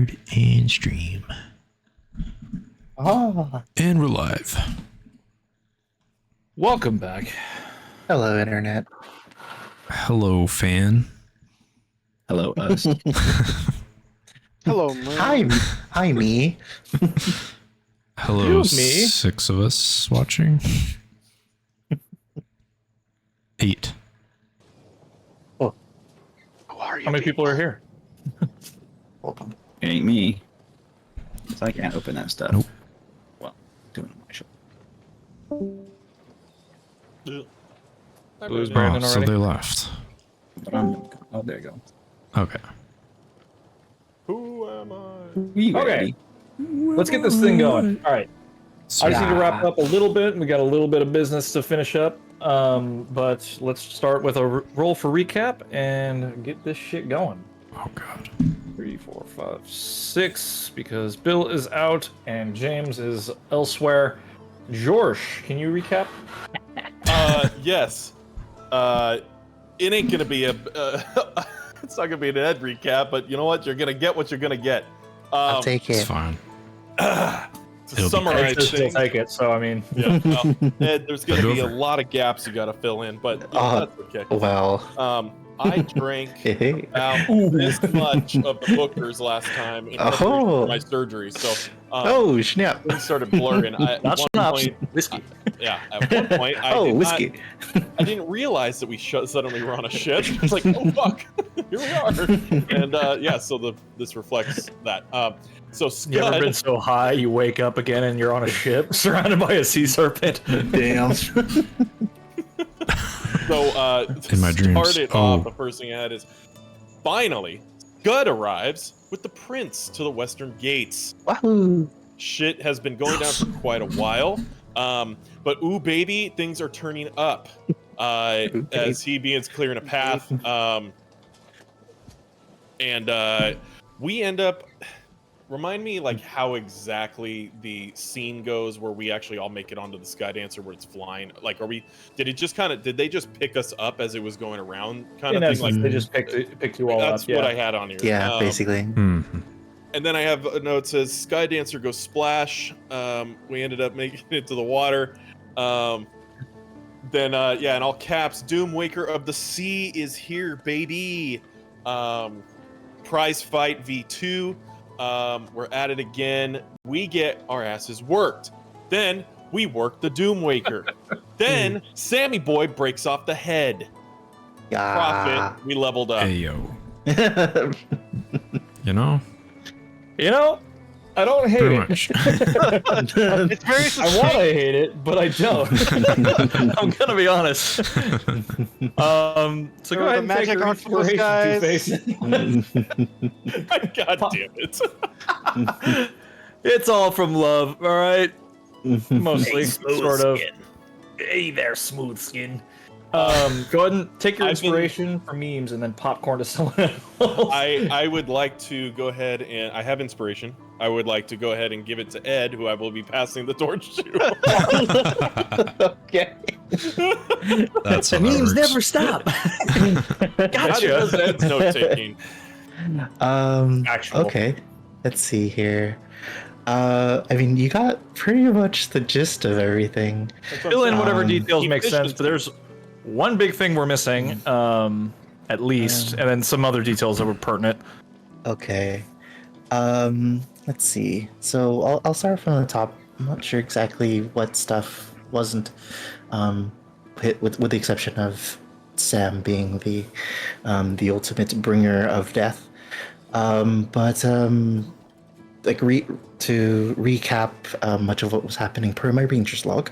Record and stream. Oh, And we're live. Welcome back. hello, Internet. Hello, fan. Hello, us. Hello, Moon. Hi, me. Hello, You, me. 6 of us watching. 8. Who are you? How many people are here? Hold on. It ain't me. So I can't open that stuff. Nope. Well, doing it my show. Blue's Oh, Brandon so already. they left. But oh, there you go. Okay. Who am I? We Okay. ready. Let's get this thing going. All right. So, I just need to wrap up a little bit. We got a little bit of business to finish up. But let's start with a roll for recap and get this shit going. oh god. 3, 4, 5, 6, because Bill is out and James is elsewhere. George, can you recap? Yes. It ain't gonna be a. It's not gonna be an Ed recap, but you know what? You're gonna get what you're gonna get. I'll take It's it. fine. To It'll be summarize Just things, take it. So I mean, yeah, well, Ed, there's gonna Go be a over. lot of gaps you gotta fill in, but that's okay. Well, I drank hey. about this much of the Bookers last time in preparation for my surgery, so Oh, snap. things started blurring. At not one schnapps, point, whiskey. yeah, at one point, Oh, whiskey. I didn't realize that we suddenly were on a ship. It's like, oh fuck, here we are. And yeah, so this reflects that. So You ever been Scud, so high you wake up again and you're on a ship surrounded by a sea serpent? Damn. so In my dreams. started off, the first thing I had is finally Scud arrives with the prince to the western gates. Wahoo. Shit has been going down for quite a while. But ooh, baby, things are turning up. As he begins clearing a path. And we end up. Remind me, like, how exactly the scene goes where we actually all make it onto the Sky Dancer where it's flying. Like, did they just pick us up as it was going around, kind In of thing? essence, Like, they just picked you all that's up. Yeah. what I had on here. Yeah, basically. Mhm. And then I have a note that says Sky Dancer goes splash. We ended up making it to the water. Then yeah, in all caps, Doom Waker of the Sea is here, baby. Prize fight V2. We're at it again. We get our asses worked. Then we work the Doom Waker. Then Sammy Boy breaks off the head. Yeah. Profit. We leveled up. Hey, yo. You know? You know, I don't hate Pretty it. much. It's very I want to hate it, but I don't. I'm gonna be honest. So go ahead and take your inspiration, Two-Face. God damn it. It's all from love, all right? Mostly, smooth sort of. skin. Hey there, smooth skin. Go ahead and take your I've been- inspiration from memes and then popcorn to someone else. I would like to go ahead and I have inspiration. I would like to go ahead and give it to Ed, who I will be passing the torch to. Okay. That's how The memes that works. never stop. Gotcha. How does Ed's note taking? Actual. Okay. Let's see here. I mean, you got pretty much the gist of everything. Fill in whatever details make efficiency. sense, but there's one big thing we're missing, at least, and then some other details that were pertinent. Okay. Let's see. So I'll start from the top. I'm not sure exactly what stuff wasn't hit, with the exception of Sam being the ultimate bringer of death. But like to recap much of what was happening per my Ranger's log,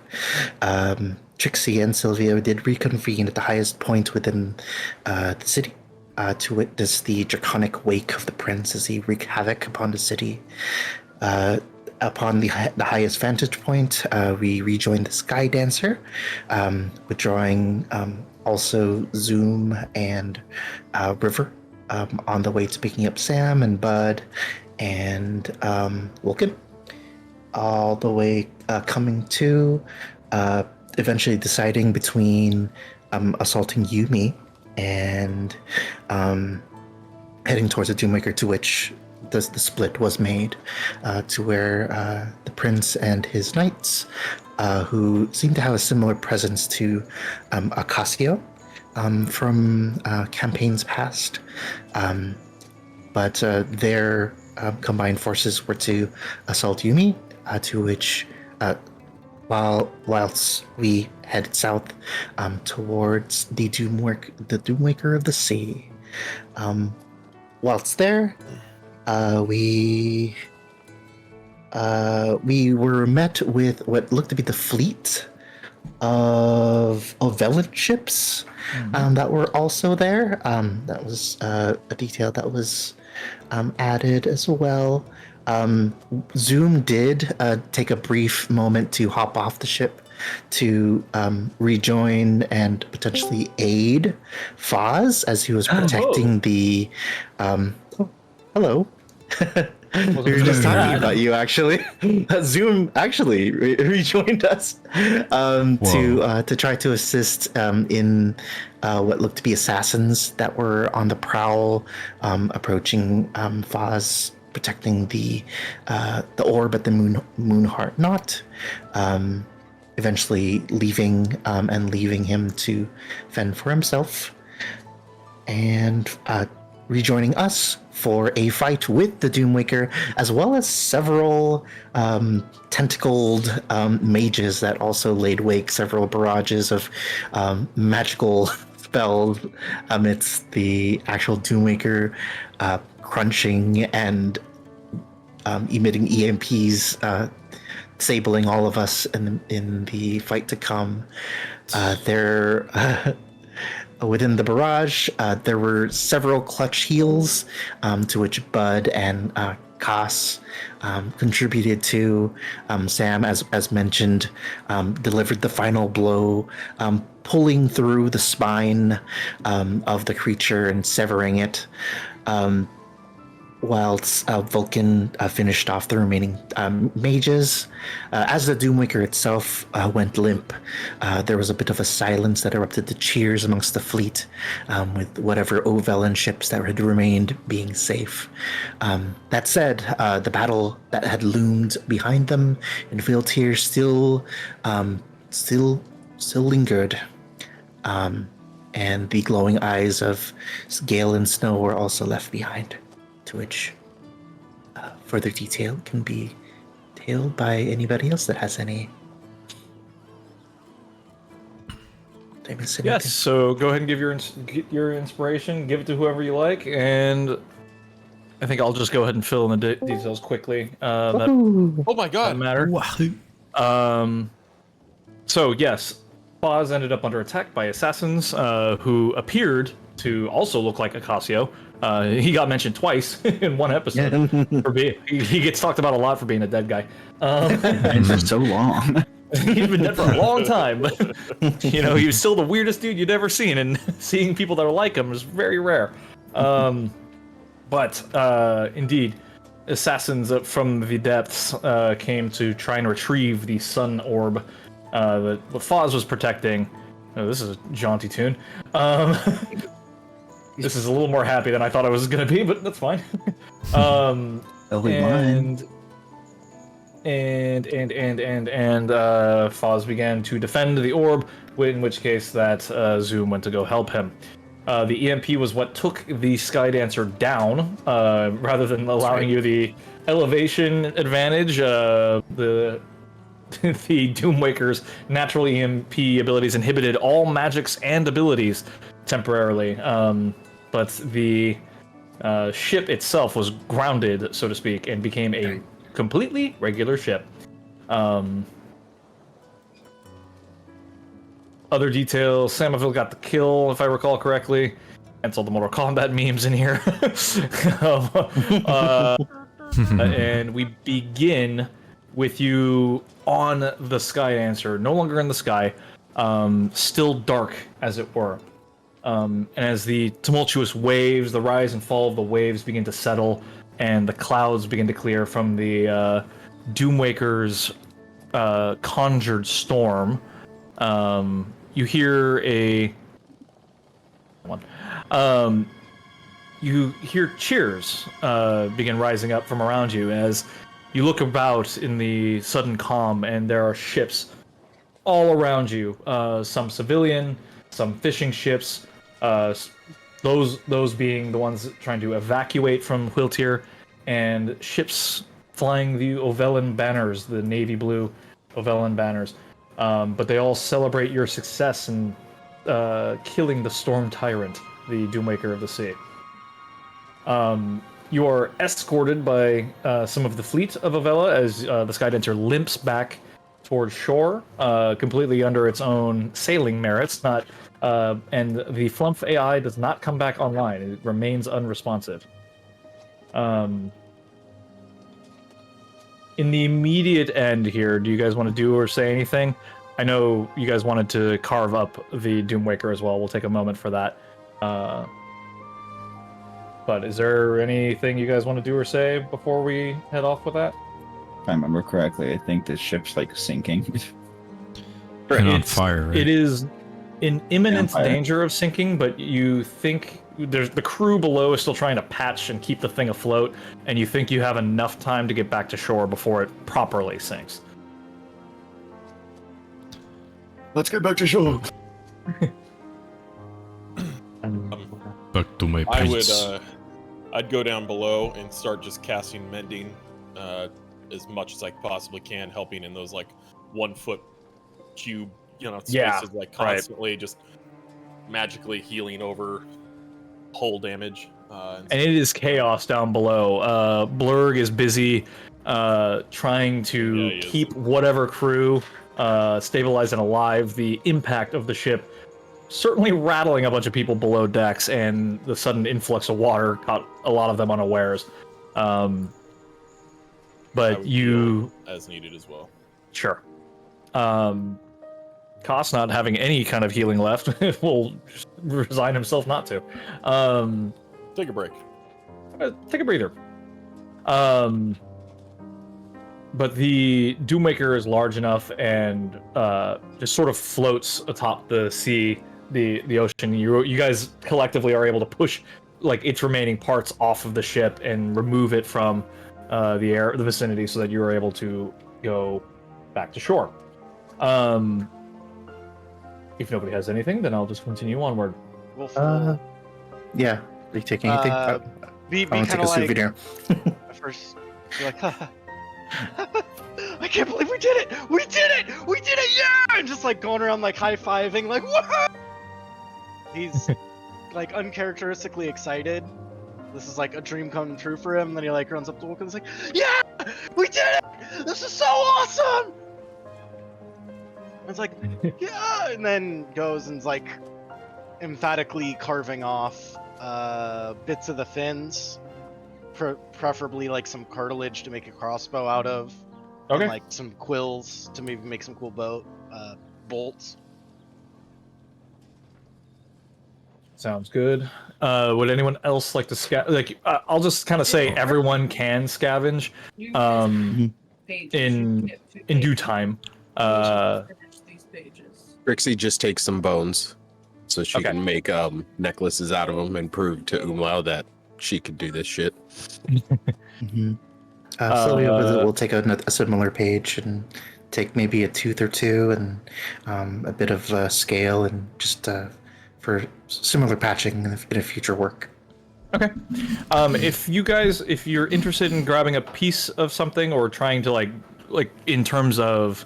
Trixie and Sylvia did reconvene at the highest point within the city to witness the draconic wake of the prince as he wreaked havoc upon the city. Upon the highest vantage point, we rejoined the Sky Dancer, withdrawing also Zoom and River on the way to picking up Sam and Bud and Wilkin, all the way coming to eventually deciding between assaulting Yumi and heading towards the Doommaker, to which the split was made to where the prince and his knights, who seem to have a similar presence to Acacio from campaigns past, but their combined forces were to assault Yumi, to which whilst we head south towards the Doomwaker of the Sea. Whilst there, we were met with what looked to be the fleet of Velant ships that were also there. That was a detail that was added as well. Zoom did take a brief moment to hop off the ship to rejoin and potentially aid Foz as he was protecting the. Hello. We were just talking about you, actually. Zoom actually rejoined us to try to assist in what looked to be assassins that were on the prowl, approaching Foz, protecting the orb at the moon heart knot. Eventually leaving him to fend for himself, and rejoining us for a fight with the Doomwaker, as well as several tentacled mages that also laid wake several barrages of magical spells amidst the actual Doomwaker crunching and emitting EMPs, disabling all of us in the fight to come. Within the barrage, there were several clutch heals, to which Bud and Koss contributed to. Sam, as mentioned, delivered the final blow, pulling through the spine of the creature and severing it. Whilst Vulcan finished off the remaining mages. As the Doomwaker itself went limp, there was a bit of a silence that erupted to cheers amongst the fleet, with whatever Ovellan ships that had remained being safe. That said, the battle that had loomed behind them in field here still lingered. And the glowing eyes of Gale and Snow were also left behind, to which further detail can be tailed by anybody else that has any. Did I miss anything? Yes, so go ahead and give your inspiration, give it to whoever you like, and I think I'll just go ahead and fill in the details quickly. Oh my Doesn't god. matter. So yes, Foz ended up under attack by assassins who appeared to also look like Acacio. He got mentioned twice in one episode. For being, he gets talked about a lot for being a dead guy. And for so long. He's been dead for a long time, but he was still the weirdest dude you'd ever seen, and seeing people that are like him is very rare. But indeed, assassins from the depths came to try and retrieve the sun orb that Foz was protecting. Oh, this is a jaunty tune. This is a little more happy than I thought it was going to be, but that's fine. And Foz began to defend the orb, in which case that Zoom went to go help him. The EMP was what took the Skydancer down, rather than allowing you the elevation advantage. The Doomwaker's natural EMP abilities inhibited all magics and abilities temporarily. But the ship itself was grounded, so to speak, and became a completely regular ship. Other details, Samoville got the kill, if I recall correctly. Cancel the Mortal Kombat memes in here. And we begin with you on the Skydancer, no longer in the sky, still dark, as it were. And as the tumultuous waves, the rise and fall of the waves begin to settle, and the clouds begin to clear from the Doomwaker's conjured storm, you hear you hear cheers begin rising up from around you as you look about in the sudden calm, and there are ships all around you. Some civilian, some fishing ships. Those being the ones trying to evacuate from Quiltier, and ships flying the Ovellan banners, the navy blue Ovellan banners. But they all celebrate your success in killing the Storm Tyrant, the Doommaker of the Sea. You are escorted by some of the fleet of Ovella as the Skydancer limps back towards shore, completely under its own sailing merits. Not, and the Flumph AI does not come back online; it remains unresponsive. In the immediate end here, do you guys want to do or say anything? I know you guys wanted to carve up the Doomwaker as well. We'll take a moment for that. But is there anything you guys want to do or say before we head off with that? If I remember correctly, I think the ship's like sinking. And on fire, right? It is in imminent fire. danger of sinking, but you think there's the crew below is still trying to patch and keep the thing afloat, and you think you have enough time to get back to shore before it properly sinks. Let's get back to shore. Back to my I place. would, I'd go down below and start just casting mending as much as I possibly can, helping in those like 1 foot cube, spaces, Yeah, like right. constantly just magically healing over hull damage. And it is chaos down below. Blurg is busy trying Yeah, to he is. keep whatever crew stabilized and alive. The impact of the ship certainly rattling a bunch of people below decks, and the sudden influx of water caught a lot of them unawares. I But would you... heal as needed as well. Sure. Koss, not having any kind of healing left, will just resign himself not to. Take a break. Take a breather. But the Doommaker is large enough and just sort of floats atop the sea, the ocean. You guys collectively are able to push like its remaining parts off of the ship and remove it from the vicinity, so that you are able to go back to shore. If nobody has anything, then I'll just continue onward. Wolf Yeah. Are you taking anything? be I want to kind take a of like souvenir. at first, be like, I can't believe we did it! We did it! We did it! Yeah! And just like going around like high fiving, like woohoo! He's like uncharacteristically excited. This is like a dream come true for him. And then he like runs up to Wolf and is like, yeah! We did it! This is so awesome! And it's like, yeah! And then goes and's like emphatically carving off bits of the fins, preferably like some cartilage to make a crossbow out of, Okay. and like some quills to maybe make some cool bolts. Sounds good. Would anyone else like to scavenge? I'll just kind of say everyone can scavenge in due time. Trixie just takes some bones so she Okay. can make necklaces out of them and prove to Umlau that she could do this shit. Mm-hmm. Sylvia will take a similar page and take maybe a tooth or two and a bit of scale and just for similar patching in a future work. Okay. If you're interested in grabbing a piece of something or trying to like in terms of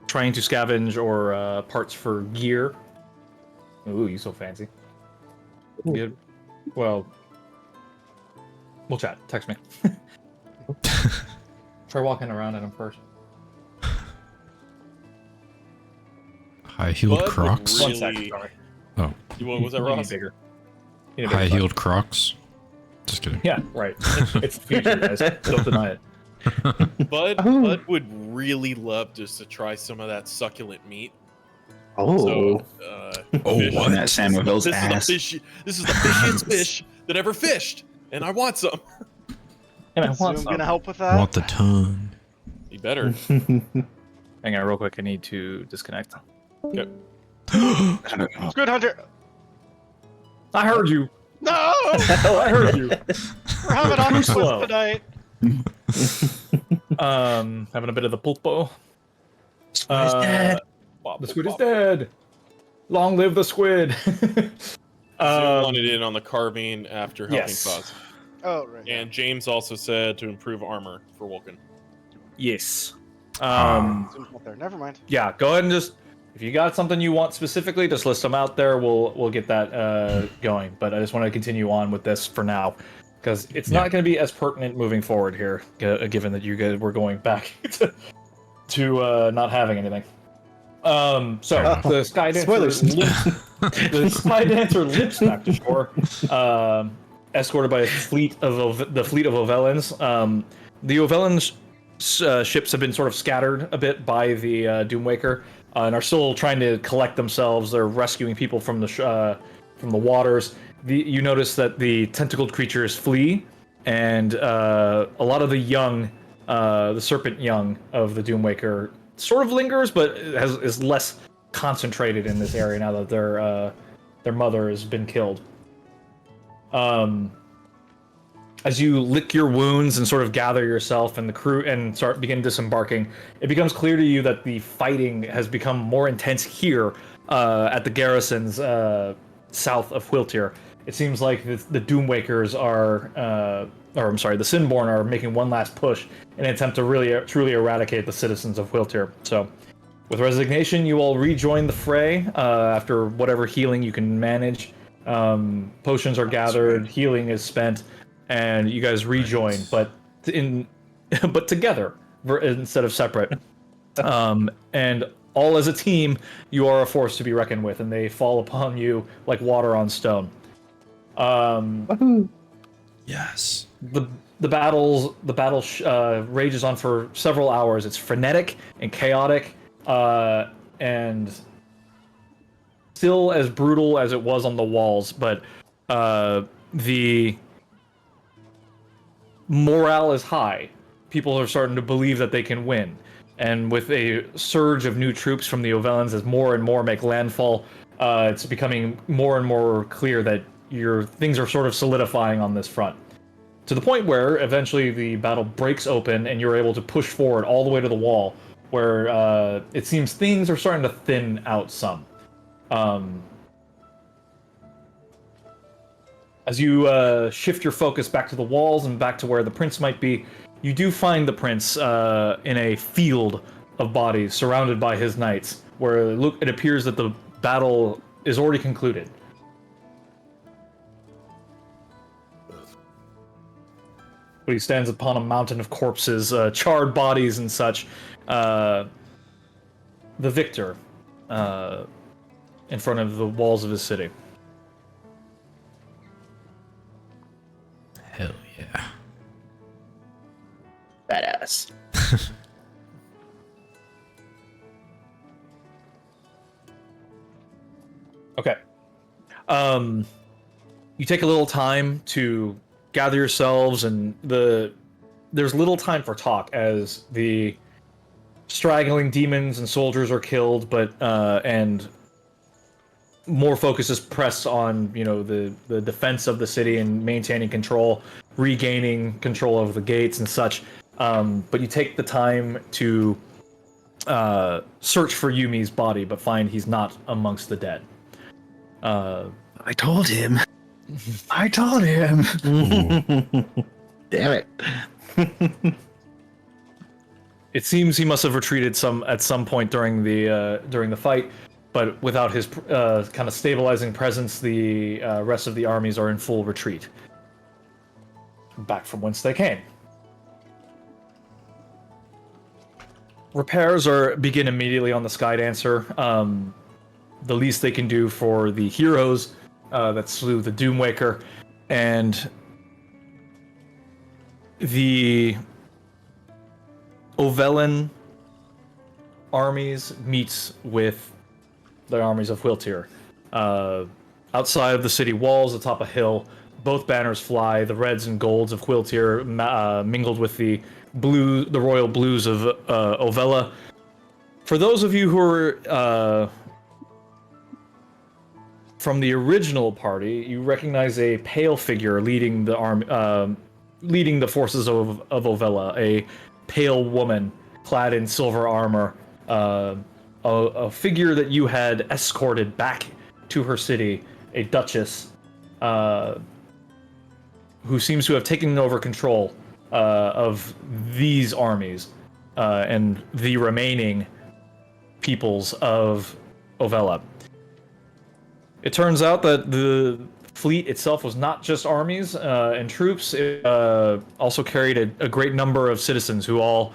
trying to scavenge or parts for gear. Ooh, you so fancy. Good. Well, we'll chat. Text me. Try walking around in them first. High-heeled Bud would Crocs. One really- second, sorry. Oh, Was that You need Ross? bigger. You need a bigger high-heeled Crocs. Just kidding. size. Yeah, right. It's the future, guys. Don't deny it. Bud would really love just to try some of that succulent meat. Oh, So, Oh, fish. what? That Sam Will's This ass. is the fishiest fish that ever fished, and I want some. And I So want I'm some. gonna help with I that. want the tongue. You better. Hang on, real quick. I need to disconnect. It's good, Hunter. I heard you. No! I heard you. We're having on the slow. quest tonight. Having a bit of the pulpo. Squid is dead. The squid is dead. Long live the squid. Zoom wanted in on the carbine after helping yes. Foz. Oh, right. And James also said to improve armor for Vulcan. Yes. Zoom's not there. Never mind. Yeah, go ahead and just, if you got something you want specifically, just list them out there. We'll get that going. But I just want to continue on with this for now, because it's not going to be as pertinent moving forward here, given that you guys were going back to not having anything. The Sky Dancer Spoilers. the Sky Dancer lips back to shore, escorted by the fleet of Ovellans. The Ovellans ships have been sort of scattered a bit by the Doomwaker, and are still trying to collect themselves. They're rescuing people from the waters. You notice that the tentacled creatures flee, and a lot of the young, the serpent young of the Doomwaker sort of lingers, but is less concentrated in this area now that their mother has been killed. As you lick your wounds and sort of gather yourself and the crew and begin disembarking, it becomes clear to you that the fighting has become more intense here at the garrisons south of Whiltir. It seems like the Doomwakers the Sinborn are making one last push in an attempt to really truly eradicate the citizens of Whiltir. So, with resignation, you all rejoin the fray after whatever healing you can manage. Potions are gathered, healing is spent, and you guys rejoin, but together instead of separate. And all as a team, you are a force to be reckoned with, and they fall upon you like water on stone. Yes. The battle rages on for several hours. It's frenetic and chaotic, and still as brutal as it was on the walls. But the morale is high. People are starting to believe that they can win. And with a surge of new troops from the Ovellans as more and more make landfall, it's becoming more and more clear that things are sort of solidifying on this front. To the point where eventually the battle breaks open and you're able to push forward all the way to the wall, where it seems things are starting to thin out some. As you shift your focus back to the walls and back to where the prince might be, you do find the prince in a field of bodies surrounded by his knights, where it appears that the battle is already concluded. But he stands upon a mountain of corpses, charred bodies and such. The victor in front of the walls of his city. Hell yeah. Badass. Okay. You take a little time to gather yourselves, and there's little time for talk as the straggling demons and soldiers are killed, but and more focus is pressed on the defense of the city and maintaining control, regaining control over the gates and such. But you take the time to search for Yumi's body, but find he's not amongst the dead. I told him. I told him. Damn it. It seems he must have retreated at some point during the fight, but without his kind of stabilizing presence, the rest of the armies are in full retreat, back from whence they came. Repairs begin immediately on the Skydancer. The least they can do for the heroes that slew the Doomwaker, and the Ovellan armies meets with the armies of Whiltir. Outside of the city walls, atop a hill, both banners fly. The reds and golds of Whiltir mingled with the royal blues of Ovella. For those of you who are from the original party, you recognize a pale figure leading the leading the forces of Ovella, a pale woman clad in silver armor, a figure that you had escorted back to her city, a duchess, who seems to have taken over control of these armies and the remaining peoples of Ovella. It turns out that the fleet itself was not just armies and troops. It also carried a great number of citizens who all,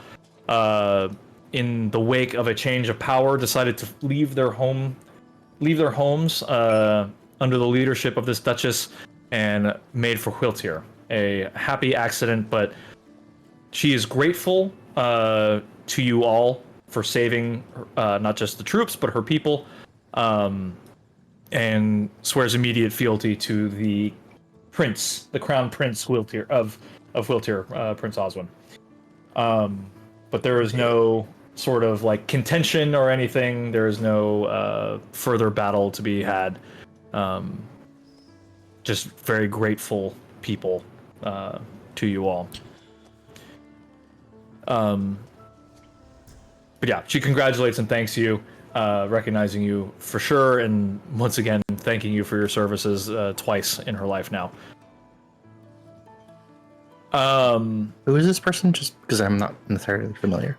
in the wake of a change of power, decided to leave their homes under the leadership of this duchess and made for Whiltir. A happy accident, but she is grateful to you all for saving not just the troops, but her people. And swears immediate fealty to the prince, the crown prince Whiltir of Whiltir, Prince Oswin. But there is no sort of like contention or anything. There is no further battle to be had. Just very grateful people to you all. But yeah, she congratulates and thanks you. Recognizing you for sure, and once again thanking you for your services twice in her life now. Who is this person? Just because I'm not entirely familiar.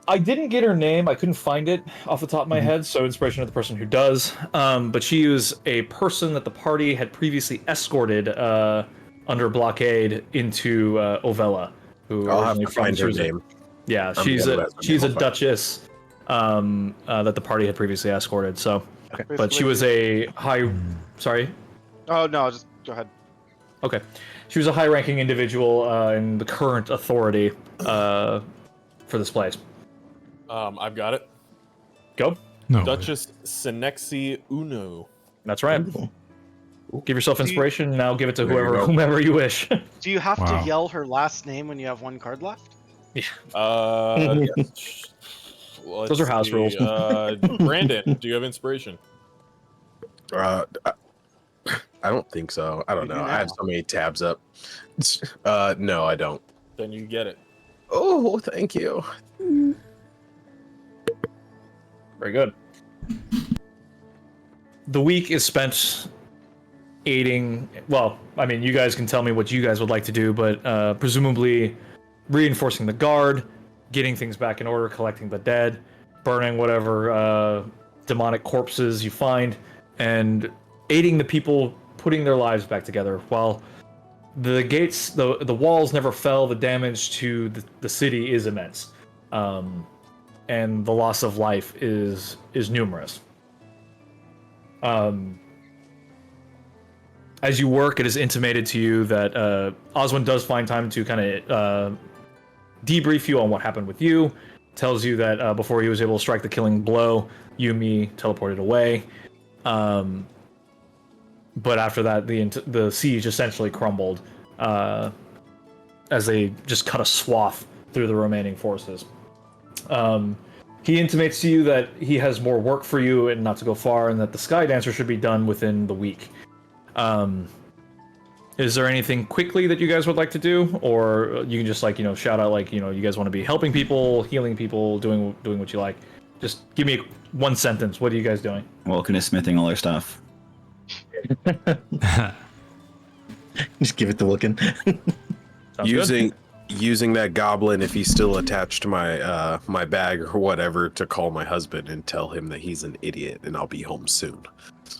I didn't get her name. I couldn't find it off the top of my head, so inspiration of the person who does. But she was a person that the party had previously escorted under blockade into Ovella. Who I'll have originally to find her was name. Yeah, I'm she's gonna a ask her she's a name. duchess that the party had previously escorted. So, but she was a high. Sorry. Oh no, just go ahead. Okay, she was a high-ranking individual in the current authority for this place. I've got it. Go. No. Duchess Senexi Uno. That's right. Give yourself inspiration. Now give it to There you go. whomever you wish. Do you have Wow. to yell her last name when you have one card left? Those are house rules. Brandon, do you have inspiration? I don't think so. I don't You do know. I now. have so many tabs up. No, I don't. Then you get it. Oh, thank you. Very good. The week is spent aiding. Well, I mean, you guys can tell me what you guys would like to do, but presumably reinforcing the guard, getting things back in order, collecting the dead, burning whatever demonic corpses you find, and aiding the people putting their lives back together. While the gates, the walls never fell, the damage to the city is immense, and the loss of life is numerous. As you work, it is intimated to you that Oswin does find time to kind of debrief you on what happened with you. Tells you that before he was able to strike the killing blow, Yumi teleported away. But after that, the siege essentially crumbled as they just cut a swath through the remaining forces. He intimates to you that he has more work for you and not to go far, and that the Sky Dancer should be done within the week. Is there anything quickly that you guys would like to do, or you can just shout out you guys want to be helping people, healing people, doing what you like? Just give me one sentence. What are you guys doing? Welcome to smithing all our stuff. Just give it to Wilkin. Sounds good? Using that goblin, if he's still attached to my my bag or whatever, to call my husband and tell him that he's an idiot and I'll be home soon.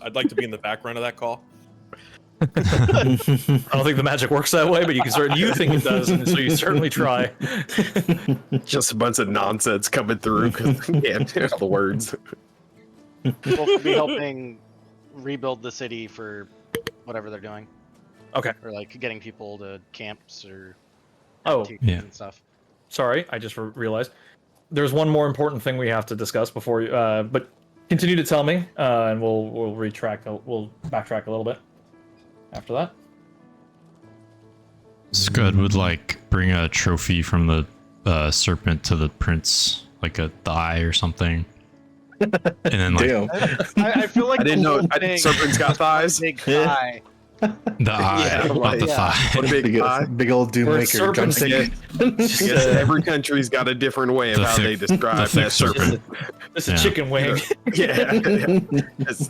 I'd like to be in the background of that call. I don't think the magic works that way, but you think it does, and so you certainly try. Just a bunch of nonsense coming through because I can't handle the words. We'll be helping rebuild the city for whatever they're doing. Okay. Or like getting people to camps or Oh, yeah. and stuff. sorry, I just realized. There's one more important thing we have to discuss before you, but continue to tell me, and we'll we'll backtrack a little bit after that. Scud would bring a trophy from the serpent to the prince, like the eye or something. and then like Damn. I feel like I didn't the know whole I, thing serpent's got was one thighs. Big Yeah. thigh. the eye, Yeah, not right. the Yeah. thigh. What a big thigh. Big old Doom Where Waker serpents drumstick. Yes, every country's got a different way of The how thick- they describe the thick that Just serpent. It's a Yeah. chicken wing. Yeah,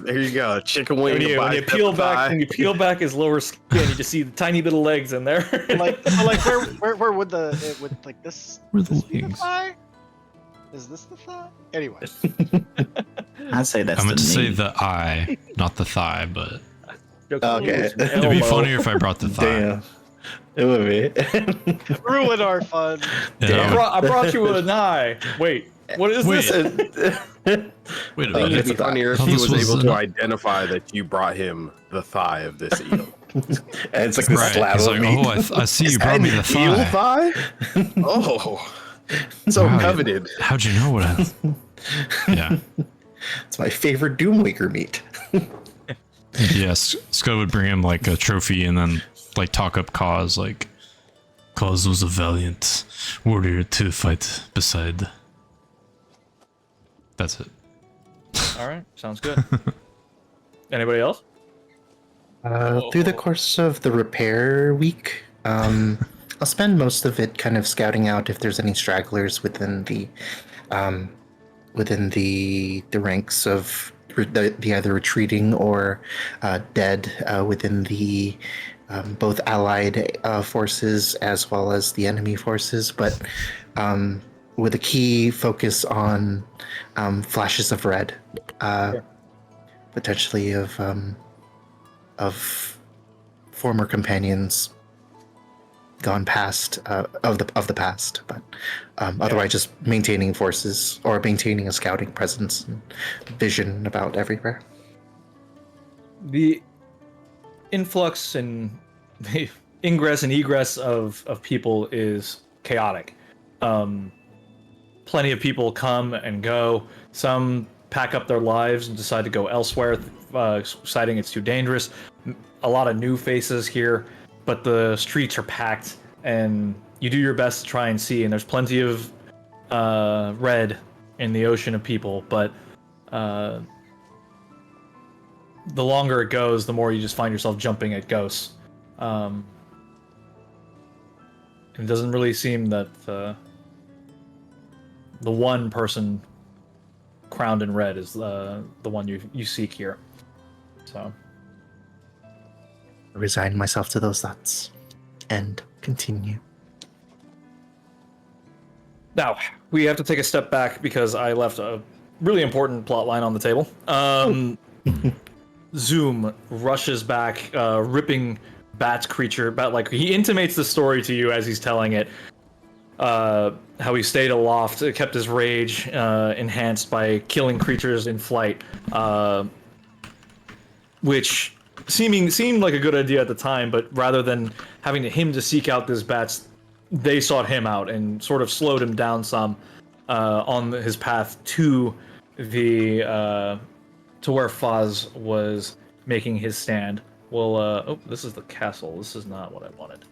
there you go. Chicken wing. When you, a when you bicep peel thigh. back, when you peel back his lower skin, you just see the tiny little legs in there. Like where would it would like this? Where the this be the wings? thigh? Is this the thigh? Anyway, I'd say that's I meant the to say knee. the eye, not the thigh, but Okay. it'd be funnier if I brought the thigh. Damn. It would be. ruin our fun. Yeah, I brought you an eye. Wait, what is Wait. this? wait a It'd minute. be funnier if Oh, he this was was able to an- identify that you brought him the thigh of this eel. And it's like this Right. slab He's of like, meat. oh, I see you brought me the Eel thigh. thigh? Oh, so Wow, coveted. How'd you know what I? Yeah. It's my favorite Doom Waker meat. Yes, Scud would bring him like a trophy and then like talk up Cause, like Cause was a valiant warrior to fight beside. That's it. All right, sounds good. Anybody else? Through the course of the repair week, I'll spend most of it kind of scouting out if there's any stragglers within the ranks of the either retreating or dead within the both allied forces as well as the enemy forces, but with a key focus on flashes of red, potentially of former companions gone past of the past, but otherwise just maintaining forces or maintaining a scouting presence and vision about everywhere. The influx and the ingress and egress of people is chaotic. Plenty of people come and go. Some pack up their lives and decide to go elsewhere, deciding it's too dangerous. A lot of new faces here, but the streets are packed, and you do your best to try and see. And there's plenty of red in the ocean of people, but the longer it goes, the more you just find yourself jumping at ghosts. It doesn't really seem that the one person crowned in red is the one you seek here. So I resign myself to those thoughts and continue. now we have to take a step back because I left a really important plot line on the table. Zoom rushes back, ripping Bat's creature. Like he intimates the story to you as he's telling it. How he stayed aloft, kept his rage enhanced by killing creatures in flight, which seemed like a good idea at the time. But rather than having him to seek out this bats, they sought him out and sort of slowed him down some on his path to the to where Foz was making his stand. Well, oh, this is the castle. This is not what I wanted.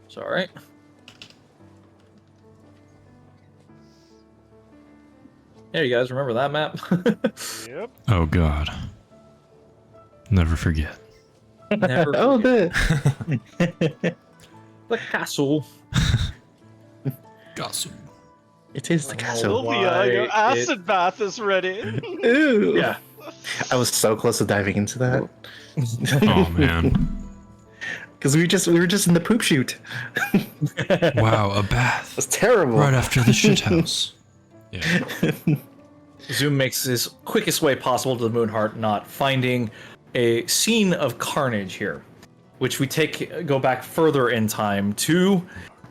Sorry. Yeah, you guys remember that map? Yep. Oh God. Never forget. Never Oh, forget. the the castle. Gossip. it is the castle. Sylvia, your Why acid bath is ready. Ooh. Yeah. I was so close to diving into that Oh man. because we were just in the poop chute. Wow, a bath It's terrible. right after the shit house. Yeah. Zoom makes his quickest way possible to the Moonheart Knot, finding a scene of carnage here, which we go back further in time to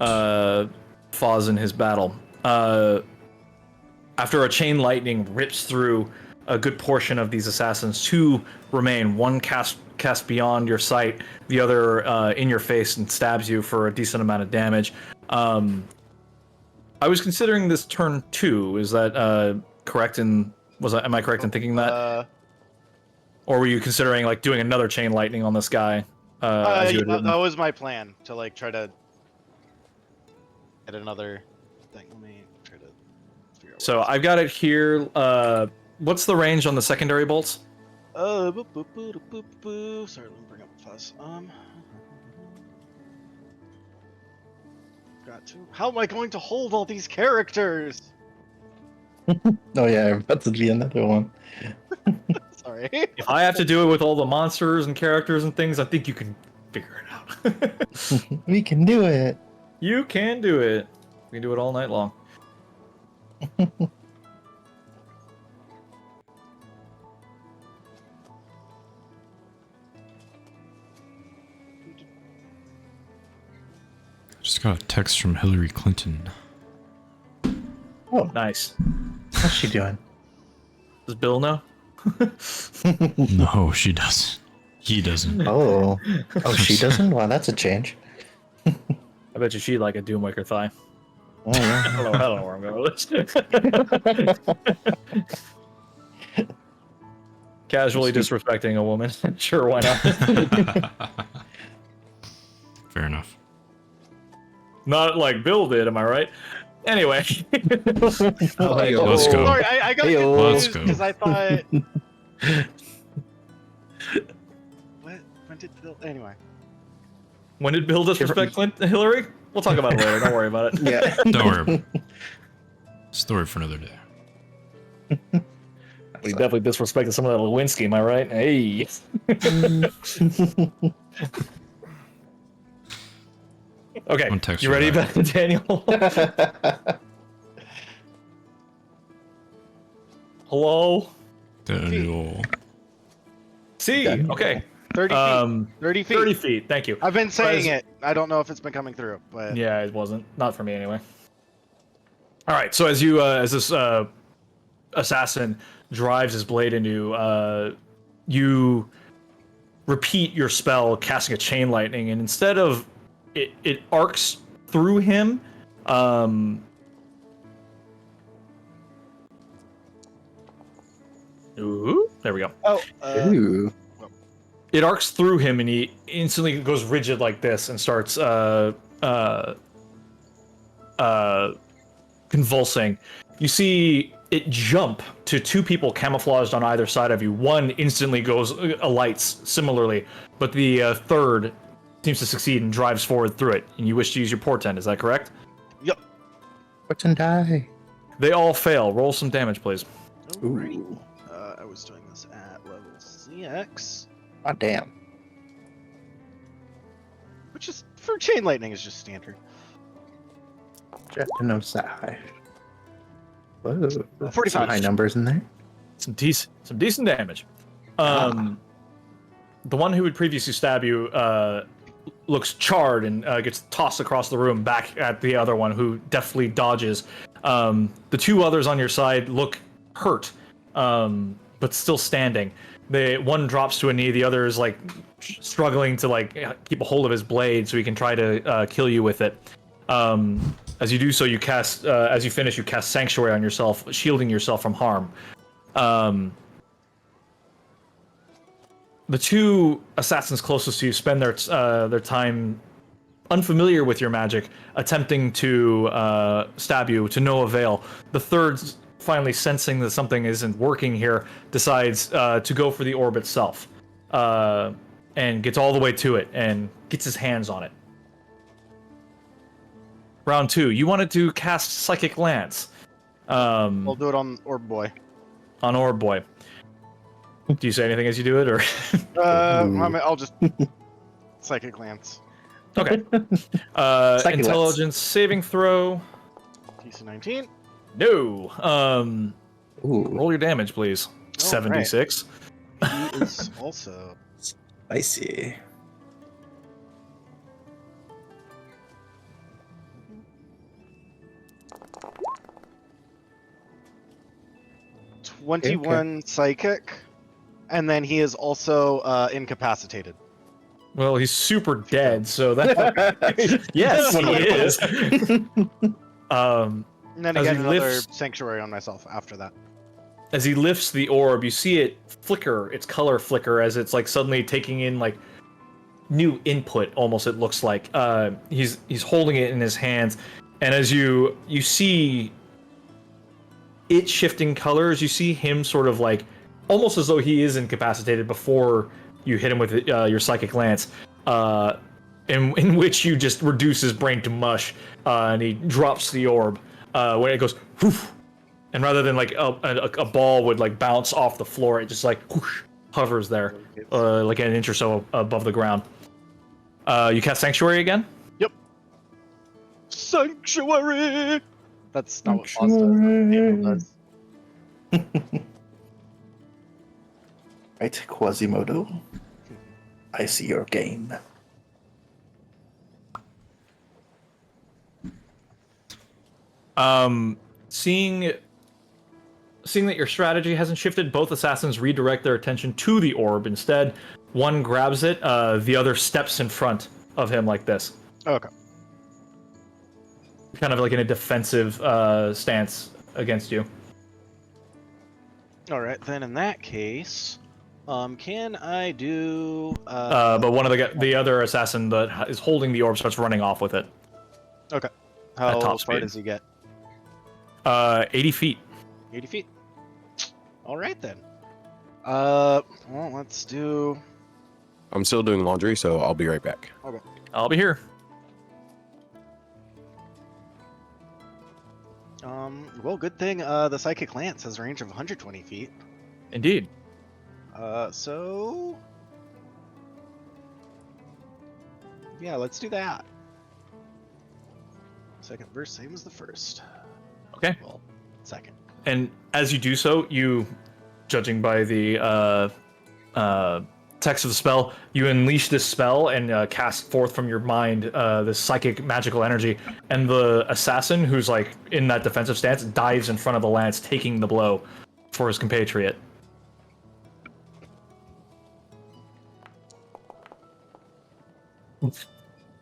Foz and his battle. After a chain lightning rips through a good portion of these assassins, two remain. One cast beyond your sight, the other in your face and stabs you for a decent amount of damage. I was considering this turn 2. Is that correct? Am I correct in thinking that? Or were you considering like doing another chain lightning on this guy? As you had that written? was my plan to like try to get another thing. Let me try to. figure out. So I've got it here. What's the range on the secondary bolts? Sorry, let me bring up Fuzz. Got to. How am I going to hold all these characters? Oh yeah, I'm about to be another one. Sorry. If I have to do it with all the monsters and characters and things, I think you can figure it out. We can do it. You can do it. We can do it all night long. Just got a text from Hillary Clinton. Oh, Nice. what's she doing? Does Bill know? No, she doesn't. He doesn't. Oh, she doesn't. Wow, that's a change. I bet you she'd like a Doomwaker thigh. Oh, yeah. I don't know where I'm going with this. Casually disrespecting a woman. Sure, why not? Fair enough. Not like Bill did, am I right? Anyway. Let's go. Sorry, I got Heyo. Let's confused go. because I thought. What? When did Bill? Anyway. When did Bill disrespect Hillary? We'll talk about it later. Don't worry about it. Yeah. Don't worry. Story for another day. We definitely disrespected some of that Lewinsky, am I right? Hey. Okay, One text you ready, back. Daniel? Hello? Daniel. See, Daniel. okay. 30 feet. 30 feet. 30 feet, thank you. I've been saying Guys- it. I don't know if it's been coming through, but Yeah, it wasn't. Not for me anyway. All right, so as you, as this assassin drives his blade into you repeat your spell, casting a chain lightning, and instead of it arcs through him. Ooh, there we go. oh, Ooh. It arcs through him, and he instantly goes rigid like this and starts convulsing. You see it jump to two people camouflaged on either side of you. One instantly goes alights similarly, but the third seems to succeed and drives forward through it. And you wish to use your portent, is that correct? yep. What's and die? They all fail. Roll some damage, please. Alright. Ooh. I was doing this at level CX, Oh, damn. which is for chain lightning is just standard. Just to know that high. Whoa. 45. Some high numbers in there. Some decent damage. The one who would previously stab you looks charred and gets tossed across the room back at the other one, who deftly dodges. The two others on your side look hurt, but still standing. The one drops to a knee. The other is like struggling to like keep a hold of his blade so he can try to kill you with it. As you do so, you cast. As you finish, you cast Sanctuary on yourself, shielding yourself from harm. The two assassins closest to you spend their time unfamiliar with your magic, attempting to stab you to no avail. The third, finally sensing that something isn't working here, decides to go for the orb itself, and gets all the way to it and gets his hands on it. Round 2, you wanted to cast Psychic Lance I'll do it on Orb Boy. on Orb Boy. Do you say anything as you do it, or? I'll just psychic glance. Okay. Psychic Intelligence saving throw. DC 19. No. Ooh. Roll your damage, please. All 76. He is also Spicy. right. 21 psychic, and then he is also incapacitated. Well, he's super dead, so that. Yes, he is. And then I As get he another lifts- sanctuary on myself after that. As he lifts the orb, you see it flicker, its color flicker, as it's like suddenly taking in like new input. Almost, it looks like he's holding it in his hands, and as you see it shifting colors. You see him sort of like almost as though he is incapacitated before you hit him with your psychic lance, in which you just reduce his brain to mush, and he drops the orb. When it goes, whoosh, and rather than like a ball would like bounce off the floor, it just like whoosh, hovers there, like an inch or so above the ground. You cast Sanctuary again? Yep. Sanctuary. That's not what Foz does. Right, Quasimodo. I see your game. Seeing that your strategy hasn't shifted, both assassins redirect their attention to the orb instead. One grabs it, the other steps in front of him like this. Okay. Kind of like in a defensive stance against you. All right, then in that case, can I do? But one of the other assassin that is holding the orb starts running off with it. Okay. at How top far speed. does he get? 80 feet. 80 feet. All right then. Well, let's do. I'm still doing laundry, so I'll be right back. Okay. I'll be here. Well, good thing the psychic lance has a range of 120 feet. Indeed. So yeah, let's do that. Second verse, same as the first. Okay. Well, second. And as you do so, you, judging by the text of the spell, you unleash this spell and cast forth from your mind this psychic magical energy. And the assassin, who's like in that defensive stance, dives in front of the lance, taking the blow for his compatriot.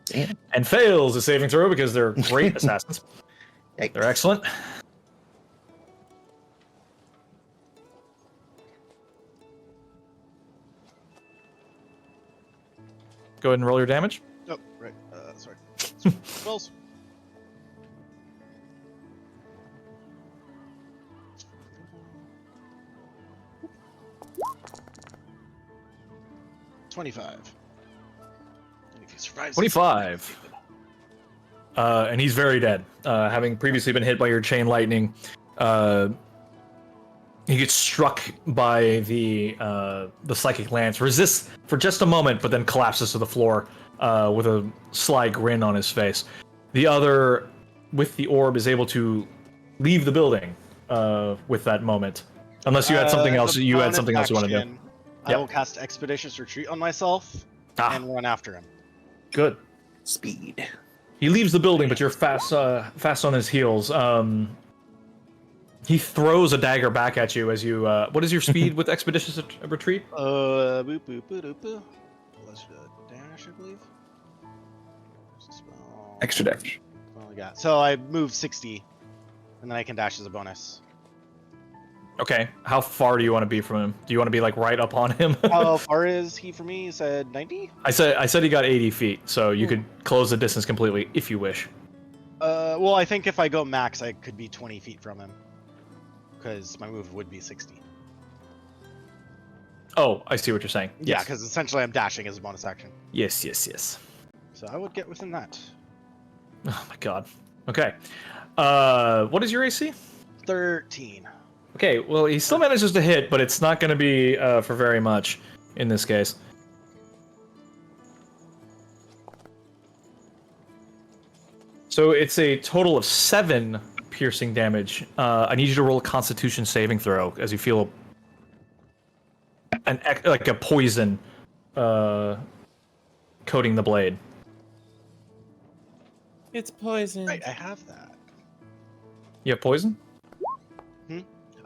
Damn. And fails a saving throw because they're great assassins. Yikes. They're excellent. Go ahead and roll your damage. Oh, right. Sorry. Spells. $25. And if he survives, 25. And he's very dead. Having previously been hit by your chain lightning, he gets struck by the psychic lance, resists for just a moment, but then collapses to the floor with a sly grin on his face. The other, with the orb, is able to leave the building with that moment. Unless you had something else. as a You had bonus something else you want to do. action, I Yep. will cast Expeditious Retreat on myself and run after him. Good. Speed. He leaves the building, but you're fast on his heels. He throws a dagger back at you as you. What is your speed with Expeditious Retreat? Boop, boop, boop, boop, boop. Let's dash, I believe. There's a spell. Extra dash. Well, yeah. So I move 60, and then I can dash as a bonus. Okay. How far do you want to be from him? Do you want to be like right up on him? How far is he from me? You said 90? I said he got 80 feet, so you could close the distance completely if you wish. Well, I think if I go max, I could be 20 feet from him. Because my move would be 60. Oh, I see what you're saying. Yeah, Yes. because essentially I'm dashing as a bonus action. Yes, yes, yes. So I would get within that. Oh my god. Okay. What is your AC? 13. Okay, well, he still manages to hit, but it's not going to be for very much in this case. So it's a total of 7 piercing damage. I need you to roll a Constitution saving throw as you feel like a poison coating the blade. It's poison. Right, I have that. You have poison?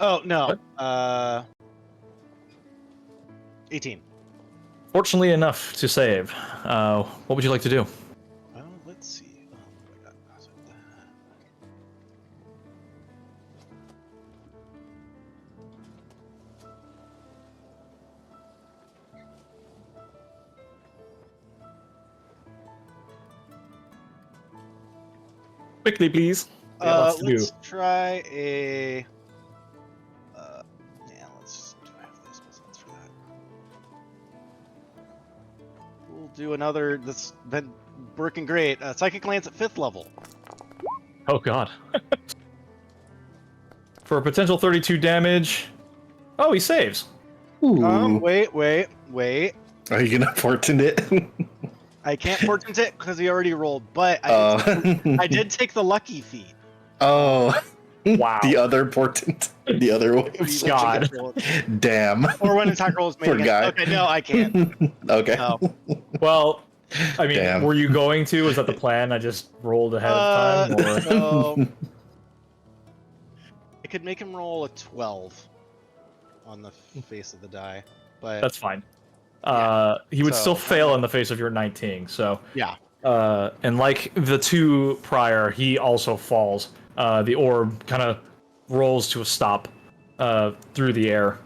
Oh, no. What? 18. Fortunately enough to save. What would you like to do? Well, let's see. Oh my god. how's it that? Quickly, please. Yeah, lots to do. Let's try a do another. That's been working great. Psychic Lance at 5th level. Oh god. For a potential 32 damage. Oh, he saves. Ooh. Wait. Are you gonna fortune it? I can't portent it because he already rolled, but I did take the lucky feat. Oh. Wow. The other portent. The other way. of switching God. it. Damn. Or when attack rolls made Poor against. guy. Okay, no, I can't. Okay. No. Well, I mean, Damn. were you going to? Was that the plan? I just rolled ahead of time? Or... So I could make him roll a 12 on the face of the die, but That's fine. He would So, still fail in the face of your 19, so... yeah. And like the two prior, he also falls. The orb kind of rolls to a stop through the air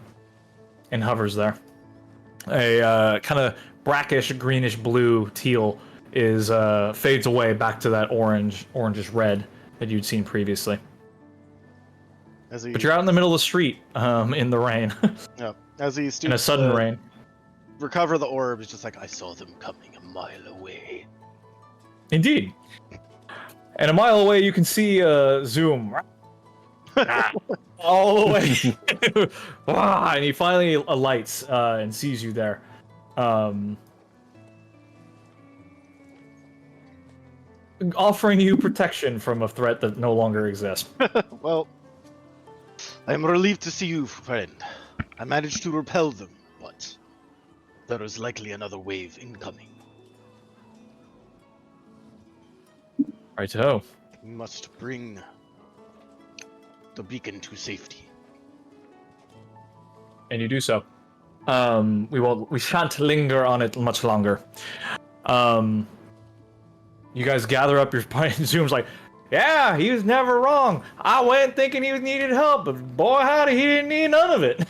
and hovers there. A kind of brackish, greenish blue teal is fades away back to that orangish red that you'd seen previously. As he, But you're out in the middle of the street in the rain, yeah, as he in a stoops sudden to rain. recover the orb, it's just like I saw them coming a mile away. Indeed. And a mile away, you can see Zoom. All the way. And he finally alights and sees you there. Offering you protection from a threat that no longer exists. Well, I'm relieved to see you, friend. I managed to repel them, but there is likely another wave incoming. Righto. We must bring the beacon to safety. And you do so. We shan't linger on it much longer. You guys gather up your party. Zoom's like, yeah, he was never wrong. I went thinking he needed help, but boy howdy, he didn't need none of it.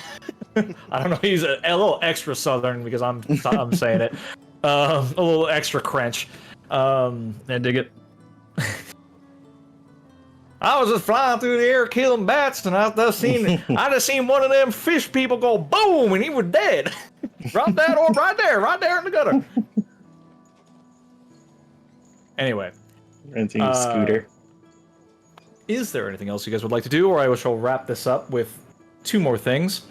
I don't know, he's a little extra southern because I'm saying it. A little extra French. And dig it. I was just flying through the air killing bats, and I just seen one of them fish people go boom, and he was dead. Drop that orb right there in the gutter. Anyway, Renting a scooter. is there anything else you guys would like to do, or I shall wrap this up with two more things?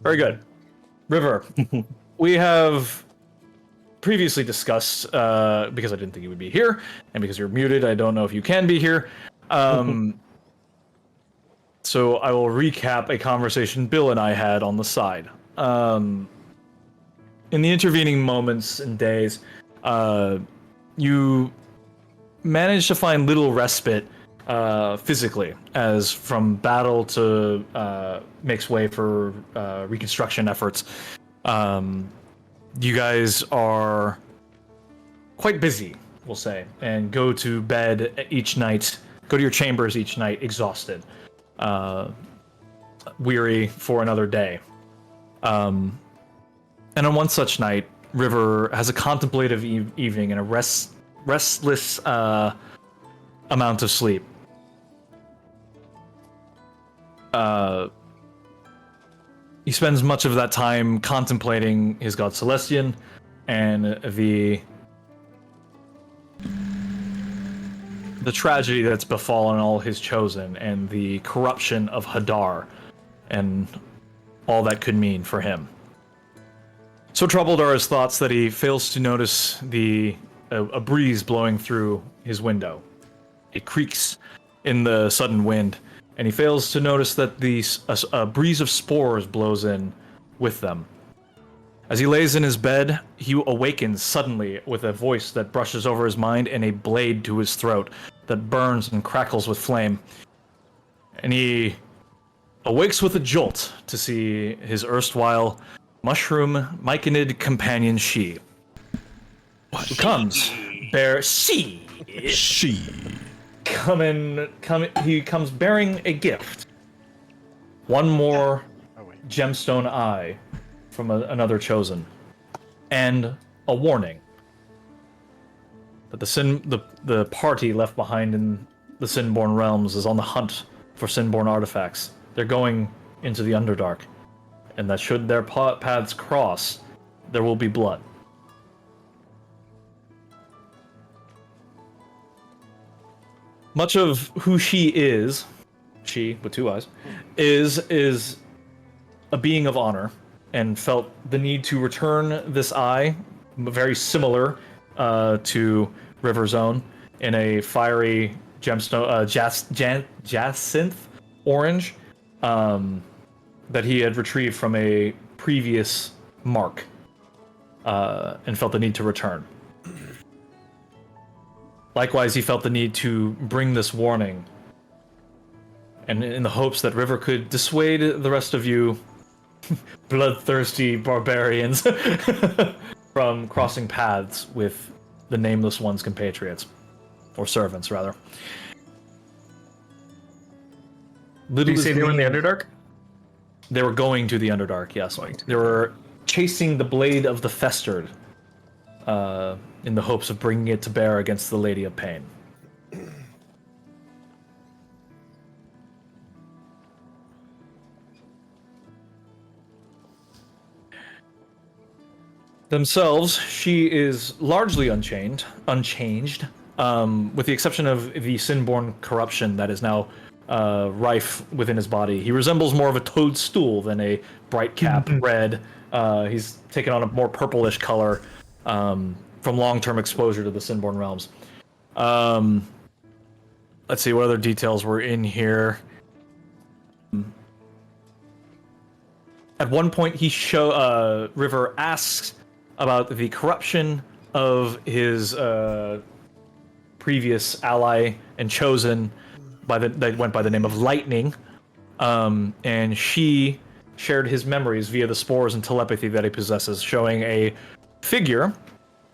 Very good. River, we have previously discussed, because I didn't think you would be here, and because you're muted, I don't know if you can be here. So I will recap a conversation Bill and I had on the side. In the intervening moments and days, you managed to find little respite physically, as from battle to makes way for reconstruction efforts. You guys are quite busy, we'll say, and go to bed each night, go to your chambers each night exhausted, weary for another day. And on one such night, River has a contemplative evening and a restless amount of sleep. He spends much of that time contemplating his god Celestian and the tragedy that's befallen all his chosen, and the corruption of Hadar, and all that could mean for him. So troubled are his thoughts that he fails to notice a breeze blowing through his window. It creaks in the sudden wind, and he fails to notice that a breeze of spores blows in with them. As he lays in his bed, he awakens suddenly with a voice that brushes over his mind and a blade to his throat that burns and crackles with flame. And he awakes with a jolt to see his erstwhile mushroom myconid companion She. Who comes? Bear She. He comes bearing a gift. One more gemstone eye from another chosen, and a warning that the party left behind in the Sinborn realms is on the hunt for Sinborn artifacts. They're going into the Underdark, and that should their paths cross, there will be blood. Much of who she is, she with two eyes, is a being of honor, and felt the need to return this eye, very similar to River's own, in a fiery gemstone, jacinth orange, that he had retrieved from a previous mark, and felt the need to return. Likewise, he felt the need to bring this warning, and in the hopes that River could dissuade the rest of you bloodthirsty barbarians from crossing paths with the Nameless One's compatriots. Or servants, rather. Did you say they were in the Underdark? They were going to the Underdark, yes. They were chasing the blade of the Festered, in the hopes of bringing it to bear against the Lady of Pain. Themselves, she is largely unchanged, with the exception of the Sinborn corruption that is now rife within his body. He resembles more of a toadstool than a bright cap red. He's taken on a more purplish color from long-term exposure to the Sinborn realms. Let's see what other details were in here. At one point, River asks about the corruption of his previous ally and chosen that went by the name of Lightning, and she shared his memories via the spores and telepathy that he possesses, showing a figure,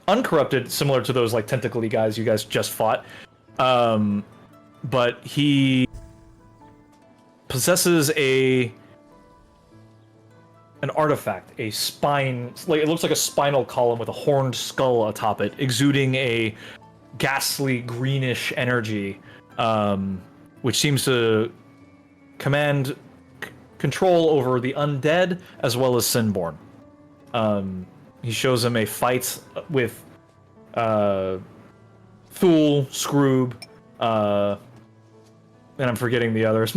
uncorrupted, similar to those like tentacly guys you guys just fought, but he possesses an artifact, a spine, like it looks like a spinal column with a horned skull atop it, exuding a ghastly greenish energy, which seems to command control over the undead as well as Sinborn. He shows him a fight with Thule, Scroob, and I'm forgetting the others.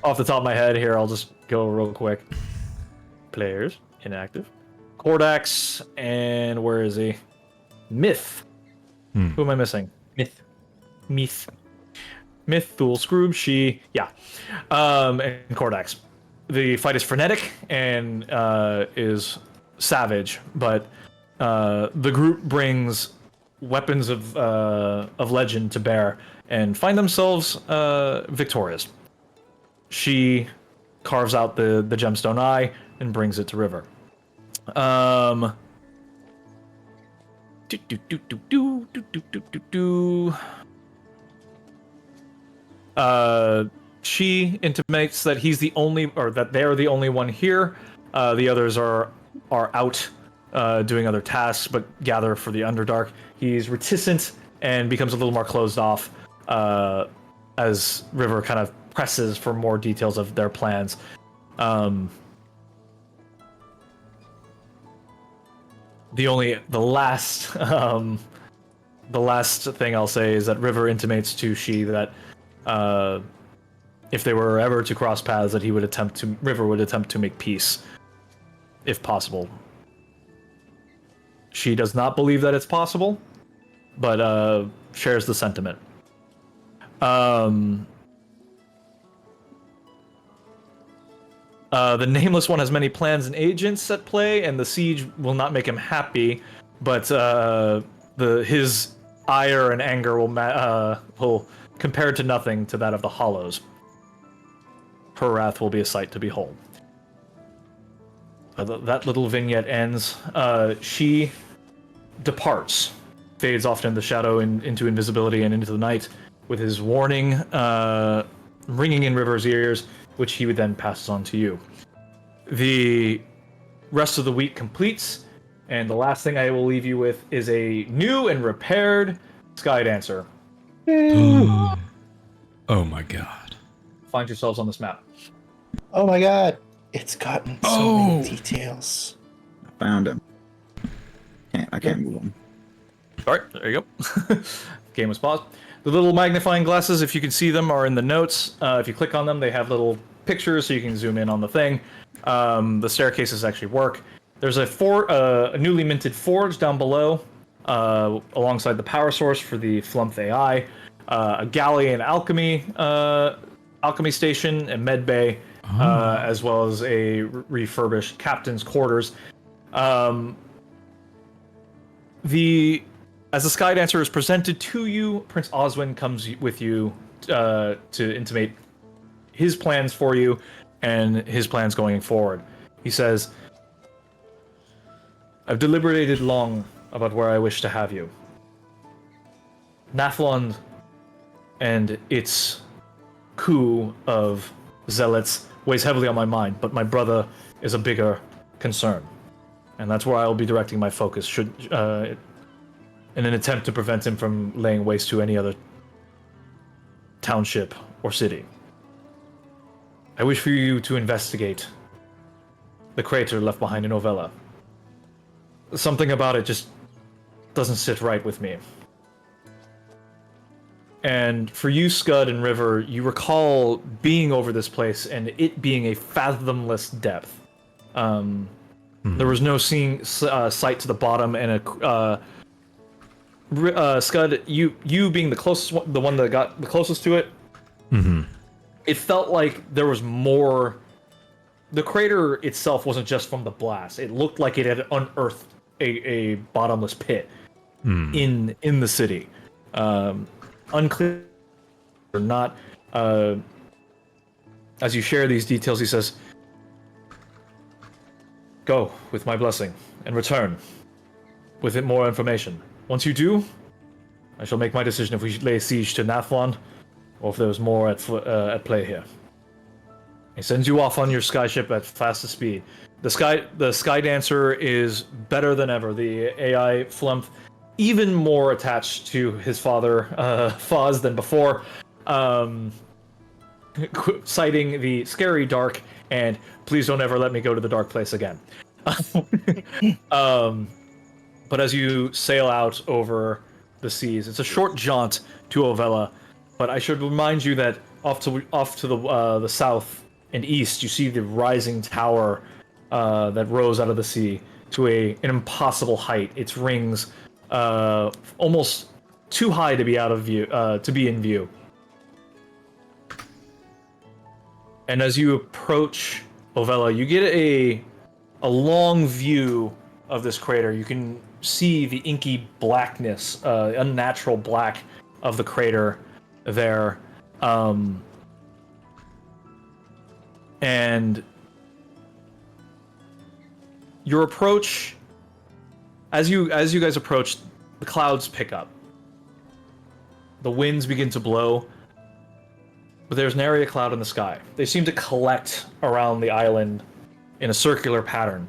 Off the top of my head here, I'll just go real quick. Players, inactive. Kordax, and where is he? Myth. Who am I missing? Myth. Thule, Scroob, and Kordax. The fight is frenetic and is savage, but the group brings weapons of legend to bear and find themselves victorious. She carves out the gemstone eye and brings it to River. She intimates that he's the only, or that they're the only one here. The others are out doing other tasks, but gather for the Underdark. He's reticent and becomes a little more closed off as River kind of presses for more details of their plans. The last thing I'll say is that River intimates to She that if they were ever to cross paths, that River would attempt to make peace, if possible. She does not believe that it's possible, but shares the sentiment. The Nameless One has many plans and agents at play, and the siege will not make him happy, but his ire and anger will compare to nothing to that of the Hollows. Her wrath will be a sight to behold. That little vignette ends. She departs, fades off into the shadow into invisibility and into the night, with his warning ringing in River's ears, which he would then pass on to you. The rest of the week completes, and the last thing I will leave you with is a new and repaired Skydancer. Oh my god. Find yourselves on this map. Oh my god. It's gotten so many details. I found him. I can't move him. All right, there you go. Game was paused. The little magnifying glasses, if you can see them, are in the notes. If you click on them, they have little pictures, so you can zoom in on the thing. The staircases actually work. There's a newly minted forge down below, alongside the power source for the Flumph AI, a galley and alchemy station and med bay, as well as a refurbished captain's quarters. As the Sky Dancer is presented to you, Prince Oswin comes with you to intimate his plans for you and his plans going forward. He says, I've deliberated long about where I wish to have you. Nathlon and its coup of zealots weighs heavily on my mind, but my brother is a bigger concern. And that's where I'll be directing my focus, in an attempt to prevent him from laying waste to any other township or city. I wish for you to investigate the crater left behind in Ovella. Something about it just doesn't sit right with me. And for you, Scud and River, you recall being over this place and it being a fathomless depth. There was no sight to the bottom, and Scud, you being the closest one, the one that got the closest to it, it felt like there was more. The crater itself wasn't just from the blast. It looked like it had unearthed a bottomless pit in the city. Unclear or not. As you share these details, he says, "Go with my blessing and return with it more information. Once you do, I shall make my decision if we should lay siege to Nathlon, or if there's more at play here." He sends you off on your skyship at fastest speed. The Sky Dancer is better than ever. The AI Flumph, even more attached to his father, Foz, than before, citing the scary dark and please don't ever let me go to the dark place again. But as you sail out over the seas, it's a short jaunt to Ovella, but I should remind you that off to the south and east, you see the rising tower that rose out of the sea to an impossible height. Its rings almost too high to be out of view, to be in view. And as you approach Ovella, you get a long view of this crater. You can see the inky blackness, unnatural black of the crater there. And your approach, as you guys approach, the clouds pick up. The winds begin to blow, but there's an area cloud in the sky. They seem to collect around the island in a circular pattern.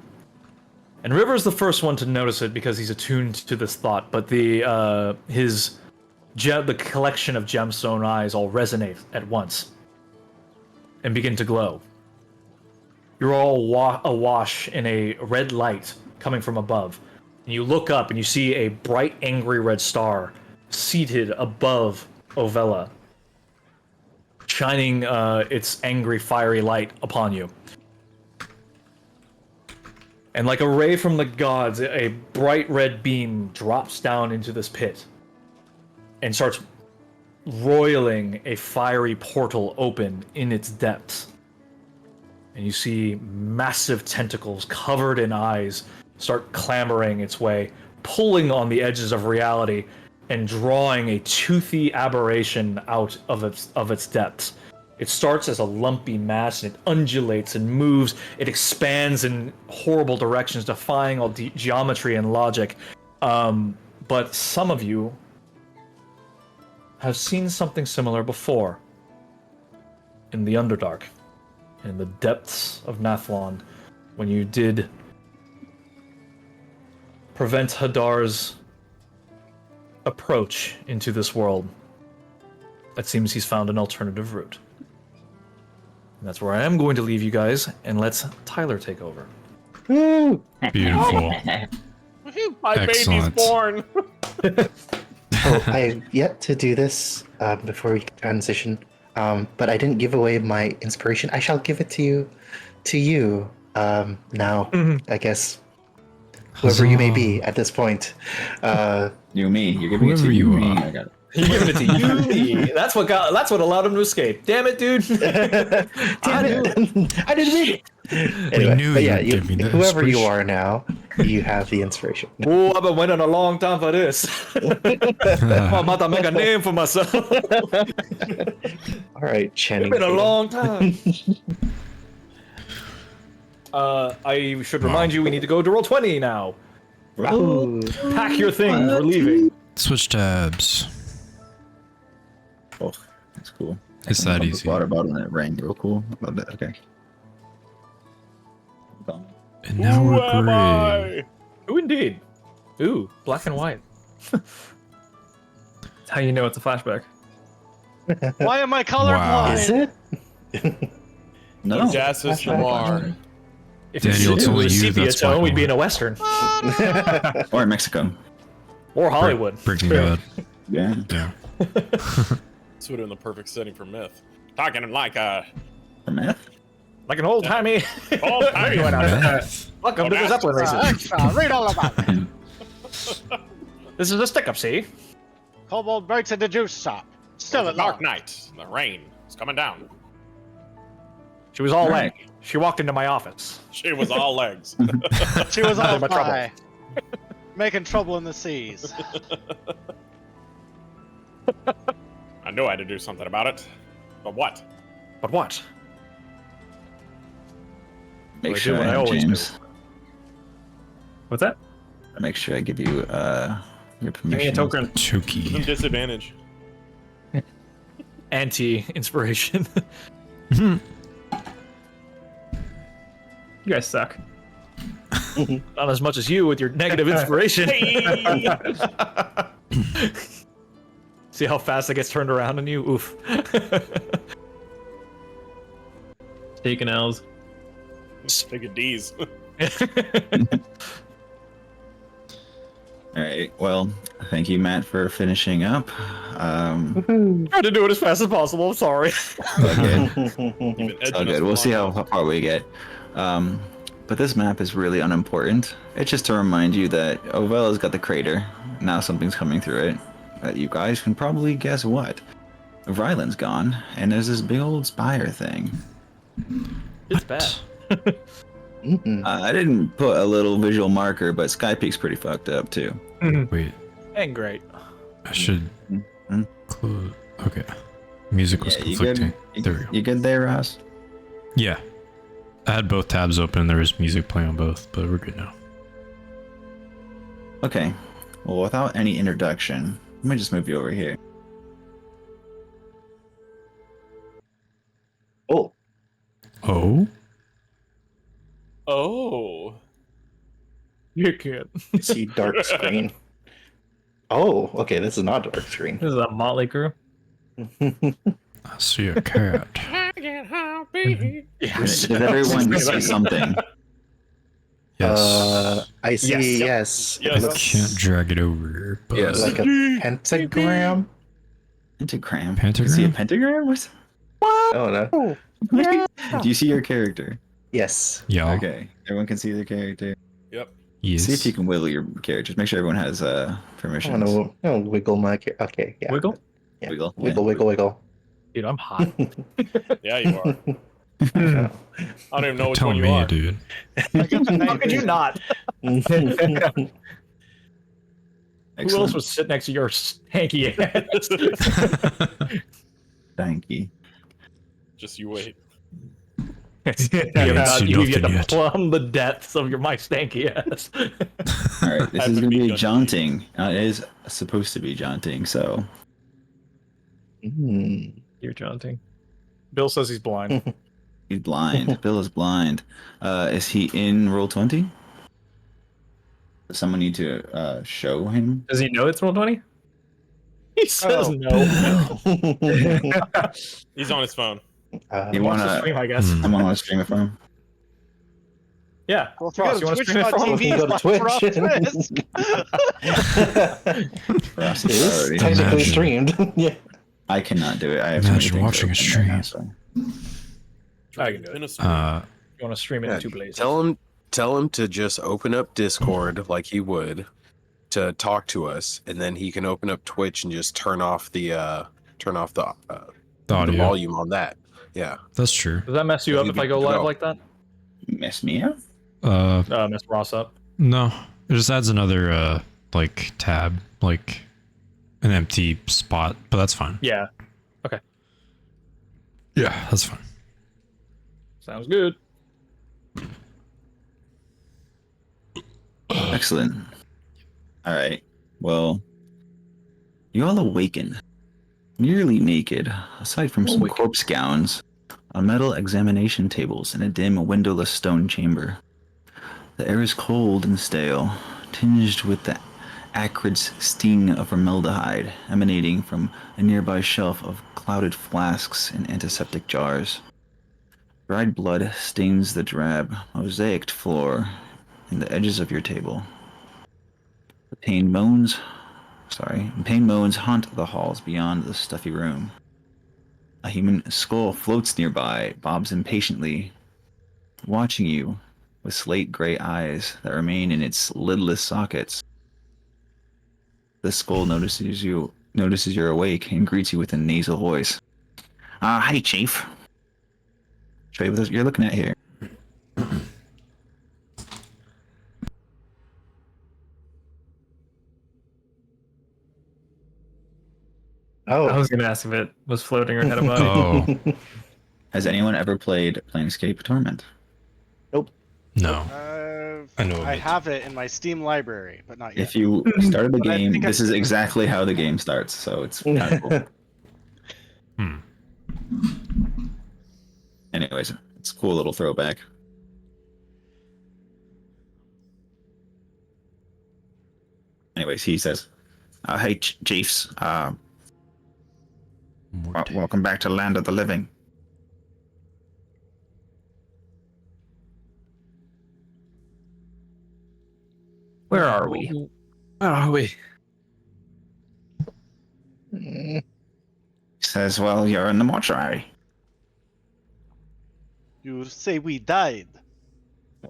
And River's the first one to notice it because he's attuned to this thought, but the collection of gemstone eyes all resonate at once and begin to glow. You're all awash in a red light coming from above. And you look up and you see a bright, angry red star seated above Ovella, shining its angry, fiery light upon you. And like a ray from the gods, a bright red beam drops down into this pit and starts roiling a fiery portal open in its depths. And you see massive tentacles covered in eyes start clambering its way, pulling on the edges of reality and drawing a toothy aberration out of its depths. It starts as a lumpy mass, and it undulates and moves. It expands in horrible directions, defying all geometry and logic. But some of you have seen something similar before. In the Underdark, in the depths of Nathlon, when you did prevent Hadar's approach into this world. It seems he's found an alternative route. That's where I am going to leave you guys, and let's Tyler take over. Woo! Beautiful. My Excellent. baby's born. Oh, I have yet to do this before we transition, but I didn't give away my inspiration. I shall give it to you now. I guess whoever you may be at this point. You, me. You're giving it Whoever to you me. are. I got it. You're giving it to you. That's what allowed him to escape. Damn it, dude. Damn it! I didn't read it. Anyway, knew but you yeah, would give me the whoever you inspiration. are now, you have the inspiration. Oh, I've been waiting a long time for this. I'm about to make a name for myself. All right, Channing. It's been a Tatum. long time. I should remind you, we need to go to roll 20 now. Ooh. Pack your things. We're leaving. Switch tabs. Oh, that's cool. It's I that can easy. Water bottle and it rang real cool. Love that. Okay. Gone. And now Who we're am gray. I? Ooh, indeed. Ooh, black and white. That's how you know it's a flashback. Why am I colorblind? Is it? No. Odasses Lamar. If Daniel, it's it only was a you sepia that's black tone, we'd and be in white. a western. Or in Mexico. Or Hollywood. Breaking Bad. Yeah. Yeah. This would have been the perfect setting for myth. Talking like a For meth? Like an old timey. old timey one. Math. Welcome to the Zeppelin races. Extra, read all about it. This is a stick up, see? Kobold breaks into juice shop. Still at Dark large. night. The rain is coming down. She was all leg. She walked into my office. She was all legs. She was all My trouble. fly. Making trouble in the seas. I knew I had to do something about it. But what? But what? Make I do sure what I I have always James. What's that? Make sure I give you your Give me permission. a token. Some Chokey. disadvantage. Anti-inspiration. You guys suck. Not as much as you with your negative inspiration. See how fast it gets turned around on you? Oof. Taking L's. Take a D's. All right. Well, thank you, Matt, for finishing up. Trying to do it as fast as possible. I'm sorry. Okay. Even It's all edging us good. We'll see along. how far we get. But this map is really unimportant. It's just to remind you that Ovella's got the crater. Now something's coming through it. That you guys can probably guess what. Ryland's gone, and there's this big old spire thing. It's bad. Mm-mm. I didn't put a little visual marker, but Sky Peak's pretty fucked up too. Wait, And great. I should Mhm. close. Okay. Music was Yeah, you conflicting. good? There we go. You good there, Ross? Yeah. I had both tabs open and there was music playing on both, but we're good now. Okay. Well, without any introduction, let me just move you over here. Oh, Oh? Oh. You can't. see dark screen. Oh, okay. This is not dark screen. This is a motley crew. I see a cat. Does everyone see something? Yes. I see. Yes. Yes. It I looks can't drag it over, but Yes. like a pentagram. Pentagram. Pentagram? You see a pentagram? What? Oh no. Do you see your character? Yes. yeah. Okay. Everyone can see their character. Yep. Yes. See if you can wiggle your character. Just make sure everyone has I permissions. want to wiggle my. Okay. Yeah. Wiggle? Yeah. Wiggle. Wiggle. Wiggle. Wiggle. Dude, I'm hot. Yeah, you are. I know. I don't even know which Tell one you me, are. dude. How could you not? Who else Excellent. would sit next to your stanky ass? Thank you. Just you wait. haven't seen You nothing get to yet. plumb the depths of my stanky ass. All right. This Haven't is going to begun be jaunting. It is supposed to be jaunting. So Mm. You're jaunting. Bill says he's blind. he's blind. Bill is blind. Is he in roll 20? Does someone need to show him? Does he know it's roll 20? He says Oh. no. He's on his phone. You Watch wanna- the stream, I guess. Someone want to stream it from him? Yeah. Well, if we Ross, go you to wanna stream it for Twitch.tv, him? Go to slash Twitch. Ross Twist. Ross It is is priority. technically Imagine. streamed. Yeah. I cannot do it. I have too many Imagine things watching a open right now, stream. so. I can do In it. a stream. You want to stream it Yeah, in 2 places? Tell him to just open up Discord like he would to talk to us, and then he can open up Twitch and just turn off the The the audio. volume on that. Yeah. That's true. Does that mess you Yeah, up you if I can go do it live all. like that? Mess me up. Mess Ross up. No, it just adds another like tab, like an empty spot, but that's fine. Yeah. Yeah, that's fine. Sounds good. Excellent. All right. Well, you all awaken, nearly naked, aside from some corpse gowns, on metal examination tables in a dim, windowless stone chamber. The air is cold and stale, tinged with the acrid sting of formaldehyde emanating from a nearby shelf of clouded flasks and antiseptic jars. Dried blood stains the drab, mosaicked floor and the edges of your table. Pain moans haunt the halls beyond the stuffy room. A human skull floats nearby, bobs impatiently, watching you with slate gray eyes that remain in its lidless sockets. The skull notices you're awake and greets you with a nasal voice. Hi, Chief. Show you what you're looking at here. I Oh. was gonna ask if it was floating or had a body. Oh Has anyone ever played Planescape Torment? no, I know. I have it in my Steam library, but not yet. If you started the But I game, think this I've is seen it. exactly how the game starts, so it's kind of cool. Hmm. Anyways, it's a cool little throwback. Anyways, he says, "Hey, Chiefs, welcome back to Land of the Living." Where are we? Where are we? He says, "Well, you're in the mortuary." You say we died.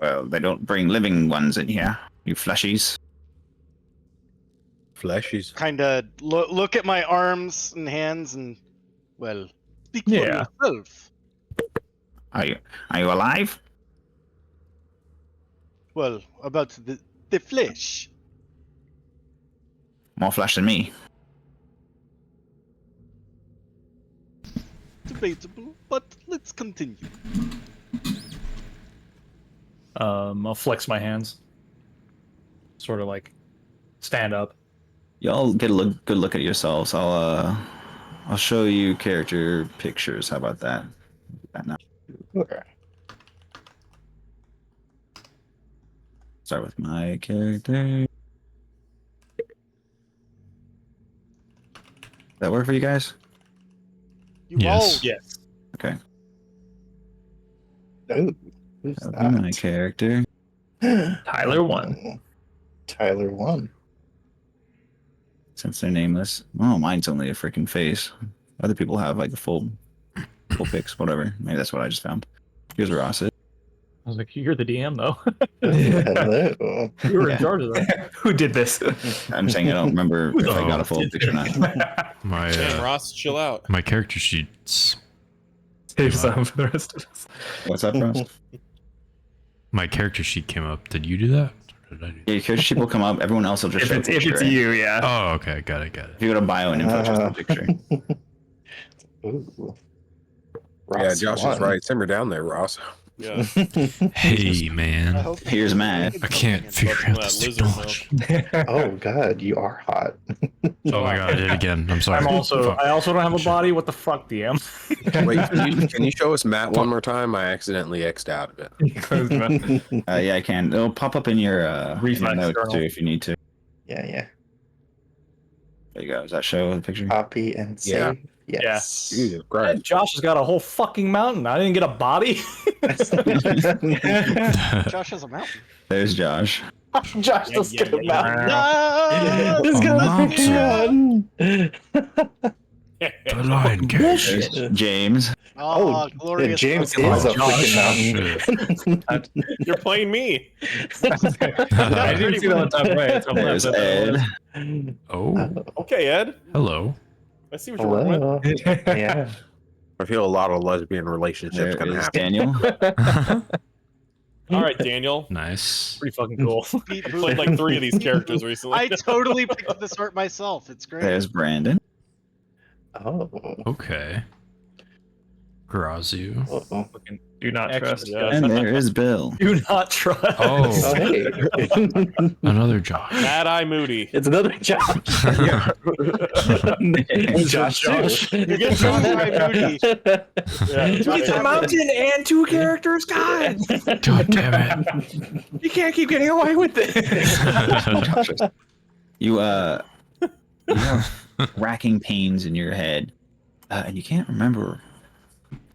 Well, they don't bring living ones in here, you fleshies. Fleshies. Kinda look at my arms and hands and, well, speak for Yeah. yourself. Are you alive? Well, about the flesh. More flesh than me. Debatable, but let's continue. I'll flex my hands. Sort of like stand up. Y'all get a good look at yourselves. I'll show you character pictures. How about that? Do that now. Okay. Start with my character. That work for you guys? You Yes. Yes. Okay. Oh, who's That'll be my that? character. Tyler won. Tyler won. Since they're nameless. Oh, mine's only a freaking face. Other people have like the full pics, whatever. Maybe that's what I just found. Here's Ross. I was like, you're the DM though. Hello. You were in charge of that. Who did this? I'm saying I don't remember if I got a full picture or not. My Damn, Ross, chill out. my character sheets. Save some for the rest of us. What's up, Ross? My character sheet came up. Did you do that? Or did I do Yeah, your character sheet will come up. Everyone else will just If show a it's, if picture, it's right? you, yeah. Oh, okay, got it. If you go to bio and info, just a picture. Ooh. Yeah, Ross Josh won. is right. Simmer down there, Ross. Yeah. Hey, I man, hope Here's Matt. I can't figure Welcome out to this that lizard technology. Oh God, you are hot. Oh my god, I did it again. I'm sorry. I also don't have a body. What the fuck, DM? Wait, can you show us Matt one more time? I accidentally X'd out of it. Yeah, I can. It'll pop up in your Reflex notes journal. too if you need to. Yeah. There you go. Does that show the picture? Copy and save. Yeah. Yes. Jesus Christ. Josh has got a whole fucking mountain. I didn't get a body. Josh has a mountain. There's Josh. Josh does get a mountain. No! He's got a mountain. mountain. The Lion King. There's James. Oh, Yeah, glorious. James Pokemon. is a Josh. freaking mountain. You're playing me. I didn't see that on top right. It's on There's left. Ed. Oh, Okay, Ed. hello. I see what you're working with. Hello. Yeah. I feel a lot of lesbian relationships There gonna is happen. Daniel. All right, Daniel. Nice. Pretty fucking cool. Beat I played like 3 of these characters recently. I totally picked this art myself. It's great. There's Brandon. Oh. Okay. Grazu. Uh-oh. Fucking do not Actually, trust. yeah. And there is Bill. Do not trust. Oh, Oh, hey. another Josh. Mad Eye Moody. It's another Josh. Josh. Josh. You get Josh by Moody. Yeah, He's a mountain and 2 characters, God. God damn it. You can't keep getting away with this. You have racking pains in your head, and you can't remember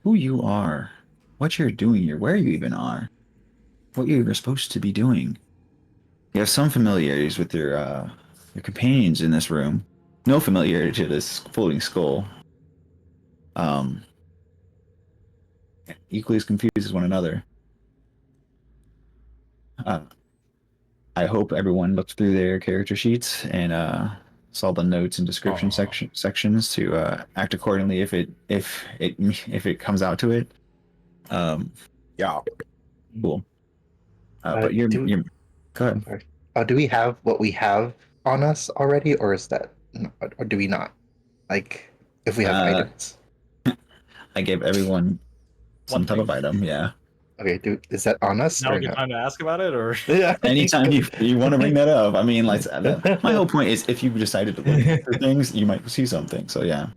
who you are, what you're doing here, where you even are, what you're supposed to be doing. You have some familiarities with your companions in this room. No familiarity to this floating skull. Equally as confused as one another. I hope everyone looked through their character sheets and saw the notes and description Aw. sections to act accordingly if it comes out to it. Yeah. Cool. But you're go ahead. Do we have what we have on us already, or is that, or do we not? Like, if we have items. I gave everyone some One type thing. of item. Yeah. Okay, is that on us? Now or a good no? time to ask about it, or Yeah. Anytime you want to bring that up, I mean, like my whole point is if you decided to look for things, you might see something. So yeah,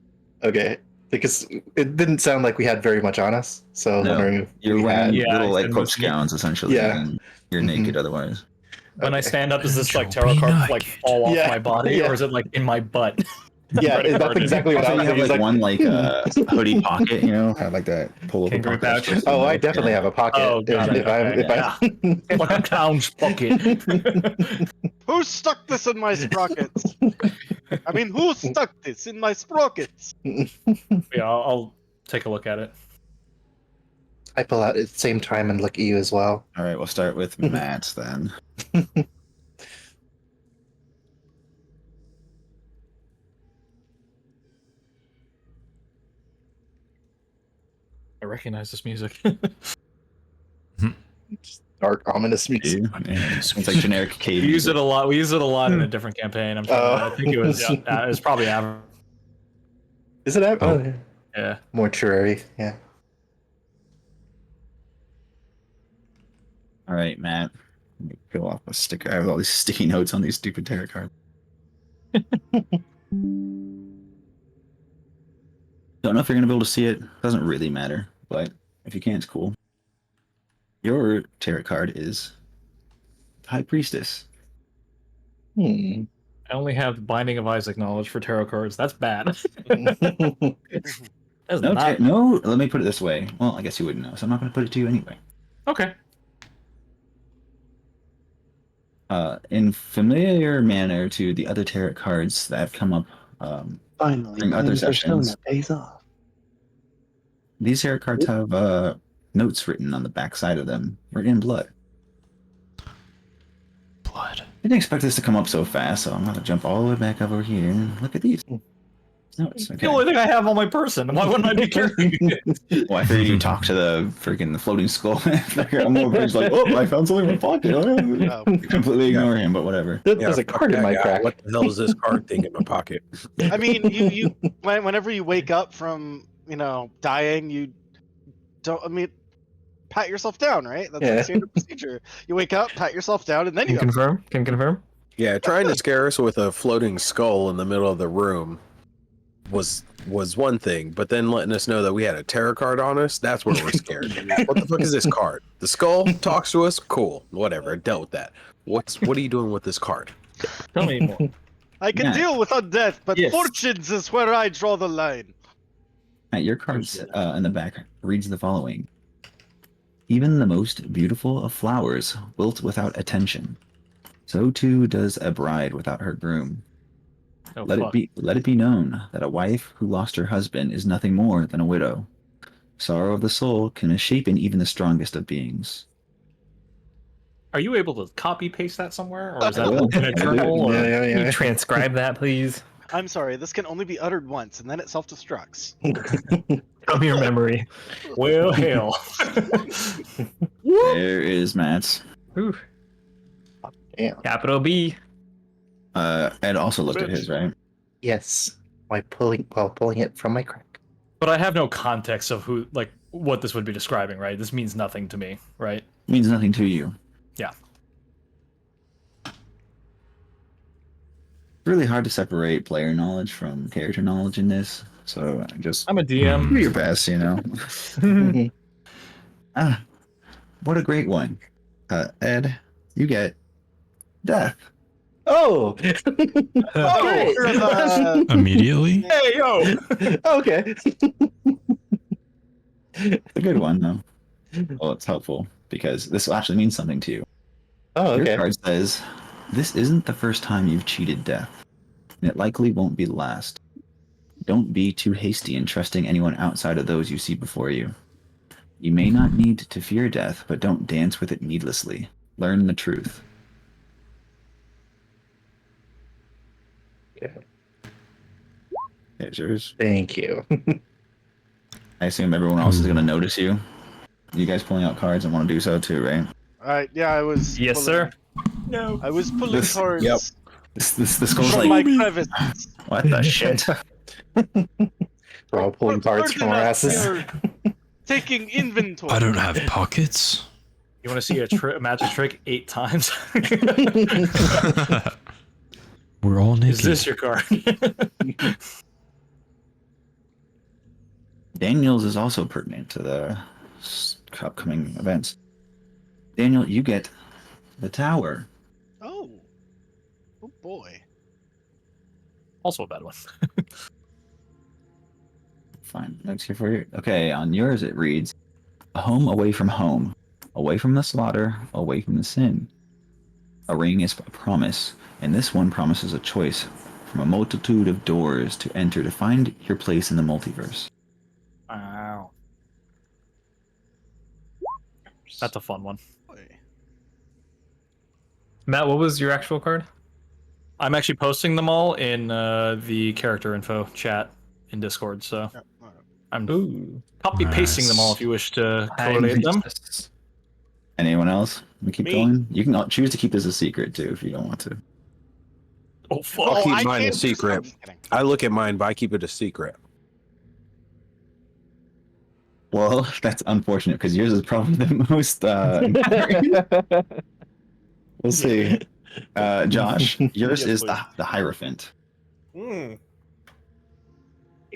Okay, because it didn't sound like we had very much on us, so I was No, wondering if you're we wearing had. Yeah, little I like said corpse mostly- gowns essentially. Yeah. And you're Mhm. naked otherwise. when I Okay. stand up, does this like Joe, tarot be cards like naked. fall off Yeah, my body, yeah. or is it like in my butt? Yeah, Credit that's card. exactly what I Also, was you have thinking. like It's one like hoodie pocket, you know, have like that pull over Kangaroo pocket. pouch? Oh, I definitely have a pocket. Oh, got it. If I Like a clown's pocket. Who stuck this in my sprockets? I mean, who stuck this in my sprockets? Yeah, I'll take a look at it. I pull out at the same time and look at you as well. All right, we'll start with Matt then. I recognize this music. Dark, ominous music. You? Yeah, it's like generic cave. We use music. it a lot. We use it a lot in a different campaign. I'm trying I think it was. It was probably average. Is it that? Oh. Oh, yeah. Yeah. Mortuary, yeah. All right, Matt. Let me peel off a sticker. I have all these sticky notes on these stupid tarot cards. Don't know if you're gonna be able to see it. Doesn't really matter, but if you can, it's cool. Your tarot card is High Priestess. Hmm. I only have Binding of Isaac knowledge for tarot cards. That's bad. That's No, not no. Let me put it this way. Well, I guess you wouldn't know, so I'm not gonna put it to you anyway. okay. In familiar manner to the other tarot cards that have come up Finally, in other sessions, pays off. these tarot cards have notes written on the back side of them, written in blood. Blood. I didn't expect this to come up so fast, so I'm gonna jump all the way back over here and look at these notes. The Okay. only thing I have on my person. Why wouldn't I be carrying it? Well, I figured you talk to the freaking floating skull. I'm over here, like, oh, I found something in my pocket. Oh. Completely ignore him, but whatever. There's a fuck card in that my guy. crack. What the hell is this card thing in my pocket? I mean, whenever you wake up from, dying, you don't, pat yourself down, right? That's Yeah. like standard procedure. You wake up, pat yourself down, and then you Can confirm? Can confirm? Yeah, trying to scare us with a floating skull in the middle of the room was one thing, but then letting us know that we had a tarot card on us, that's where we're scared. What the fuck is this card? The skull talks to us? Cool. Whatever. I dealt with that. What are you doing with this card? Tell me more. I can Yeah. deal with undeath, but Yes. fortunes is where I draw the line. Your cards in the back reads the following. Even the most beautiful of flowers wilt without attention. So too does a bride without her groom. Oh, Let fuck. it be known that a wife who lost her husband is nothing more than a widow. Sorrow of the soul can misshapen even the strongest of beings. Are you able to copy paste that somewhere, or is I that will. in a I will. journal? Or... Can you transcribe that, please? I'm sorry, this can only be uttered once, and then it self-destructs. From your memory. Well, hell. There is Matt's. Ooh, Damn. capital B. Ed also looked at his, right? Yes. While pulling it from my crack. But I have no context of who, like, what this would be describing, right? This means nothing to me, right? Means nothing to you. Yeah. Really hard to separate player knowledge from character knowledge in this, so just I'm a DM. do your best, you know. What a great one. Ed, you get death. Oh! Oh, Immediately? Hey, yo! Okay. A good one, though. Well, it's helpful because this will actually mean something to you. Oh, okay. Your card says, "This isn't the first time you've cheated death, and it likely won't be the last. Don't be too hasty in trusting anyone outside of those you see before you. You may not need to fear death, but don't dance with it needlessly. Learn the truth." Yeah. Here's yours. Thank you. I assume everyone else is going to notice you. You guys pulling out cards and want to do so too, right? Alright, yeah, I was. Yes, pulling- sir. No. I was pulling This- cards yep. This skull's from like, my crevice. what the shit? We're all pulling cards from our asses. You're taking inventory. I don't have pockets. You want to see a magic trick 8 times? We're all naked. Is this your card? Daniel's is also pertinent to the upcoming events. Daniel, you get the tower. Oh. Oh boy. Also a bad one. Fine, notes here for you. Okay, on yours it reads, "A home away from home, away from the slaughter, away from the sin. A ring is a promise, and this one promises a choice from a multitude of doors to enter to find your place in the multiverse." Wow. That's a fun one. Boy. Matt, what was your actual card? I'm actually posting them all in the character info chat in Discord, so Yeah, alright. I'm Ooh. copy pasting them all Nice. if you wish to collate them. Anyone else? We keep Me. going. You can choose to keep this a secret too if you don't want to. Oh fuck! I'll keep I mine a can't do secret. something. Kidding. I look at mine, but I keep it a secret. Well, that's unfortunate because yours is probably the most. We'll see. Josh, yours Yes, is please. the Hierophant. Hmm.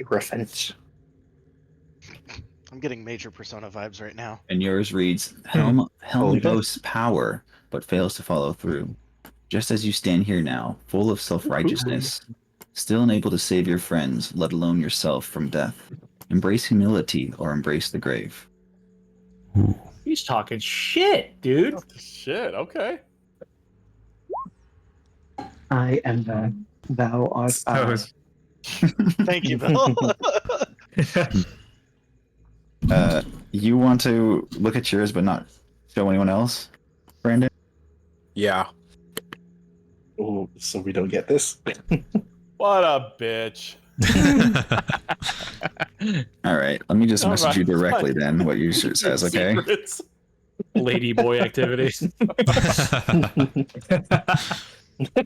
Revenge. I'm getting major Persona vibes right now. And yours reads, Helm Holy boasts power, but fails to follow through. Just as you stand here now, full of self-righteousness, still unable to save your friends, let alone yourself, from death. Embrace humility or embrace the grave. He's talking shit, dude. Shit. Okay. I am the thou art That I. was- Thank you, Bill. You want to look at yours but not show anyone else, Brandon? Yeah. Oh, so we don't get this. What a bitch. All right, let me just All message right, you directly fine. then what your shirt says, okay? Secrets. Lady boy activity.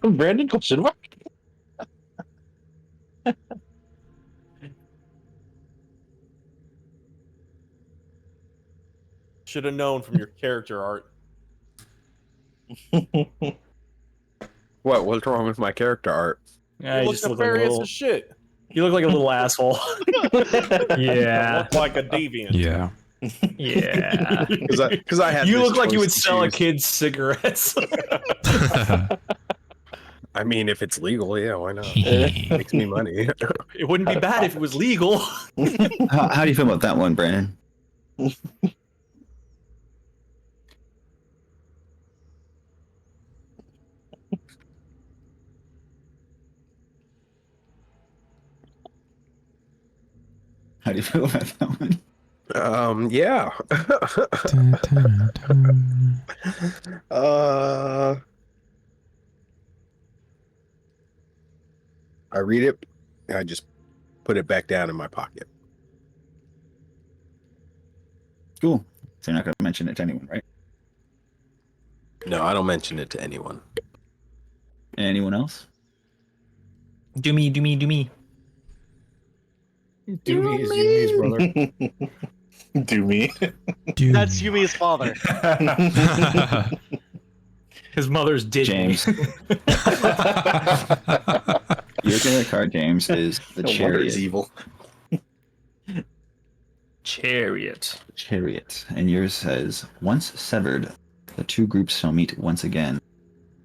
Brandon question mark. Should have known from your character art. What's wrong with my character art? Yeah, You you look just look like a nefarious little. as shit. You look like a little asshole. Yeah. Look like a deviant. Yeah. Yeah. Because I had. You this look like you choice would to sell a choose. kid cigarettes. I mean, if it's legal, yeah, why not? Makes me money. It wouldn't be bad if it was legal. How do you feel about that one, Brandon? How do you feel about that one? Yeah. uh, I read it. I just put it back down in my pocket. Cool. So you're not going to mention it to anyone, right? No, I don't mention it to anyone. Anyone else? Do me, do me, do me. Doomy is Yumi's brother. Do me. That's Yumi's father. His mother's did James. me. Your favorite card, James, is the No wonder he's Chariot. evil. Chariot. Chariot. And yours says, once severed, the two groups shall meet once again.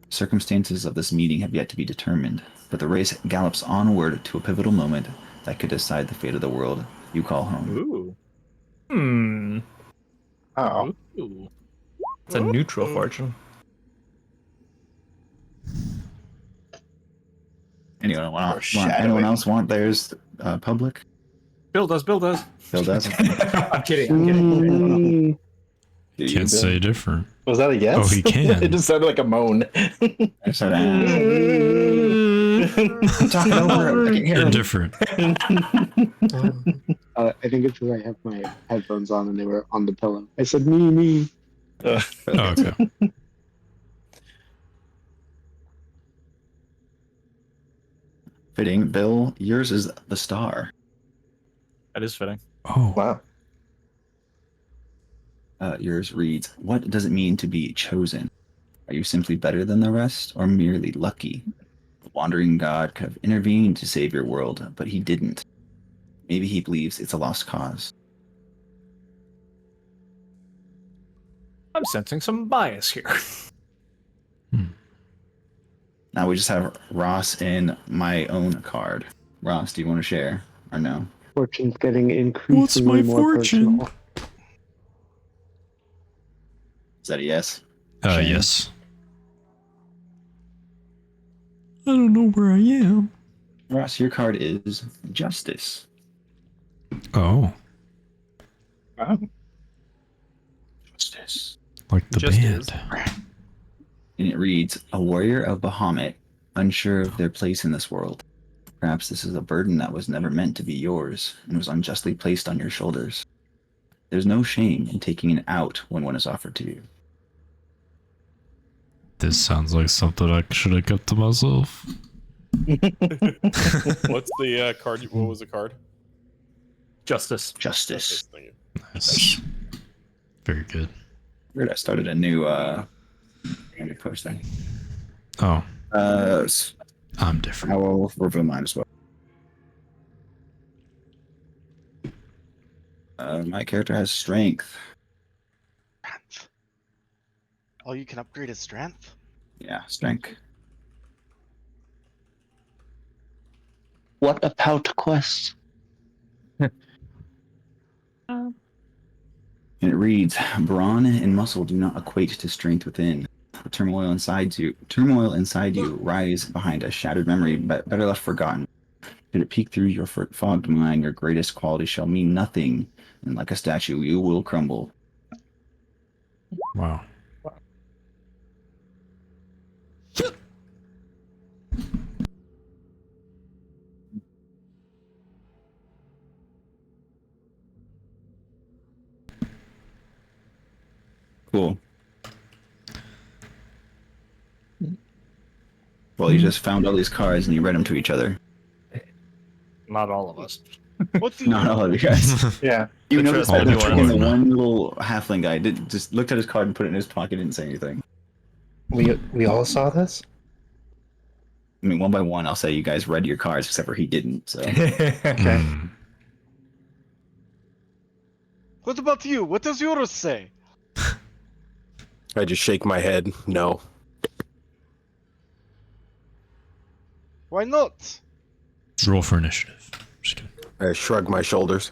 Circumstances of this meeting have yet to be determined, but the race gallops onward to a pivotal moment that could decide the fate of the world you call home. Ooh. Oh. Ooh. It's a neutral fortune. Anyone else want theirs public? Bill does. Bill does. I'm kidding. Do you, Can't Bill? say different. Was that a yes? Oh, he can. It just sounded like a moan. I said, talking over it. I can hear him. Indifferent. I think it's because I have my headphones on and they were on the pillow. I said me. Oh, okay. Fitting, Bill. Yours is the star. That is fitting. Oh, Wow. Yours reads, what does it mean to be chosen? Are you simply better than the rest, or merely lucky? The wandering god could have intervened to save your world, but he didn't. Maybe he believes it's a lost cause. I'm sensing some bias here. Now we just have Ross and my own card. Ross, do you want to share or no? Fortune's getting increasingly What's my more fortune? personal. Is that a yes? Shane? yes. I don't know where I am. Ross, your card is Justice. Oh, Justice. like the Just band. is. And it reads, a warrior of Bahamut, unsure of their place in this world. Perhaps this is a burden that was never meant to be yours and was unjustly placed on your shoulders. There's no shame in taking it out when one is offered to you. This sounds like something I should have kept to myself. What's the card? What was the card? Justice. Justice. Thank you. Nice. Very good. Weird, I started a new post thing. Oh, I I'm different. will reveal mine as well. My character has strength. Strength. Oh, you can upgrade his strength? Yeah, strength. What about quest? And it reads, brawn and muscle do not equate to strength within. The turmoil inside you rise behind a shattered memory, but better left forgotten. Should it peek through your fogged mind, your greatest quality shall mean nothing, and like a statue, you will crumble. Wow. Cool. Well, you just found all these cards and you read them to each other. Not all of us. What do Not all of you guys. Yeah. You The noticed trust that all the the one little halfling guy just looked at his card and put it in his pocket, didn't say anything. We all saw this? I mean, one by one, I'll say you guys read your cards, except for he didn't. So Okay. Mm. What about you? What does yours say? I just shake my head. No. Why not? Roll for initiative. Just kidding. I shrug my shoulders.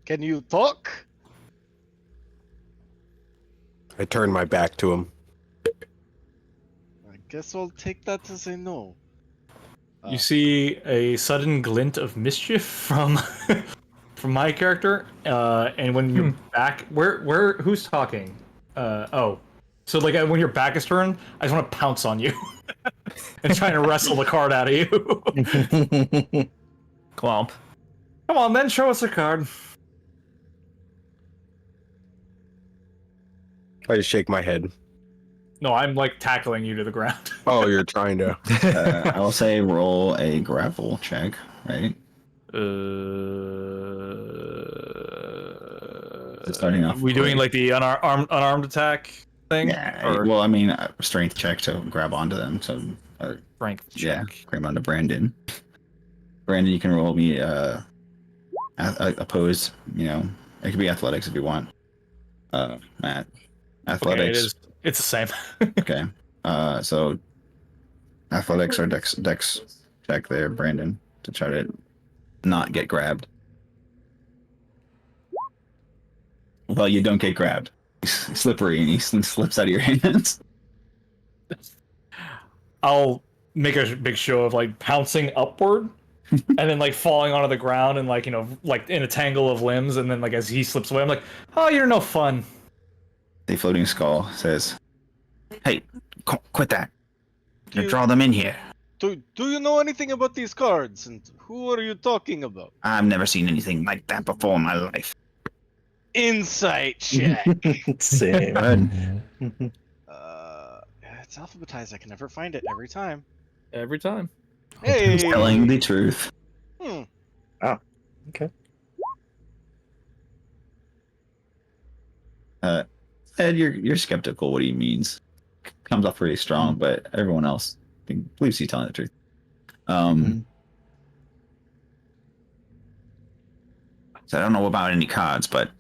Can you talk? I turn my back to him. I guess I'll take that as a no. You see a sudden glint of mischief from from my character, and when you're back, who's talking? So like when your back is turned, I just want to pounce on you and trying to wrestle the card out of you. Clomp. Come on, then show us a card. I just shake my head. No, I'm like tackling you to the ground. Oh, you're trying to. I will say roll a grapple check, right? Starting off. We doing like the unarmed attack thing? Yeah. Or Well, I mean, strength check to grab onto them. So, strength yeah, check? grab onto Brandon. Brandon, you can roll me opposed. You know, it could be athletics if you want. Matt, athletics. Okay, it is. It's the same. Okay. So athletics or dex check there, Brandon, to try to not get grabbed. Well, you don't get grabbed. He's slippery and he slips out of your hands. I'll make a big show of like pouncing upward and then like falling onto the ground and like, you know, like in a tangle of limbs, and then like as he slips away, I'm like, oh, you're no fun. The floating skull says, "Hey, quit that. Do you, Draw them in here. do you know anything about these cards? And who are you talking about? I've never seen anything like that before in my life." Insight check. Same. It's alphabetized. I can never find it every time. Every time. Hey. Telling the truth. Okay. Ed, you're skeptical what he means. Comes off pretty strong, but everyone else believes he's telling the truth. So I don't know about any cards, but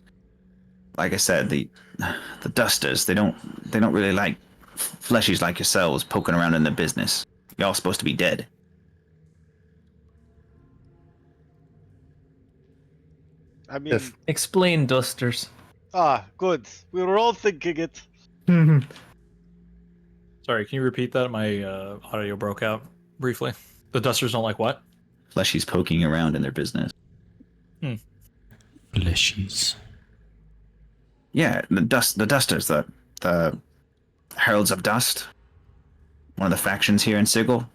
like I said, the dusters, they don't really like fleshies like yourselves poking around in their business. Y'all supposed to be dead. I mean, Explain, dusters. good. We were all thinking it. Sorry, can you repeat that? My audio broke out briefly. The dusters don't like what? Fleshies poking around in their business. Fleshies. Yeah, the dusters, the Heralds of Dust. One of the factions here in Sigil.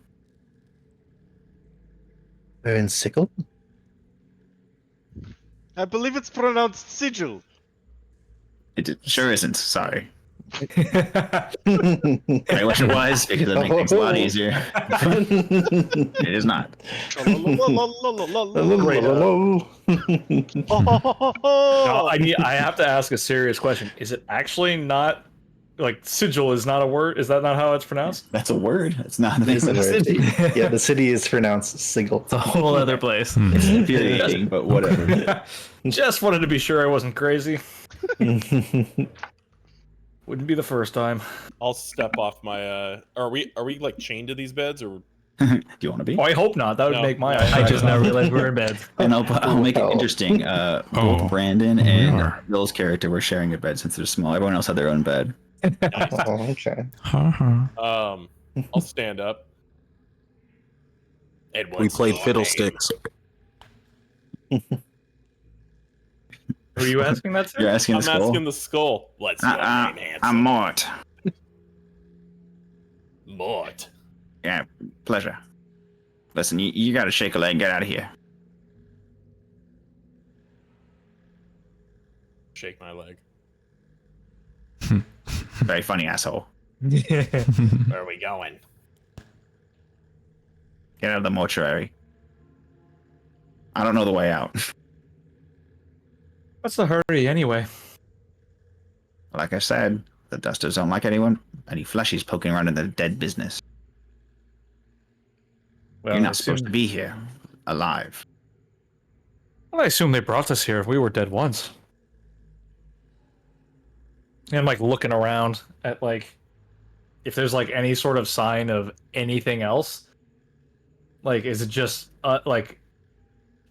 They're in sickle? I believe it's pronounced sigil. It sure isn't, sorry. I wish it was, because it makes things a lot easier. It is not. No, I have to ask a serious question. Is it actually not, like, sigil is not a word? Is that not how it's pronounced? That's a word. It's not the name It's of a the word. city. Yeah, the city is pronounced Sigil. It's a whole other place. It's infuriating, but whatever. Just wanted to be sure I wasn't crazy. Wouldn't be the first time. I'll step off my. Are we like chained to these beds or? Do you want to be? Oh, I hope not. That would No, make my no, eyes. I just now realized we're in bed. And I'll make it interesting. Both Brandon we and are. Bill's character were sharing a bed since they're small. Everyone else had their own bed. Oh, okay. I'll stand up. And We what's played your fiddlesticks. Who are you asking that to? You're asking name? the I'm skull? asking the skull. What's your name, handsome? I'm Mort. Mort. Yeah, pleasure. Listen, you gotta shake a leg and get out of here. Shake my leg. Very funny, asshole. Where are we going? Get out of the mortuary. I don't know the way out. What's the hurry anyway? Like I said, the dusters don't like any fleshies poking around in their dead business. Well, You're I not supposed assume- to be here, alive. Well, I assume they brought us here. We were dead once. And I'm like looking around at like if there's like any sort of sign of anything else. Like, is it just like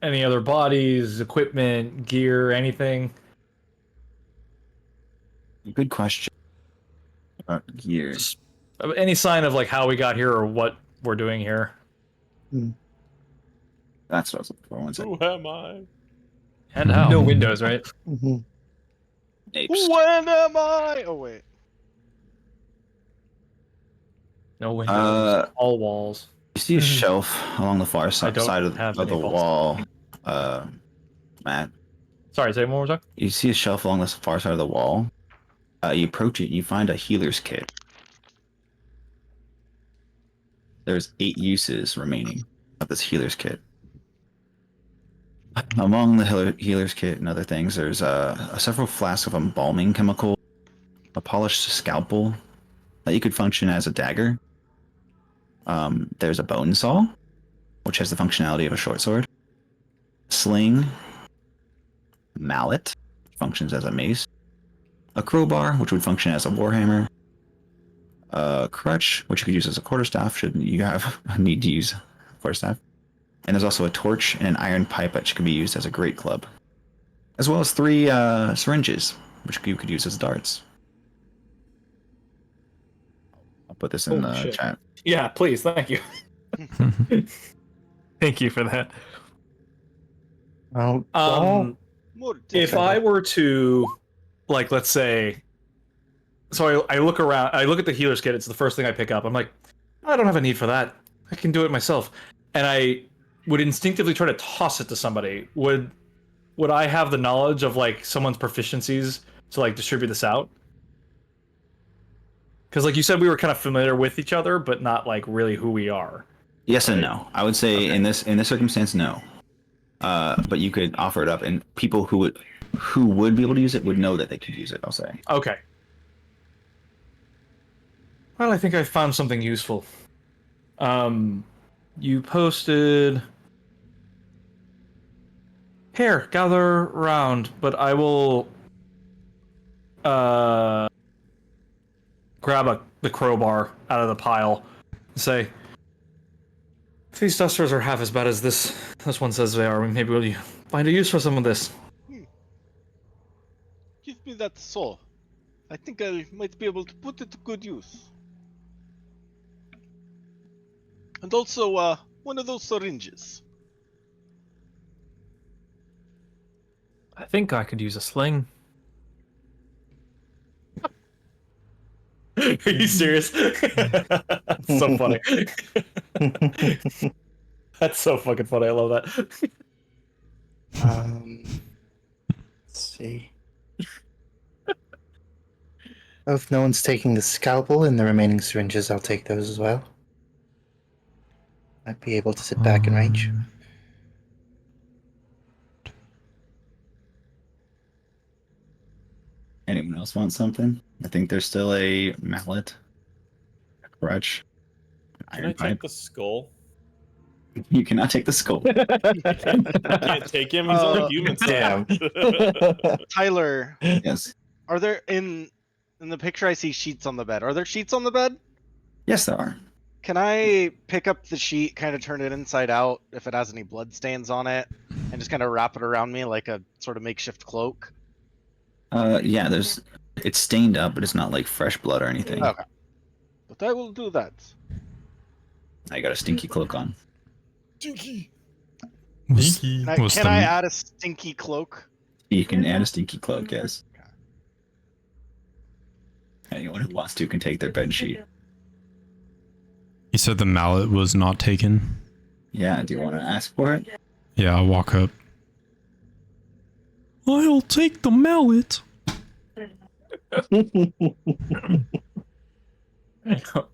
any other bodies, equipment, gear, anything? Good question about gear. Just any sign of like how we got here or what we're doing here? That's what I was looking for. One second. Who am I? And how? No windows, right? Mhm. Apes. When am I? Oh wait. No windows. All walls. You see a shelf along the far I don't side of have the any balls. wall, Matt. Sorry, say it one more time. You see a shelf along the far side of the wall. You approach it, and you find a healer's kit. There's 8 uses remaining of this healer's kit. Among the healer's kit and other things, there's several flasks of embalming chemical, a polished scalpel that you could function as a dagger. There's a bone saw, which has the functionality of a short sword. Sling, mallet, which functions as a mace. A crowbar, which would function as a warhammer. A crutch, which you could use as a quarterstaff should you have a need to use a quarterstaff. And there's also a torch and an iron pipe which can be used as a great club. As well as 3 syringes, which you could use as darts. I'll put this in Oh, the shit. chat. Yeah, please, thank you. Thank you for that. Oh, well, More If difficult. I were to, like, let's say, so I look around, I look at the healer's kit. It's the first thing I pick up. I'm like, I don't have a need for that. I can do it myself. And I would instinctively try to toss it to somebody. Would I have the knowledge of like someone's proficiencies to like distribute this out? Because like you said, we were kind of familiar with each other, but not like really who we are. Yes and no. I would say in this circumstance, no. But you could offer it up, and people who would be able to use it would know that they could use it. I'll say. Okay. Well, I think I found something useful. You posted. Here, gather round, but I will grab the crowbar out of the pile and say, if these dusters are half as bad as this one says they are, maybe we'll find a use for some of this. Give me that saw. I think I might be able to put it to good use. And also, one of those syringes. I think I could use a sling. Are you serious? That's so funny. That's so fucking funny. I love that. let's see. Oh, if no one's taking the scalpel and the remaining syringes, I'll take those as well. Might be able to sit back in range. Anyone else want something? I think there's still a mallet, a crutch, an Can I iron take pipe. the skull? You cannot take the skull. I can't take him. He's only human. Damn. Tyler, Yes. are there in the picture I see sheets on the bed? Are there sheets on the bed? Yes, there are. Can I pick up the sheet, kind of turn it inside out if it has any blood stains on it, and just kind of wrap it around me like a sort of makeshift cloak? Yeah, it's stained up, but it's not like fresh blood or anything. Okay. But I will do that. I got a stinky cloak on. Stinky. Can I add a stinky cloak? You can add a stinky cloak, yes. Anyone who wants to can take their bed sheet. You said the mallet was not taken? Yeah, do you want to ask for it? Yeah, I'll walk up. I'll take the mallet.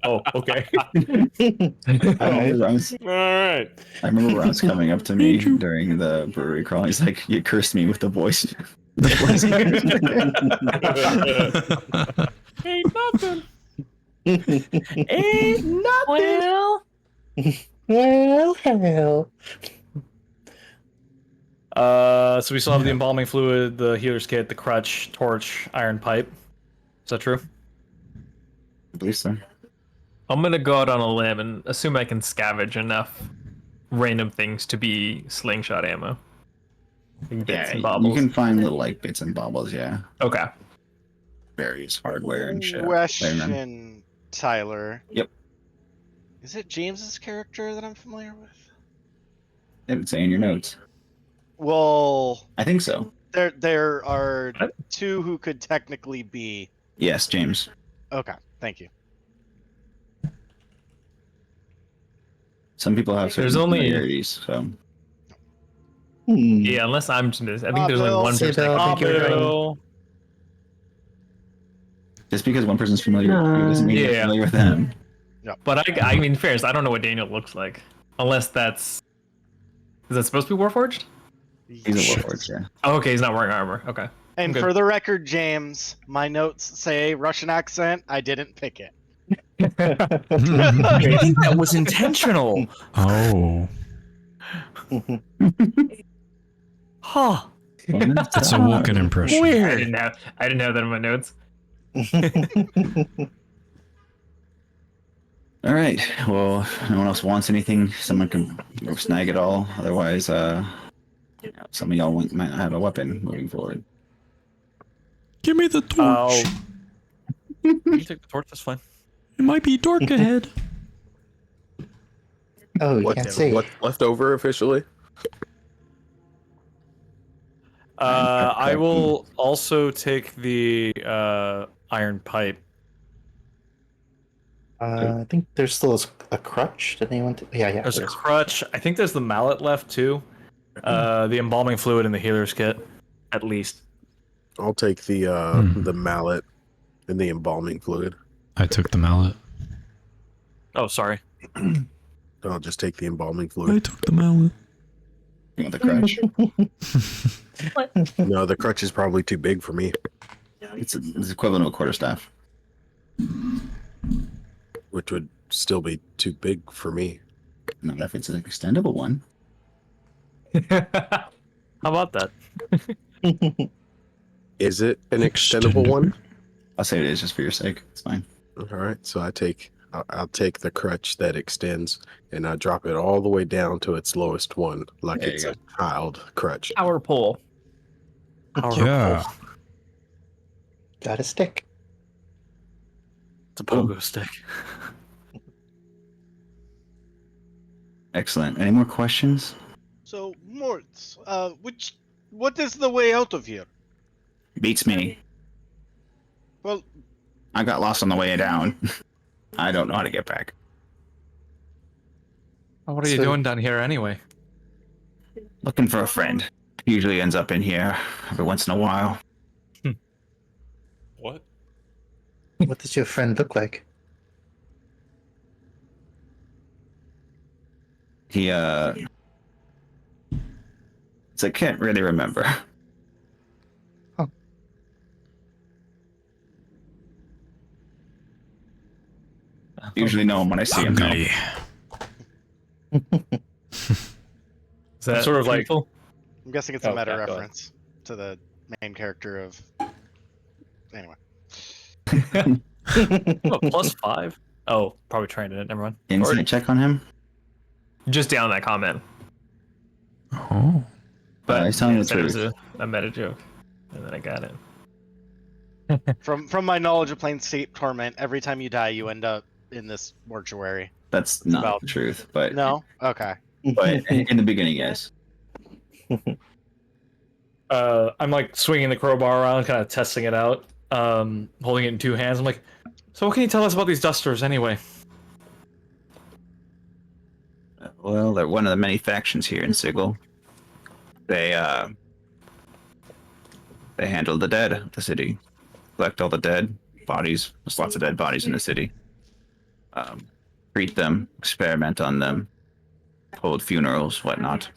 Oh, okay. I All right. remember Ron's coming up to me during the brewery crawl. He's like, "You cursed me with the voice." Ain't nothing. Ain't nothing. Well, Well. So we still have the embalming fluid, the healer's kit, the crutch, torch, iron pipe. Is that true? I believe so. I'm gonna go out on a limb and assume I can scavenge enough random things to be slingshot ammo. Like bits and You bobbles. can find little like bits and bobbles. Yeah, Okay. various hardware and shit. Question, Tyler. Yep. Is it James's character that I'm familiar with? It would say in your notes. Well, I think so. there are What? 2 who could technically be. Yes, James. Okay, thank you. Some people have certain There's only- familiarities, so Yeah, unless I'm just I think there's only Bill. one Say, person. Bill, I think you're right. Bill. just because one person's familiar with you doesn't mean you're Yeah. familiar with them. But I mean, fairness, I don't know what Daniel looks like. Unless that's. Is that supposed to be Warforged? He's a Warforged, yeah. Oh, okay, he's not wearing armor. Okay. And good. for the record, James, my notes say Russian accent. I didn't pick it. I think that was intentional. Oh, Huh. it's a Vulcan impression. I Weird. didn't have that in my notes. All right. Well, if no one else wants anything, someone can go snag it all. Otherwise, some of y'all might not have a weapon moving forward. Give me the torch. You can take the torch. That's fine. It might be dark ahead. Oh, you can't see. What's left over officially? I will also take the iron pipe. I think there's still a crutch. Did anyone? Yeah. There's a there's- crutch. I think there's the mallet left too. The embalming fluid and the healer's kit, at least. I'll take the mallet and the embalming fluid. I took the mallet. Oh, sorry. I'll just take the embalming I fluid. took the mallet. You want the crutch? No, the crutch is probably too big for me, It's equivalent to a quarterstaff. which would still be too big for me. Not if it's an extendable one. How about that? Is it an extendable one? I'll say it is just for your sake. It's fine. All right, so I'll take the crutch that extends and I drop it all the way down to its lowest one, like There you it's go. a child crutch. Power pole. Yeah. Got a stick. It's a pogo stick. Excellent. Any more questions? So, Morts, what is the way out of here? Beats me. Well, I got lost on the way down. I don't know how to get back. What are you So- doing down here anyway? Looking for a friend. Usually ends up in here every once in a while. What? What does your friend look like? He so I can't really remember. Huh. Usually know him when I see him. Though. Ugly. Is that Sort of like- truthful? I'm guessing it's a Oh, meta yeah, go ahead. reference to the main character of. Anyway. Oh, +5. Oh, probably trained in it. Never mind. Insight check on him. Just down that comment. Oh. But he's telling yeah, the said it was truth. a meta joke. And then I got it. From my knowledge of Planescape Torment, every time you die, you end up in this mortuary. That's not about- the truth, but No? Okay. but in the beginning, yes. I'm like swinging the crowbar around, kind of testing it out, holding it in 2 hands. I'm like, so what can you tell us about these dusters anyway? Well, they're one of the many factions here in Sigil. They handle the dead of the city, collect all the dead bodies. There's lots of dead bodies in the city. Treat them, experiment on them, hold funerals, whatnot.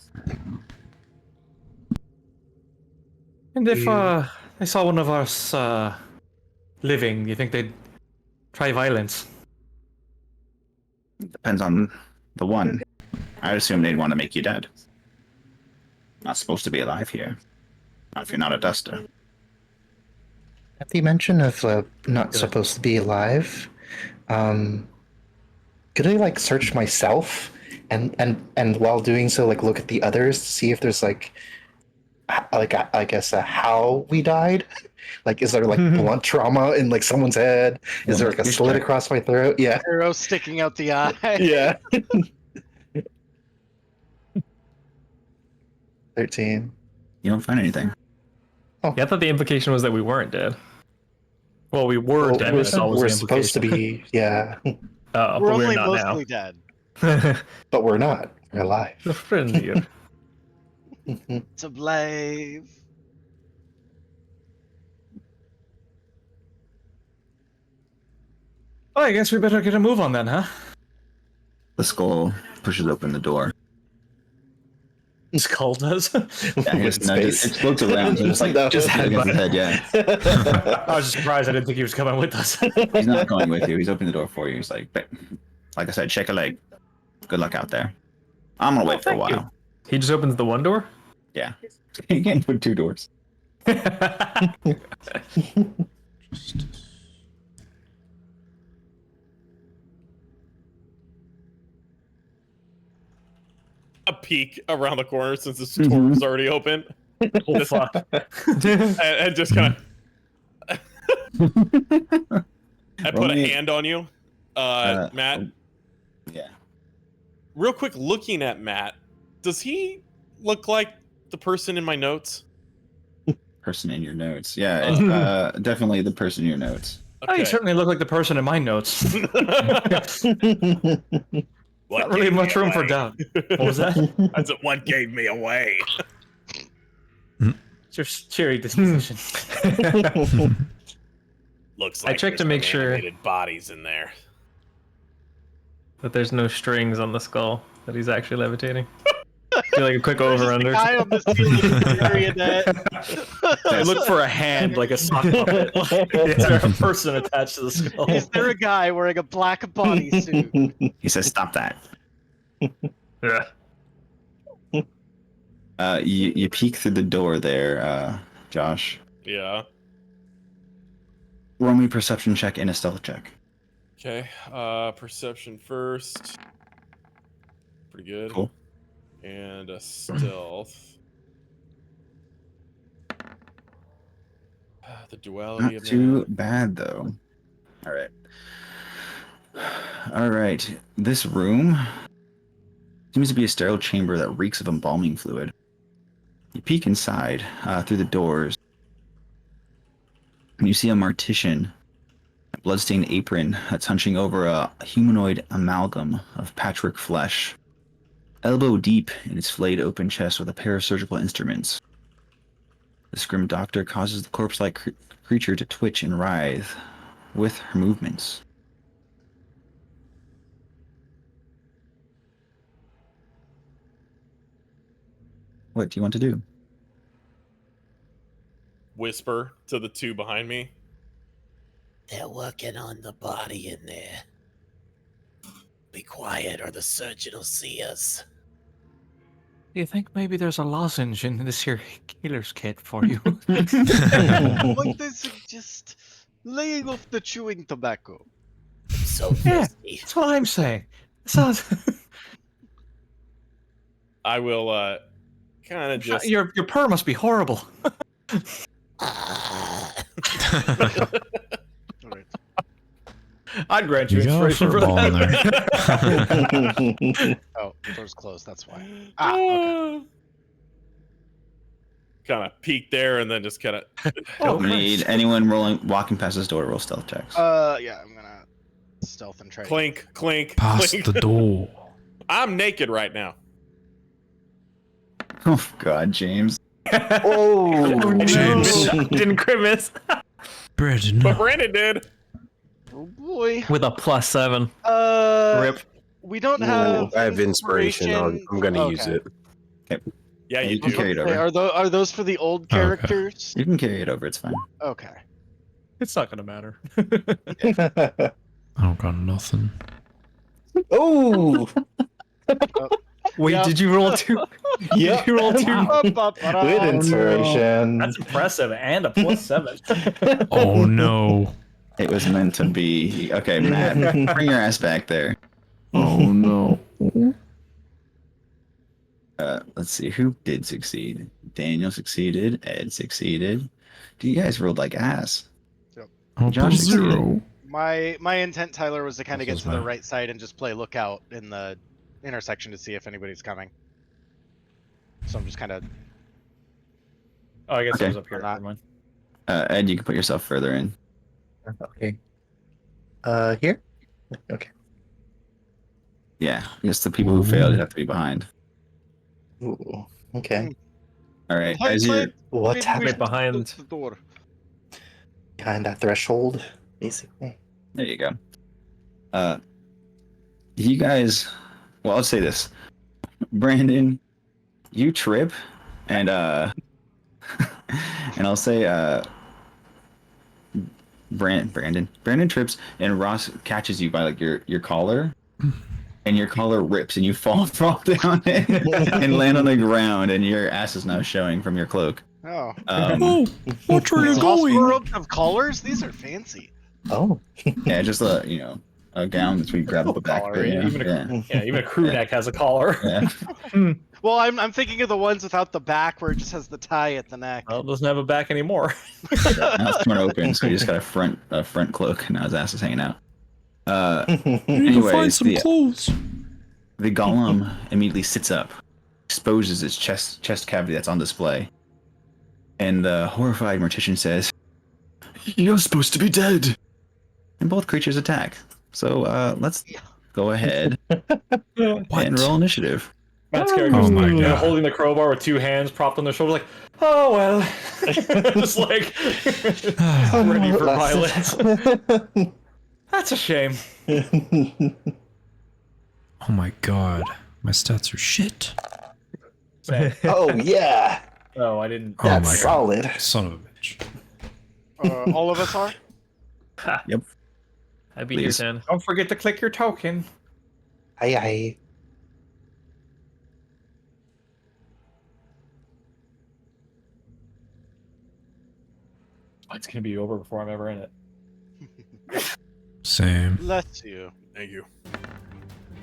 And if they saw one of us living, do you think they'd try violence? Depends on the one. I'd assume they'd want to make you dead. Not supposed to be alive here. Not if you're not a duster. At the mention of not supposed to be alive, could I like search myself and while doing so, like look at the others to see if there's like I guess how we died. Like, is there like blunt trauma in like someone's head? Is there like a slit across my throat? Yeah. Arrow sticking out the eye. Yeah. 13. You don't find anything. Yeah, I thought the implication was that we weren't dead. Well, we were Well, dead. we're That's always the supposed to implication. be, yeah, But We're we're only not mostly dead. now. but we're not. We're alive. Friend here. It's a blave. Well, I guess we better get a move on then, huh? The skull pushes open the door. Skull does. Yeah, he just nudges. Space. It floats around. So just like No. just against his head. Yeah, I was just surprised. I didn't think he was coming with us. he's not going with you. He's opening the door for you. He's like I said, shake a leg. Good luck out there. I'm gonna wait for a thank while. He just opens the one door? Yeah, he can't put 2 doors. A peek around the corner since this door was already open. Oh, fuck. And just kind of. I put a Roll me- hand on you, Matt. Yeah. Real quick, looking at Matt, does he look like the person in my notes? Person in your notes. Yeah, it's, definitely the person in your notes. Oh, you certainly look like the person in my notes. Not really much room for doubt. What was that? That's what gave me away. It's your cheery disposition. Looks I like checked to there's make some sure- animated bodies in there. That there's no strings on the skull, that he's actually levitating. Do like a quick There's over just a under. guy on the ceiling marionette. I look for a hand like a sock puppet. Is there a person attached to the skull? Is there a guy wearing a black bodysuit? He says, "Stop that." Yeah. You peek through the door there, Josh. Yeah. Roll me a perception check and a stealth check. Okay. Perception first. Pretty good. Cool. And a stealth. The duality Not of too bad though. All right. All right. This room seems to be a sterile chamber that reeks of embalming fluid. You peek inside through the doors, and you see a mortician, a bloodstained apron that's hunching over a humanoid amalgam of Patrick flesh, elbow deep in its flayed open chest with a pair of surgical instruments. This grim doctor causes the corpse-like creature to twitch and writhe with her movements. What do you want to do? whisper to the two behind me. They're working on the body in there. Be quiet or the surgeon will see us. Do you think maybe there's a lozenge in this here healer's kit for you? What is it? Just laying off the chewing tobacco. So Yeah. thirsty. That's what I'm saying. Sounds I will kind of just your purr must be horrible. Ah. Alright. I'd grant you You got a inspiration for furball in that. there. Oh, the door's closed. That's why. Ah, okay. kind of peek there and then just kind of. Don't need anyone walking past this door to roll stealth checks. Yeah, I'm gonna stealth and try. Clink, clink, Past clink. the door. I'm naked right now. Oh God, James. Oh, James. Didn't grimace. Brandon, But no. Brandon did. Oh boy. With a +7. Rip. Rip. We don't Ooh, have. I have inspiration. I'm going to use Okay. it. Yeah, Yeah, you you can do. carry it over. Are those for the old Okay. characters? You can carry it over. It's fine. Okay. It's not gonna matter. I don't got nothing. oh, Wait, Yeah. did you roll 2? yeah. Did you roll 2? Good inspiration. That's impressive, and a +7. Oh no. It was meant to be. Okay, Matt, bring your ass back there. Oh no. Let's see who did succeed. Daniel succeeded. Ed succeeded. You guys rolled like ass. Oh, Josh succeeded. zero. My intent, Tyler, was to kind of This get is to the mine. right side and just play lookout in the intersection to see if anybody's coming. So I'm just kind of. Oh, I guess Okay. it was up here. Or not. Never mind. Ed, you can put yourself further in. Okay. Here? Okay. Yeah, just the people who failed have to be behind. Ooh, okay. All right. As you're, Hindsight, What maybe we happened should behind? close the door. behind that threshold, basically? there you go. You guys. Well, I'll say this. Brandon, you trip, and and I'll say Brandon trips, and Ross catches you by like your collar, and your collar rips, and you fall down and land on the ground, and your ass is now showing from your cloak. Oh. Watch where you're These hospital going. robes have collars? These are fancy. Oh. Yeah, just a gown that we grab up the back. Collar, of it, yeah, yeah. even a- yeah. Yeah, even a crew neck has a collar. Yeah. Well, I'm thinking of the ones without the back where it just has the tie at the neck. Well, it doesn't have a back anymore. Now it's torn open, so he just got a front cloak, and now his ass is hanging out. You need to find Anyways, some clothes. the golem immediately sits up, exposes its chest cavity that's on display, and the horrified mortician says, "You're supposed to be dead." And both creatures attack. So let's go ahead and roll initiative. Matt's character Oh my God. holding the crowbar with two hands propped on their shoulders, like, oh well, just like ready for violence. That's a shame. Oh my god. My stats are shit. Oh, yeah. Oh, I didn't. Oh That's my god. solid. Son of a bitch. All of us are? Yep. I beat your Please. 10. Don't forget to click your token. Aye, aye. It's gonna be over before I'm ever in it. Same. Bless you. Thank you.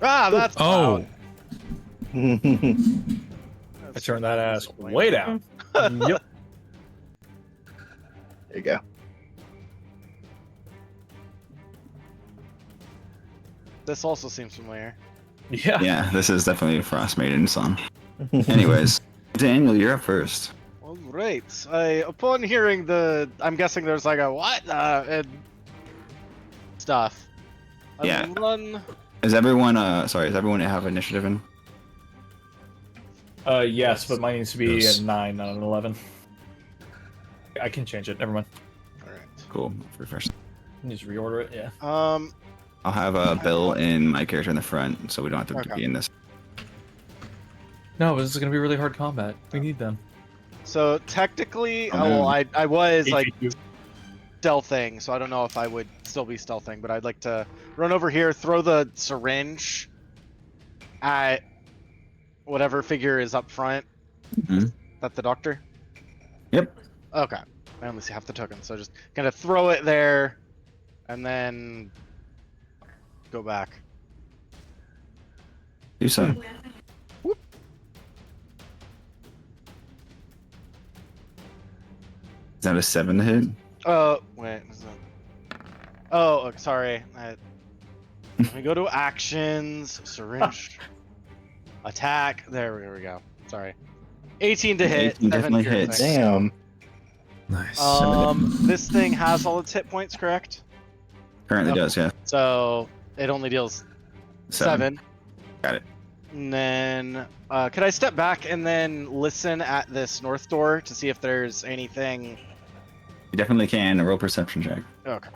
Ah, that's Oh. I turned that ass way down. Yep. There you go. This also seems familiar. Yeah. Yeah, this is definitely a Frost Maiden song. Anyways, Daniel, you're up first. All right. Upon hearing I'm guessing there's like a what and stuff. I Yeah. Run. Is everyone have initiative in? Yes, but mine needs to be Yes. a 9, not an 11. I can change it. Never mind. All right. Cool. For first. I need to reorder it. Yeah. I'll have Bill and my character in the front, so we don't have to Okay. be in this. No, but this is gonna be really hard combat. We need them. So technically, Oh, no. I was like stealthing, so I don't know if I would still be stealthing, but I'd like to run over here, throw the syringe at whatever figure is up front. Mhm. That the doctor? Yep. Okay. I only see half the token, so just gonna throw it there, and then go back. Do so. Is that a 7 to hit? Oh, wait. What's that? Oh, sorry. Let me go to actions, syringe, attack. There we go. Sorry. 18 to hit. 18 definitely 7 hits. piercing. Damn. Nice. This thing has all its hit points, correct? Currently does, yeah. So it only deals 7. Got it. And then, could I step back and then listen at this north door to see if there's anything? You definitely can. Roll perception check. Okay.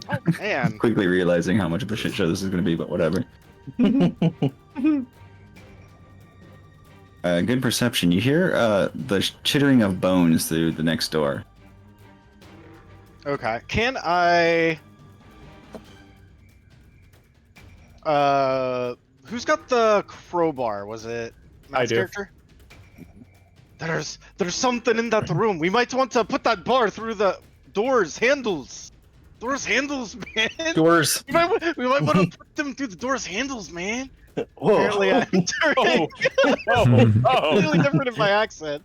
Oh man. Quickly realizing how much of a shit show this is going to be, but whatever. Good perception. You hear the chittering of bones through the next door. Okay. Can I? Who's got the crowbar? Was it Matt's do. character? There's something in that room. We might want to put that bar through the door's handles. Door's handles, man. Doors. We might want to put them through the door's handles, man. Whoa. Apparently, I'm turning completely different in my accent.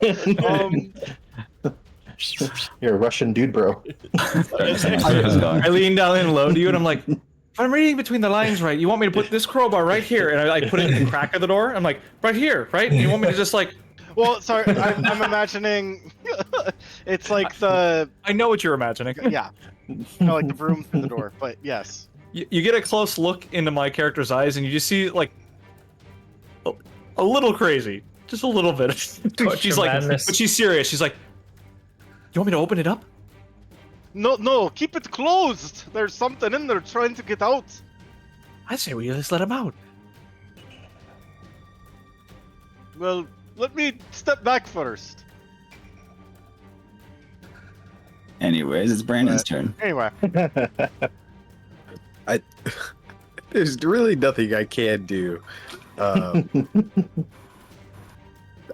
You're a Russian dude, bro. I lean down in low to you, and I'm like, if I'm reading between the lines right, you want me to put this crowbar right here, and I put it in the crack of the door. I'm like, right here, right? And you want me to just like? Well, sorry, I'm imagining it's like the I know what you're imagining. yeah, no, like the room through the door. But yes, You get a close look into my character's eyes, and you just see like a little crazy, just a little bit. She's like, madness. but she's serious. She's like, you want me to open it up? no, keep it closed. There's something in there trying to get out. I say we just let him out. Well, let me step back first. Anyways, it's Brandon's turn. Anyway, There's really nothing I can do.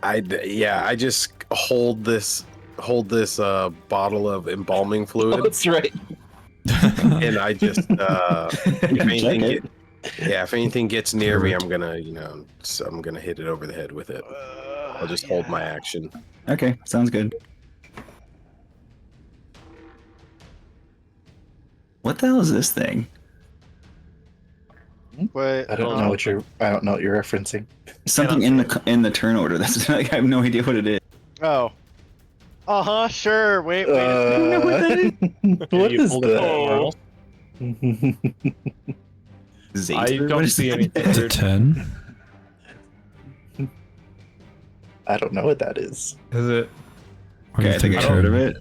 I just hold this bottle of embalming fluid, That's right. and I just if anything gets near me, I'm gonna hit it over the head with it. I'll just hold my action. Okay, sounds good. What the hell is this thing? but I don't know what you're referencing. Something in the turn order. That's like, I have no idea what it is. oh, sure. Wait. What You is pulled it that? out. Zater? I What don't is see that? anything. It's a Weird. 10. I don't know what that is. Is it? Okay, I think I heard of it.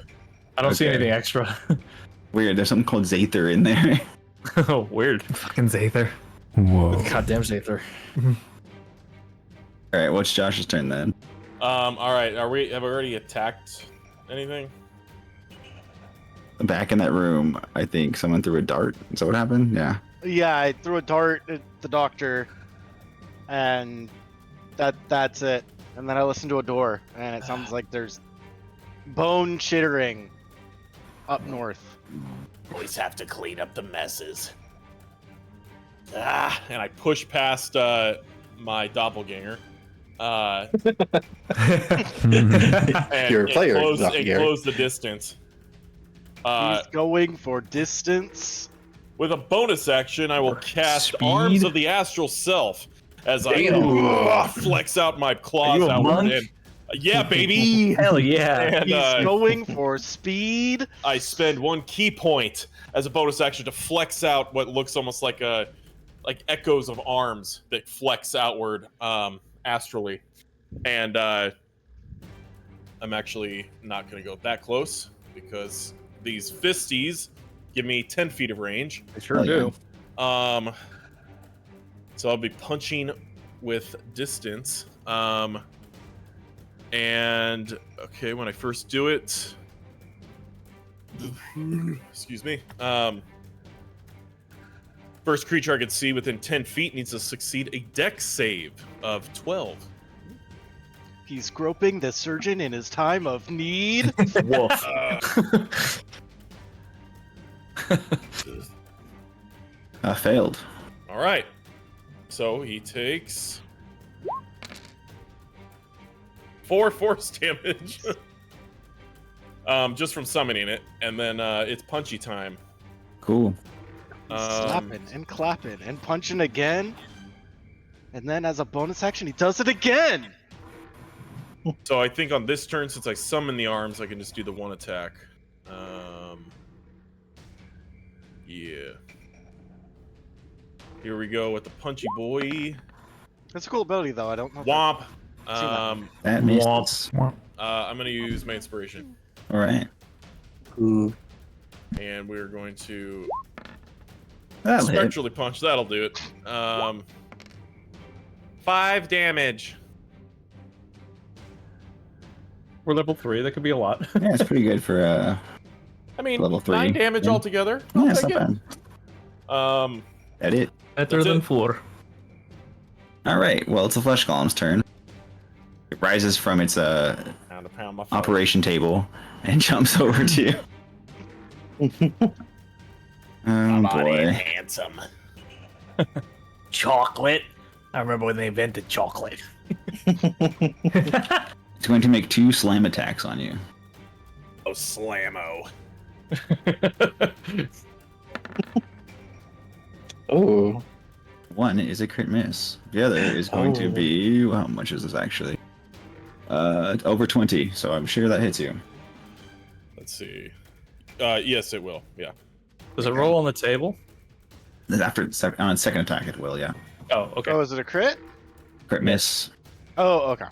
I don't see Okay. anything extra. Weird. There's something called Zater in there. Oh, weird. Fucking Zather. Whoa. Goddamn Zather. All right, what's Josh's turn then? All right. Have we already attacked anything? Back in that room, I think someone threw a dart. Is that what happened? Yeah. Yeah, I threw a dart at the doctor, and that's it. And then I listened to a door, and it sounds like there's bone chittering up north. Always have to clean up the messes. And I push past my doppelganger. And You're a player, Close doppelganger. the distance. He's going for distance. With a bonus action, I will cast Speed? Arms of the Astral Self as I flex out my claws Are you a outward. monk? And, yeah, baby. Hell yeah. And He's going for speed. I spend 1 key point as a bonus action to flex out what looks almost like echoes of arms that flex outward astrally. And I'm actually not going to go that close because these fisties give me 10 feet of range. They sure do. So I'll be punching with distance. And okay, when I first do it, excuse me. First creature I can see within 10 feet needs to succeed a dex save of 12. He's groping the surgeon in his time of need. Woof. Failed. All right. So he takes 4 force damage. Just from summoning it, and then it's punchy time. Cool. Slapping and clapping and punching again. And then as a bonus action, he does it again. So I think on this turn, since I summon the arms, I can just do the 1 attack. Yeah. Here we go with the punchy boy. That's a cool ability, though. I don't know. Womp. That makes sense. I'm gonna use my inspiration, All right. Ooh. and we're going to That'll hit. spectrally punch. That'll do it. 5 damage. We're level 3. That could be a lot. Yeah, it's pretty good for I mean, Level 3. 9 damage Yeah. altogether. yeah, I'll it's take not it. bad. That it. Better That's than it. 4. All right. Well, it's the flesh golem's turn. It rises from its Pound to pound my foot. operation table and jumps over to you. Oh Body boy. handsome. Chocolate. I remember when they invented chocolate. It's going to make 2 slam attacks on you. Oh, slammo. Oh. One is a crit miss. The other is going to be, how much is this actually? Over 20, so I'm sure that hits you. Let's see. Yes, it will. Yeah. Does it roll on the table? After on second attack, it will, yeah. Oh, okay. Oh, is it a crit? Crit miss. Oh, okay.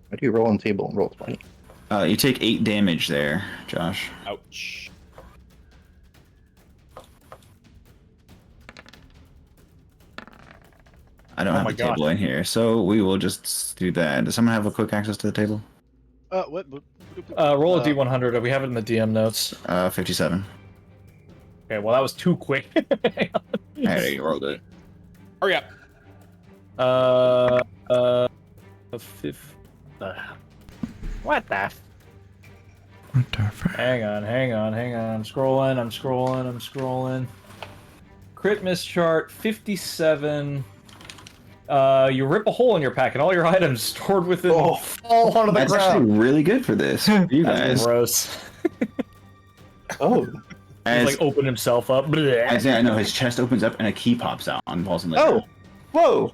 How do you roll on table and roll 20? You take 8 damage there, Josh. Ouch. I don't Oh have my the table in here, so we will just do that. Does someone have a quick access to the table? What? Roll a d100. We have it in the DM notes. 57. Okay, well that was too quick. Hey, you rolled it. Hurry up. What the? What the fuck? Hang on. I'm scrolling. Crit miss chart 57. You rip a hole in your pack and all your items stored within fall onto the That's ground. actually really good for this. For you That's guys. gross. Oh. He's As, like open himself up. I know his chest opens up and a key pops out on balls in the Oh. ground. Whoa.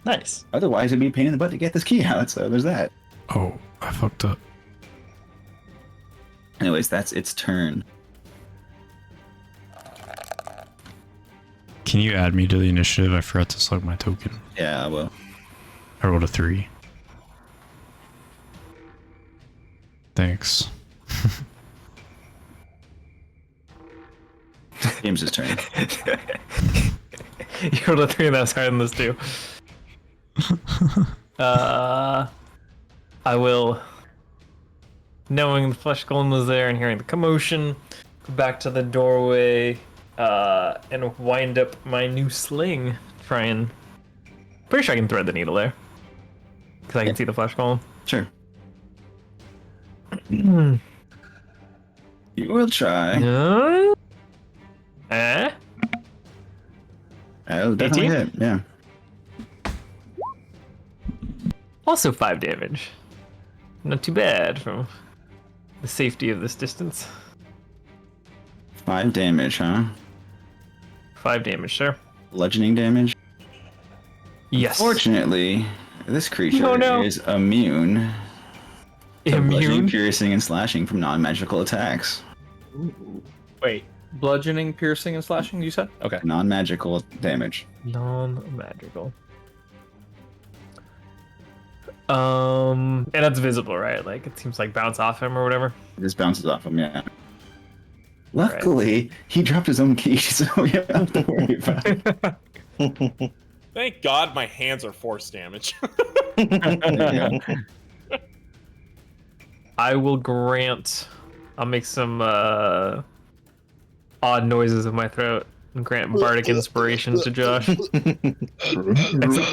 Nice. Otherwise, it'd be a pain in the butt to get this key out. So there's that. Oh, I fucked up. Anyways, that's its turn. Can you add me to the initiative? I forgot to select my token. Yeah, I will. I rolled a 3. Thanks. James's turn. You rolled a 3 and that's higher than this too. I will, knowing the flesh golem was there and hearing the commotion, go back to the doorway and wind up my new sling. Try and, pretty sure I can thread the needle there because I can see the flesh golem. Sure. You will try. I'll definitely 18? hit. Yeah. Also 5 damage. Not too bad from the safety of this distance. 5 damage, huh? 5 damage, sir. Bludgeoning damage. Yes. Fortunately, this creature Oh, no. is immune to bludgeoning, Immune? piercing, and slashing from non-magical attacks. Wait, bludgeoning, piercing, and slashing. You said? Okay. Non-magical damage. Non-magical. And that's visible, right? Like it seems like bounce off him or whatever. It just bounces off him, yeah. Luckily, he dropped his own key, so we don't have to worry about it. Thank God my hands are force damage. There you go. I will grant. I'll make some odd noises in my throat and grant bardic inspiration to Josh. As I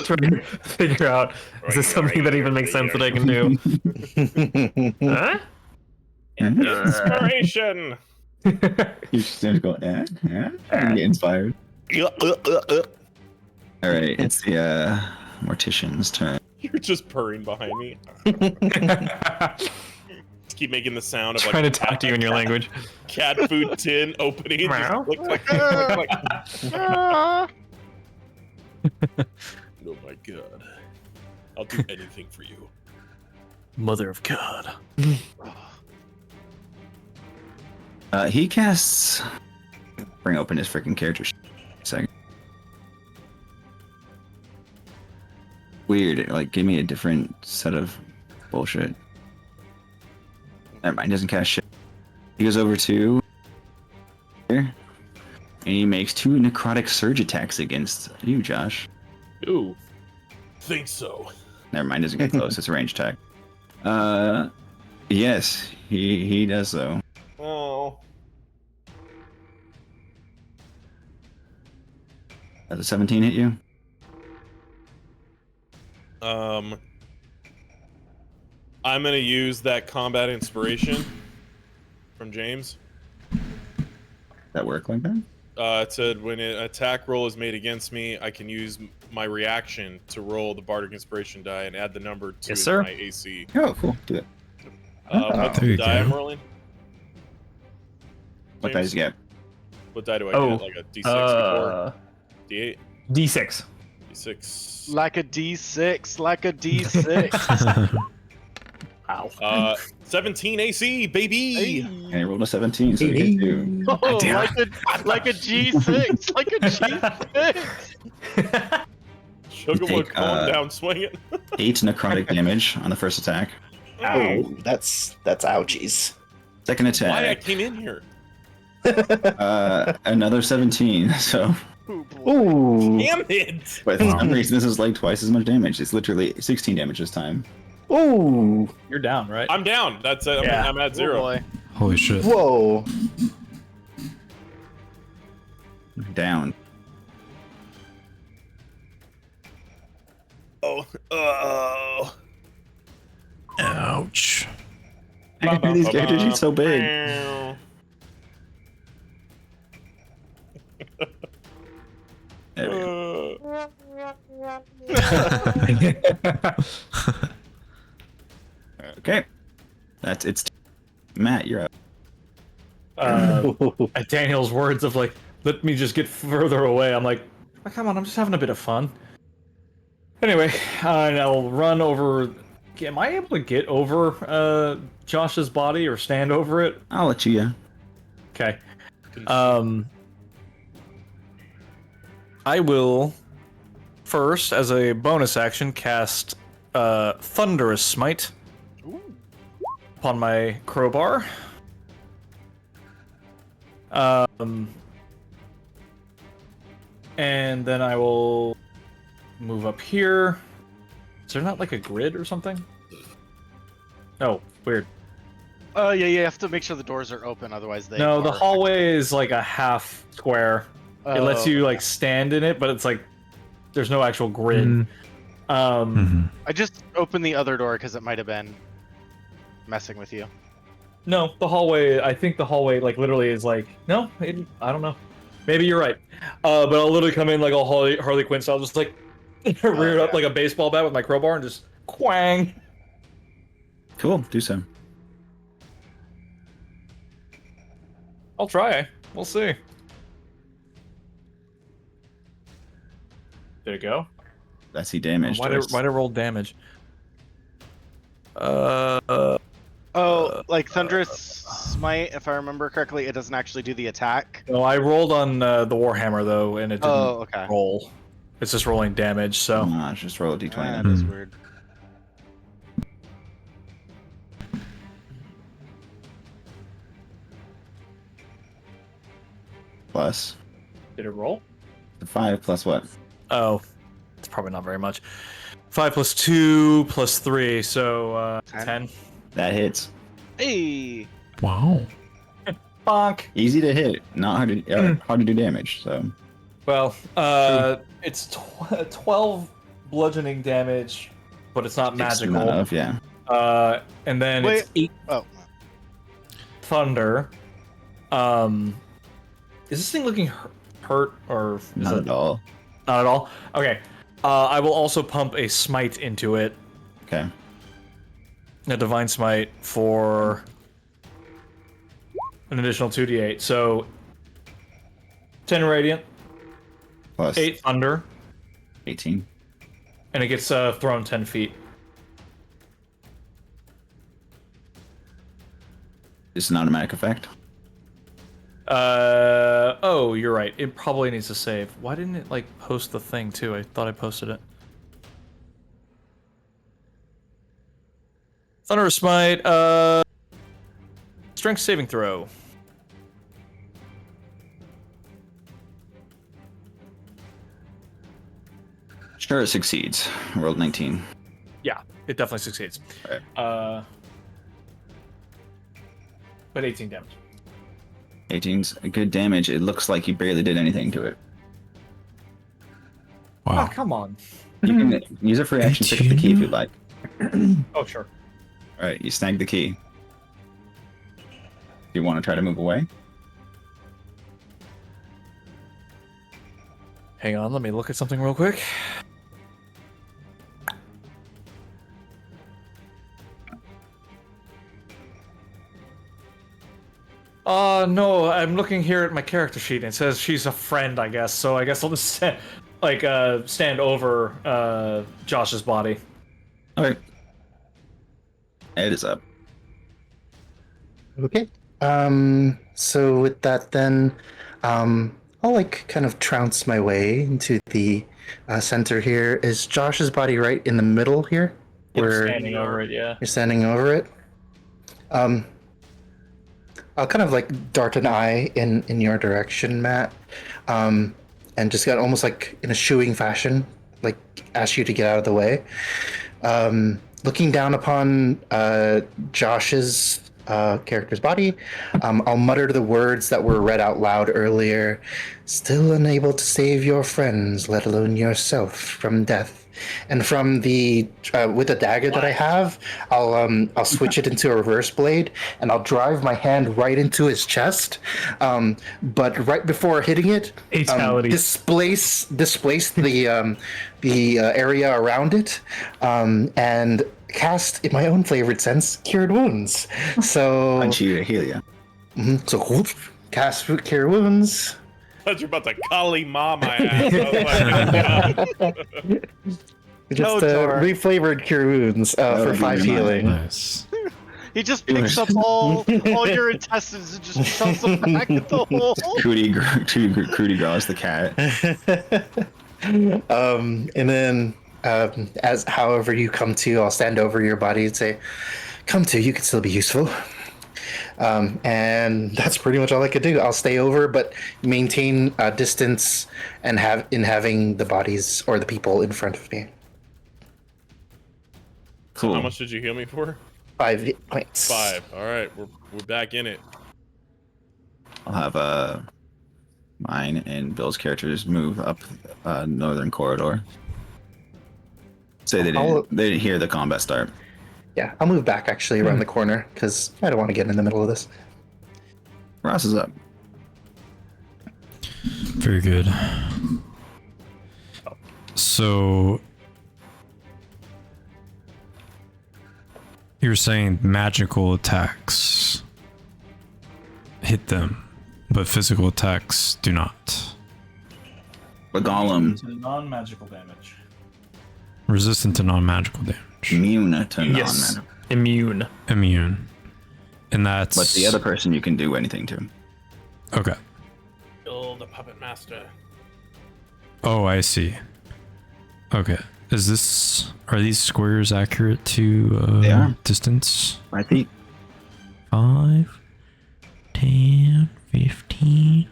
try to figure out, is this something that even makes sense that I can do? Huh? Inspiration. You just go, and get inspired. Alright, it's the Mortician's turn. You're just purring behind me. Just keep making the sound of Trying to talk to you in your language. cat food tin opening. Meow. Just click, click. Oh my God. I'll do anything for you. Mother of God. He casts. Bring open his freaking character sheet. A second. Weird. Like, give me a different set of bullshit. Never mind. He doesn't cast shit. He goes over to here, and he makes 2 necrotic surge attacks against you, Josh. Ooh. Think so. Never mind. Doesn't get close. It's a range attack. Yes, he does though. Oh. Does a 17 hit you? I'm gonna use that combat inspiration from James. That work like that? It said when an attack roll is made against me, I can use my reaction to roll the Bardic Inspiration die and add the number to Yes, sir. my AC. Oh, cool. Do it. What's There the you die I'm go. rolling? What James? dice you get? What die do I Oh, get? Like a D6, D4, D8, D6. D6. Like a D6, like a D6. Wow. 17 AC, baby. And you rolled a 17, so you get 2. Oh, like a G6, like a G6. Sugar Take, would calm down swinging. 8 necrotic damage on the first attack. Oh, that's ouchies. Second Why I attack, came in here? another 17. So, Oh, boy. Ooh. Damn it! but for some reason, this is like twice as much damage. It's literally 16 damage this time. Ooh. You're down, right? I'm down. That's it. Yeah. I'm at Oh, 0. boy. Holy shit. Whoa. Down. Oh. Ouch. How can these characters get so big? There we go. Okay. That's it's. Matt, you're up. At Daniel's words of like, let me just get further away. I'm like, oh, come on, I'm just having a bit of fun. Anyway, and I'll run over. Am I able to get over Josh's body or stand over it? I'll let you. Yeah. Okay. I will first, as a bonus action, cast Thunderous Smite upon my crowbar. And then I will move up here. Is there not like a grid or something? Oh, weird. Yeah, you have to make sure the doors are open, otherwise they. No, the are- hallway is like a half square. It lets Oh, you like stand in it, but it's like there's no actual grid. Mhm. I just opened the other door because it might have been messing with you. No, the hallway. I think the hallway like literally is like no. I don't know. Maybe you're right. But I'll literally come in like all Harley Quinn style, just like rear up yeah. like a baseball bat with my crowbar and just quang. Cool. Do so. I'll try. We'll see. There you go. That's the damage. Why did I roll damage? Oh, like Thunderous Smite, if I remember correctly, it doesn't actually do the attack. No, I rolled on the Warhammer though, and it didn't Oh, okay. roll. It's just rolling damage. So Nah, just roll a d20. That then. is weird. Plus did it roll? the 5 plus what? Oh, it's probably not very much. 5 plus 2 plus 3, so 10. That hits. Hey, Wow. Bonk. Easy to hit, not hard to do damage. So Well, it's 12 bludgeoning damage, but it's not Decent magical. amount of, yeah. And then Wait. it's 8 oh, thunder. Is this thing looking hurt or is Not it at all. not at all? Okay. I will also pump a smite into it, Okay. a divine smite for an additional 2d8. So 10 radiant, Plus 8 thunder, 18. and it gets thrown 10 feet. It's an automatic effect. Oh, you're right. It probably needs to save. Why didn't it like post the thing too? I thought I posted it. Thunderous Smite, strength saving throw. Sure, it succeeds. Rolled 19. Yeah, it definitely succeeds. Right. But 18 damage. 18's a good damage. It looks like you barely did anything to it. Oh, Wow. come on. You can use it for action. Pick up the key if you'd like. Oh, sure. All right, you snag the key. you want to try to move away? Hang on, let me look at something real quick. No, I'm looking here at my character sheet and it says she's a friend, I guess. So I guess I'll just stand over Josh's body. Okay. It is up. Okay. So with that, then, I'll like kind of trounce my way into the center here. Is Josh's body right in the middle here? I'm Where standing over it, yeah. you're standing over it. I'll kind of like dart an eye in your direction, Matt, and just got almost like in a shooing fashion, like ask you to get out of the way. Looking down upon Josh's character's body, I'll mutter the words that were read out loud earlier. Still unable to save your friends, let alone yourself, from death. And from the with the dagger that I have, I'll switch it into a reverse blade, and I'll drive my hand right into his chest. But right before hitting it, Fatality. displace the area around it, and cast, in my own flavored sense, Cured Wounds. So Punch you to heal you. so whoop, cast Cure Wounds. I thought you were about to Kali Ma my ass. I was like, Just reflavored Cure Wounds for would be 5 nice. healing. Nice. He just picks up all your intestines and just shoves them back in the hole. Crudy draws the cat. And then as however you come to, I'll stand over your body and say, "Come to, you can still be useful." And that's pretty much all I could do. I'll stay over, but maintain a distance and having the bodies or the people in front of me. Cool. how much did you heal me for? 5 hit points. 5. All right, we're back in it. I'll have mine and Bill's characters move up northern corridor. Say they didn't hear the combat start. Yeah, I'll move back actually around the corner because I don't want to get in the middle of this. Ross is up. Very good. So you're saying magical attacks hit them, but physical attacks do not. The golem Non-magical damage. Resistant to non-magical damage. immune to Yes. non-mana. Immune. Immune. And that's But the other person you can do anything to. okay. Kill the puppet master. Oh, I see. Okay. Are these squares accurate to They are. distance? 5 feet. 5, 10, 15,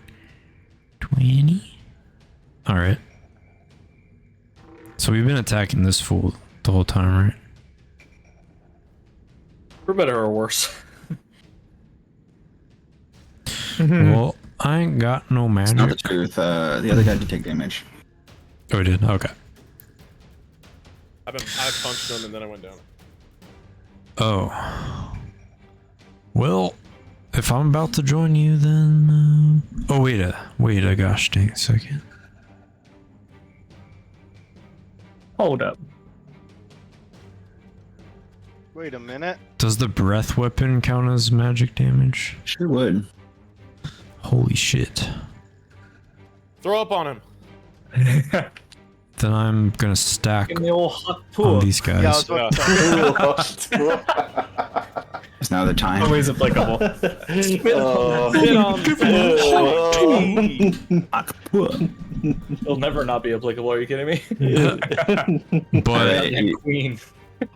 20. All right. So we've been attacking this fool the whole time, right? For better or worse. Well, I ain't got no It's not the magic. truth. The other guy did take damage. Oh, he did? Okay. I punched him and then I went down. Oh. Well, if I'm about to join you, then... oh, wait a gosh dang second. Hold up. Wait a minute. Does the breath weapon count as magic damage? Sure would. Holy shit. Throw up on him. Then I'm gonna stack In the old hot on pool. these guys. Yeah, I was about to say. It's now the time. Always applicable. It'll never not be applicable. Are you kidding me? But Alright, you- Queen.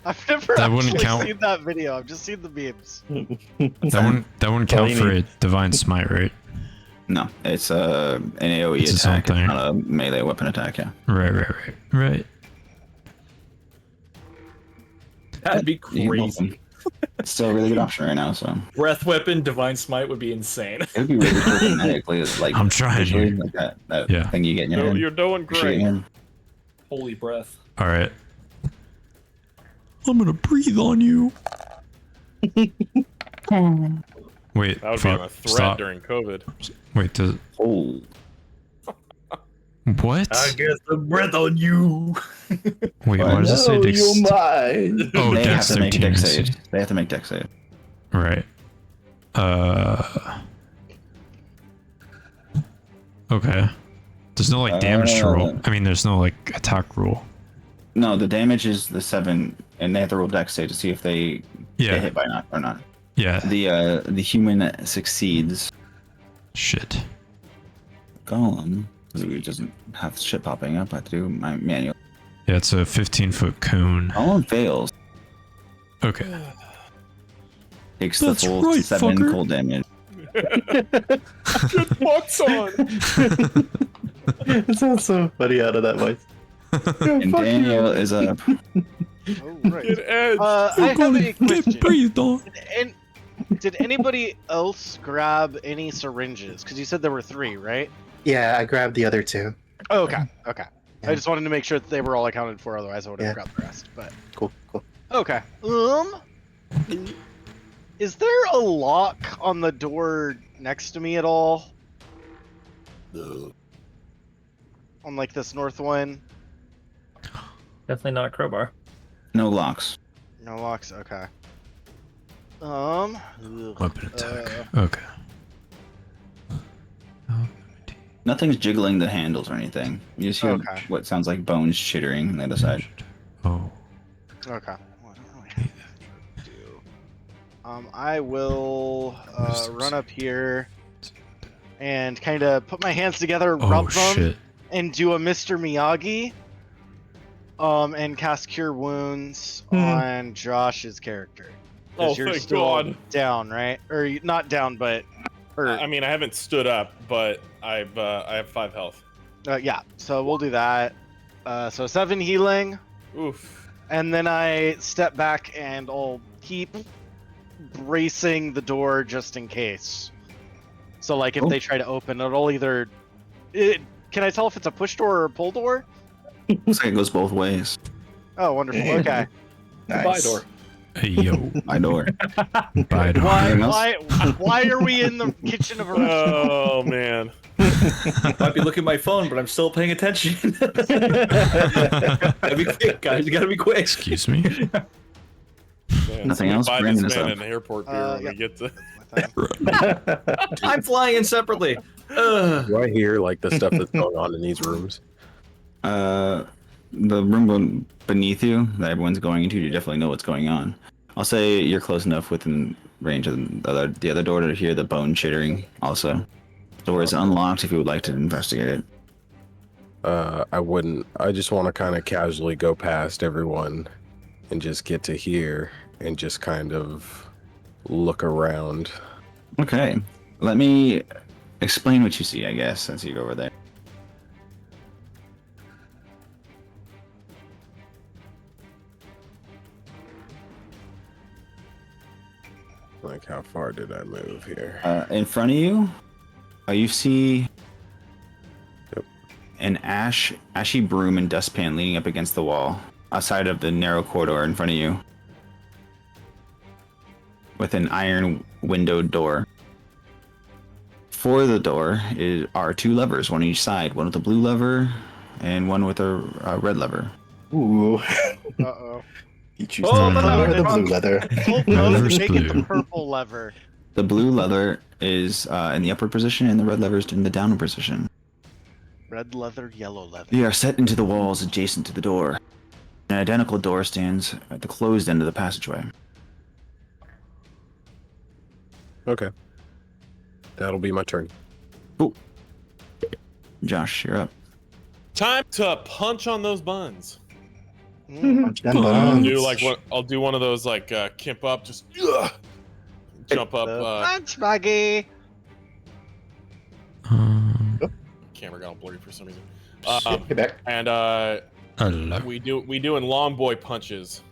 I've never That wouldn't actually count. seen that video. I've just seen the memes. that wouldn't count for a divine smite, right? No, it's an AoE It's its own attack. It's thing. not a melee weapon attack, yeah. Right. That'd be You can both crazy. them. It's still a really good option right now, so Breath weapon, divine smite would be insane. it would be really cool kinetically, like I'm trying visually, here. like that Yeah. thing you get in your hand. You're doing Shoot great. your hand. Holy breath. All right. I'm gonna breathe on you. Wait, That would be on a threat stop. during COVID. Wait, does Oh, what? guess the breath on you. Wait, why does it say dex? mine. Oh, they have dex to make 13. dex I see. saves. They have to make dex saves. Right. Okay. There's no like damage to roll. I mean, there's no like attack rule. No, the damage is the 7, and they have to roll dex save to see if they get Yeah. hit by not or not. Yeah. The human succeeds. Shit. Golem, because it doesn't have shit popping up. I have to do my manual. Yeah, it's a 15-foot cone. Golem fails. Okay. Takes That's the full right, 7 fucker. cold damage. Get bucks on. It sounds so funny out of that voice. And Daniel is up. Oh, right. Get edge. I have a question. breathed on. And did anybody else grab any syringes? Because you said there were 3, right? Yeah, I grabbed the other 2. Oh, okay. Okay. Yeah. I just wanted to make sure that they were all accounted for. Otherwise, I would have Yeah. grabbed the rest. But Cool. okay. Is there a lock on the door next to me at all? On like this north one? Definitely not a crowbar. No locks. No locks. Okay. Weapon attack. Okay. Nothing's jiggling the handles or anything. You just hear Okay. what sounds like bones chittering on the other side. Oh. Okay. What do I have to do? I will run up here and kind of put my hands together, Oh rub them, shit. and do a Mr. Miyagi. And cast Cure Wounds on Josh's character. 'Cause Oh, you're thank still God. down, right? Or not down, but I mean, I haven't stood up, but I have 5 health. yeah. So we'll do that. So 7 healing, Oof. and then I step back and I'll keep bracing the door just in case. So like if Oh. they try to open, it'll either. Can I tell if it's a push door or a pull door? Looks like it goes both ways. Oh, wonderful. Okay. Nice. door. Hey yo. My door. Bye door. Why? Anything else? Why are we in the kitchen of a restaurant? Oh man. Might be looking at my phone, but I'm still paying attention. Gotta be quick, guys. You gotta be quick. Excuse me. Man, Nothing somebody else? Buy Brandon this is man up. an airport beer when yeah. we get to. I'm flying in separately. Ugh. Do I hear like the stuff that's going on in these rooms? The room beneath you that everyone's going into, you definitely know what's going on. I'll say you're close enough within range of the other door to hear the bone chittering. Also, the door is unlocked if you would like to investigate it. I wouldn't. I just want to kind of casually go past everyone and just get to here and just kind of look around. Okay, let me explain what you see, I guess, since you go over there. Like, how far did I move here? In front of you, you see Yep. an ashy broom and dustpan leaning up against the wall, outside of the narrow corridor in front of you, with an iron windowed door. For the door are 2 levers, one on each side, one with a blue lever and one with a red lever. Ooh. Uh-oh. You choose Oh, the no, red or no, the no. blue leather. Hold Red on, lever's make it the blue. purple lever. The blue lever is in the upper position, and the red lever is in the downward position. Red leather, yellow leather. They are set into the walls adjacent to the door. An identical door stands at the closed end of the passageway. Okay. That'll be my turn. Josh, you're up. Time to punch on those buns. Punch them I'll buns. do I'll do one of those like Kimp up, just jump up. Punch buggy. Camera got all blurry for some reason. Shit, get back. And Hello. we doing long boy punches.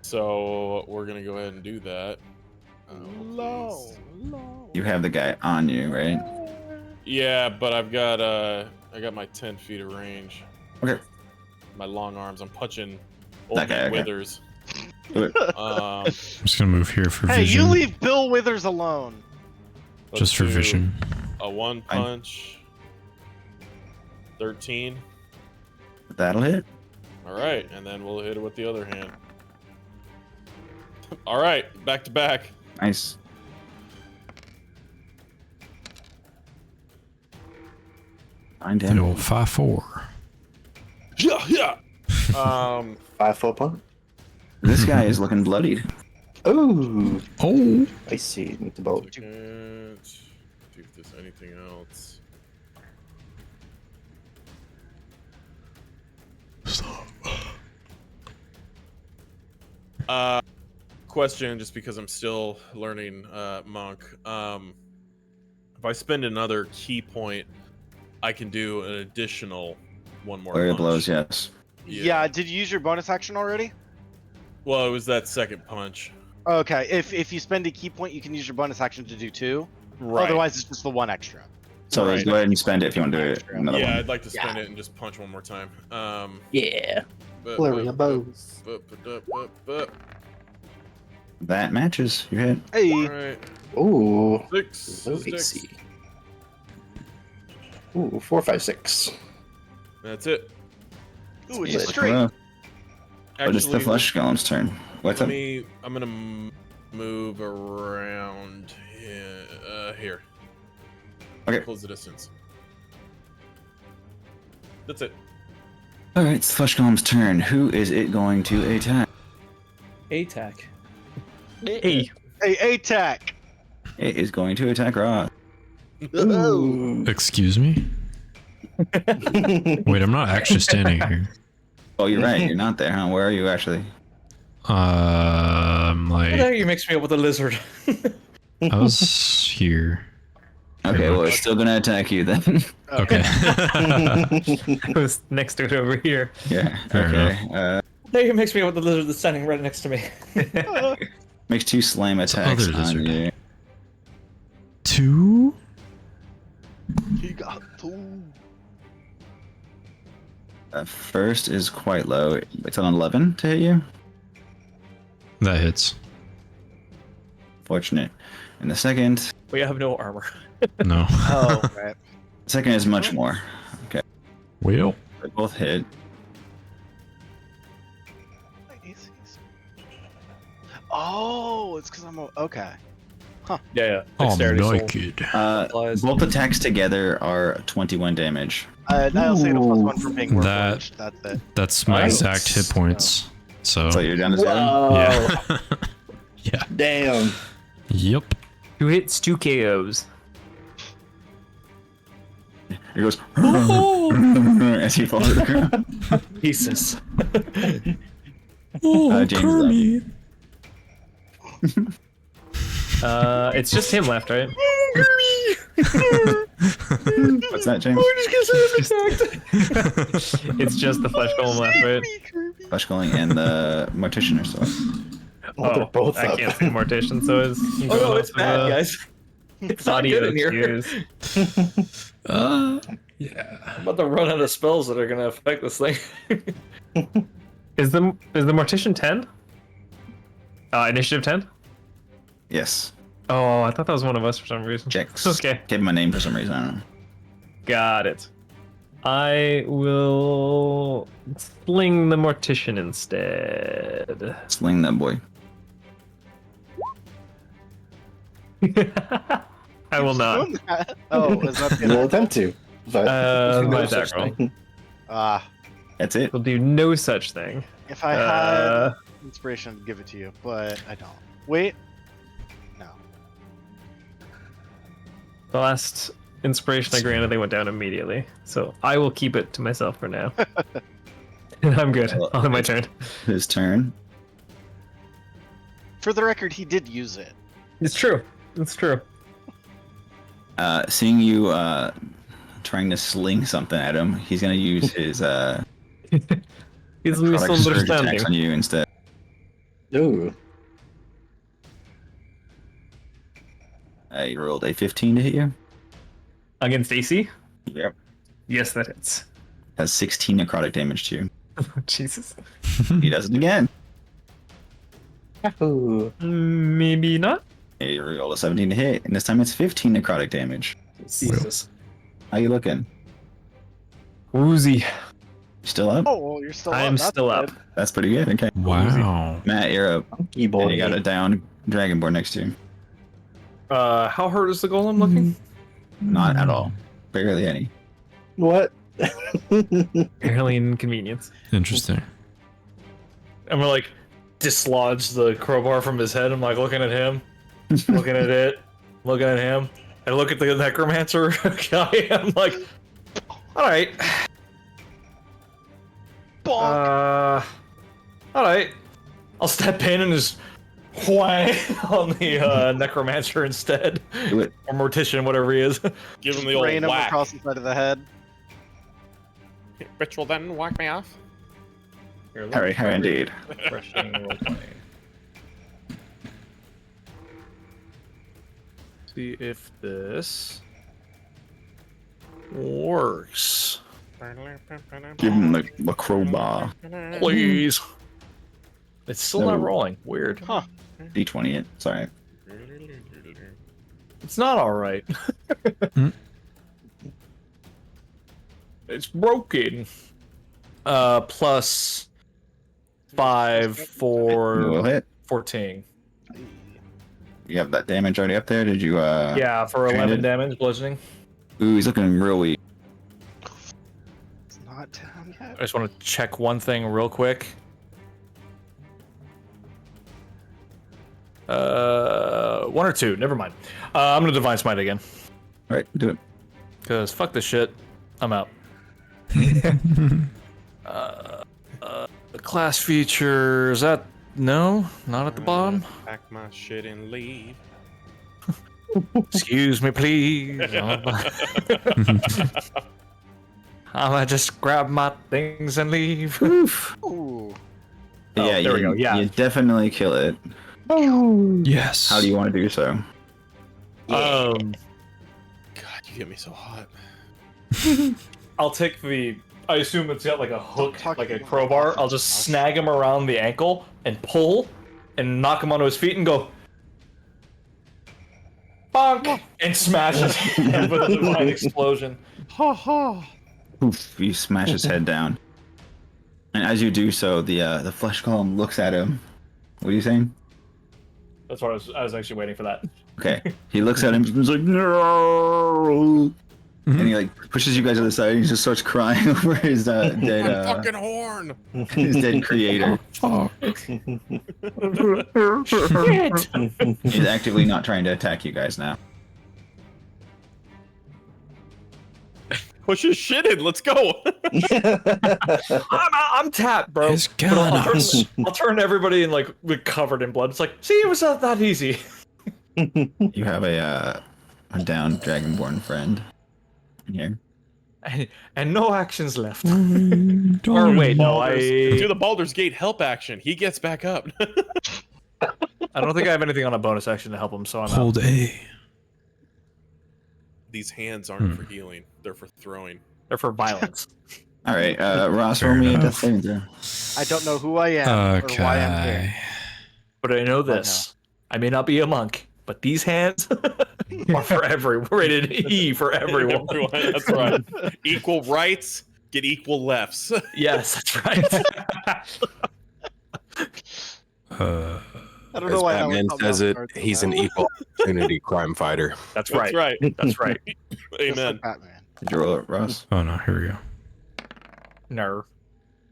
So we're gonna go ahead and do that. Low. You have the guy on you, right? Yeah, but I got my 10 feet of range. Okay. My long arms. I'm punching old That guy, man okay. Withers. Um, I'm just gonna move here for Hey, vision. you leave Bill Withers alone. let's Just for do vision. A one punch. 13. That'll hit. All right, and then we'll hit it with the other hand. All right, back to back. Nice. Fine The damage. old 5-4. Yeah. 5 full point. This guy is looking bloodied. Oh, Oh. I see. Need to bolt. Second. See if there's anything else. Question, just because I'm still learning Monk. If I spend another key point, I can do an additional one more Flurry of punch. blows, yes. Yeah. Did you use your bonus action already? Well, it was that second punch. Okay. If you spend a key point, you can use your bonus action to do 2. Right. Otherwise, it's just the 1 extra. So Right. go ahead and spend it if you want to do it. Another Yeah, one. I'd like to spend it and just punch one more time. Yeah. But- Flurry but- of bows. but- That matches. You hit. Hey. Alright. Ooh. 6. Low AC. Ooh, 4, 5, 6. That's it. Ooh, it's Lit. a straight. But it's the Actually, flesh golem's turn. What's let up? me. I'm gonna move around here. Okay. Close the distance. That's it. All right, it's the flesh golem's turn. Who is it going to attack? Attack. Hey, Hey, attack. It is going to attack Ross. Ooh. Excuse me? Wait, I'm not actually standing here. Oh, you're right. You're not there, huh? Where are you actually? Like, You mixed me up with a lizard. I was here. Okay, well, it's still gonna attack you then. Okay. I was next to it over here. Yeah. Fair Okay. Now you mixed me up with the lizard that's standing right next to me. Makes 2 slam attacks other on lizard. you. 2? He got 2. First is quite low. It's on 11 to hit you. That hits. Fortunate. And the second We have no armor. No. Oh, right. second is much more. Well, They both hit. Oh, it's because I'm okay. Yeah. oh, Dexterity soul. naked. Applies. Both attacks together are 21 damage. I'll say the +1 for being That- warforged. That's it. That's my Nice. exact hit points. So, So you're down to 0. Whoa. yeah. Yeah. Damn. Yep. 2 hits, 2 KOs. It goes as he falls to the ground. Jesus. Oh, James is up. It's just him left, right? What's that, James? It's just the flesh golem left, right? Flesh Calling and the Mortician are still. Oh, they're both I up. can't see Mortician, so it's. Oh no, it's bad, guys. It's not Audio good in here. cues. Yeah. I'm about to run out of spells that are gonna affect this thing. Is the Mortician 10? Initiative 10? Yes. Oh, I thought that was one of us for some reason. Jax. Okay, Gave him a name for some reason. I don't know. got it. I will sling the Mortician instead. Sling that boy. I will not. Oh, is that We'll attempt to. But My no attack such roll. thing. That's it. Will do no such thing. If I had inspiration, I'd give it to you, but I don't. Wait. No. The last inspiration I granted, they went down immediately. So I will keep it to myself for now. And I'm good. Well, On my turn. His turn. For the record, he did use it. It's true. It's true. Seeing you trying to sling something at him, he's gonna use his He's product surge misunderstanding. attacks on you instead. Ooh. You rolled a 15 to hit you. Against AC? Yep. Yes, that hits. Has 16 necrotic damage to you. Jesus. He does it again. Yahoo! Maybe not. Hey, you rolled a 17 to hit, and this time it's 15 necrotic damage. Jesus. How you looking? Woozy. Still up? Oh, well, you're still I up. am That's still good. up. That's pretty good. Okay. Wow. Matt, you're up. You boy. And you got a down dragonborn next to you. How hurt is the golem looking? Not at all. Barely any. What? Barely an inconvenience. Interesting. I'm gonna like dislodge the crowbar from his head. I'm like looking at him, looking at it, looking at him. I look at the necromancer guy. I'm like, all right, Bonk. all right. I'll step in and just whang on the necromancer instead, Do it. or mortician, whatever he is. Give him the old Rain him whack. across the side of the head. Rich will then whack me off. Here, let Harry, me Harry, indeed. refreshing roleplay. See if this works. Give him the crowbar. Please. It's still not No. rolling. Weird. Huh. D20 it. Sorry. It's not alright. Hmm. It's broken. Plus 5 Will for hit. 14. You have that damage already up there? Did you, Yeah, for 11 Brandon? damage, bludgeoning. Ooh, he's looking real weak. It's not down I yet. just want to check one thing real quick. 1 or 2, never mind. I'm gonna Divine Smite again. Alright, do it. Because fuck this shit. I'm out. Class features, that... No, not at the bottom. Pack my shit and leave. Excuse me, please. I'ma just grab my things and leave. Ooh. Oh, Yeah, there we go, yeah. You definitely kill it. Yes. How do you want to do so? God, you get me so hot. I'll take the... I assume it's got like a hook, talk like a about crowbar. my I'll just snag him around the ankle and pull and knock him onto his feet and go... Bonk! And smash his head with a divine explosion. Ha ha. Oof, you smash his head down. And as you do so, the flesh golem looks at him. What are you saying? That's what I was actually waiting for that. Okay. He looks at him and he's like, no! And he like pushes you guys to the side and he just starts crying over his dead Fucking horn. his dead creator. He's actively not trying to attack you guys now. Push his shit in. Let's go. I'm tapped, bro. He's But I'll killing turn- us. I'll turn everybody in like covered in blood. It's like, see, it was not that easy. You have a down dragonborn friend in here. And no actions left. Or Or wait, no, Do I the Baldur's Gate help action. He gets back up. don't think I have anything on a bonus action to help him, so I'm out. Hold A. These hands aren't for healing. They're for throwing. They're for violence. All right, Ross, Fair roll me a enough. death saving throw. I don't know who I am or why I'm here. Okay. But I know this. I may not be a monk, but these hands are for everyone. Rated E for everyone. Everyone, that's right. Equal rights, get equal lefts. Yes, that's right. I don't As know why I Batman was says it, talking about he's an cards. equal opportunity crime fighter. That's right. That's right. That's right. Just Amen. like Batman. Did you roll it, Ross? Oh no, here we go. No.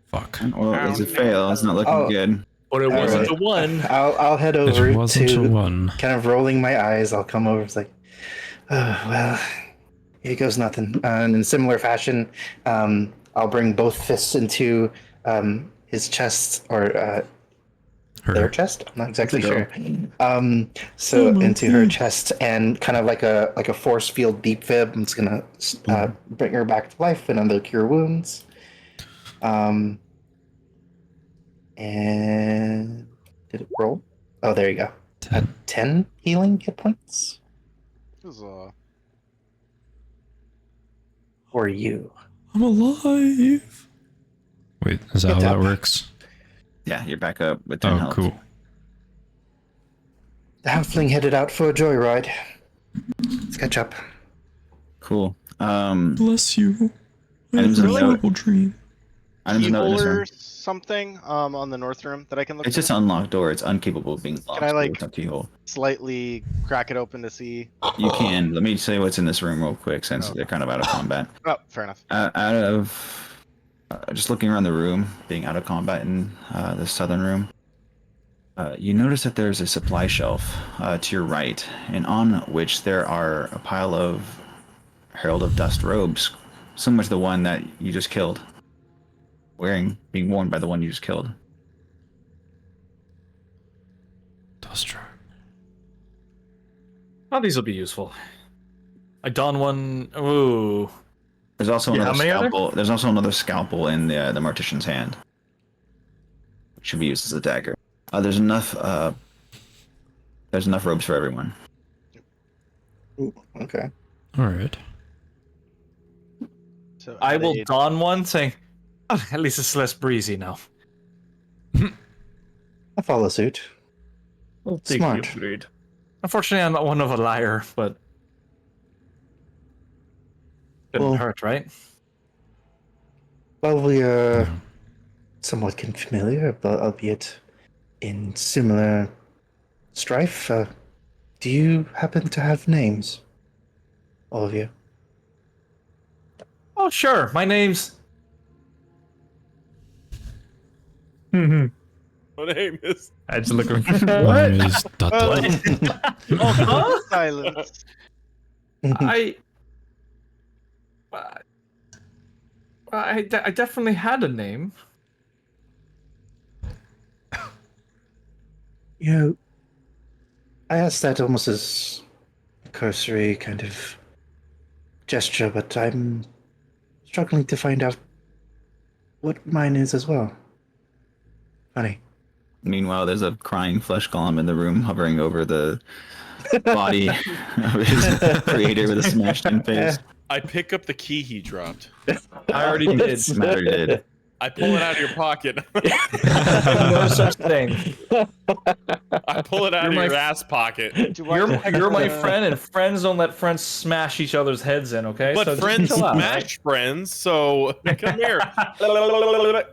Fuck. Well, it's a fail. It's not looking Oh. good. But it wasn't Alright. a one. I'll head over It wasn't to a one. kind of rolling my eyes. I'll come over. It's like, oh, well, here goes nothing. And in similar fashion, I'll bring both fists into his chest or their Her. chest. I'm not exactly It's a sure. So into her chest and kind of like a force field deep fib. I'm just gonna bring her back to life and under cure wounds. And did it roll? Oh, there you go. 10 healing hit points This is, for you. I'm alive. Wait, is that how Good that job. works? Yeah, you're back up with 10 Oh, health. cool. The halfling headed out for a joyride. Let's catch up. Cool. Bless you. Items a of note. horrible dream. Items of note in this Keyhole room. or something on the north room that I can look It's for? just an unlocked door. It's incapable of being locked. Can I, so like- it's not keyhole? Slightly crack it open to see. You can. Let me say what's in this room real quick, since they're kind of out of combat. Oh, fair enough. Out of just looking around the room, being out of combat in the southern room, you notice that there's a supply shelf to your right, and on which there are a pile of Herald of Dust robes, similar to the one that you just killed, being worn by the one you just killed. Dust robe. Oh, these will be useful. I don one. Ooh. There's also Yeah, another how many are there? scalpel. There's also another scalpel in the Mortician's hand, which should be used as a dagger. There's enough. There's enough robes for everyone. Ooh, okay. All right. So I will they- don one, saying, oh, at least it's less breezy now. I follow suit. I'll take Smart. the upgrade. Unfortunately, I'm not one of a liar, but didn't Well- hurt, right? Well, we are somewhat familiar, but albeit in similar strife. Do you happen to have names? All of you. Oh, sure. My name's. Hmm. My name is. I just look around. Mine is Dutta. Huh? Silence. I definitely had a name. You know, I asked that almost as a cursory kind of gesture, but I'm struggling to find out what mine is as well. Funny. Meanwhile, there's a crying flesh golem in the room, hovering over the body of his creator with a smashed-in face. I pick up the key he dropped. I already did. Matter did. I pull it out of your pocket. No such thing. I pull it out of You're your my- ass pocket. You're my friend, and friends don't let friends smash each other's heads in. Okay, But so just friends chill out, smash friends, so come here. right?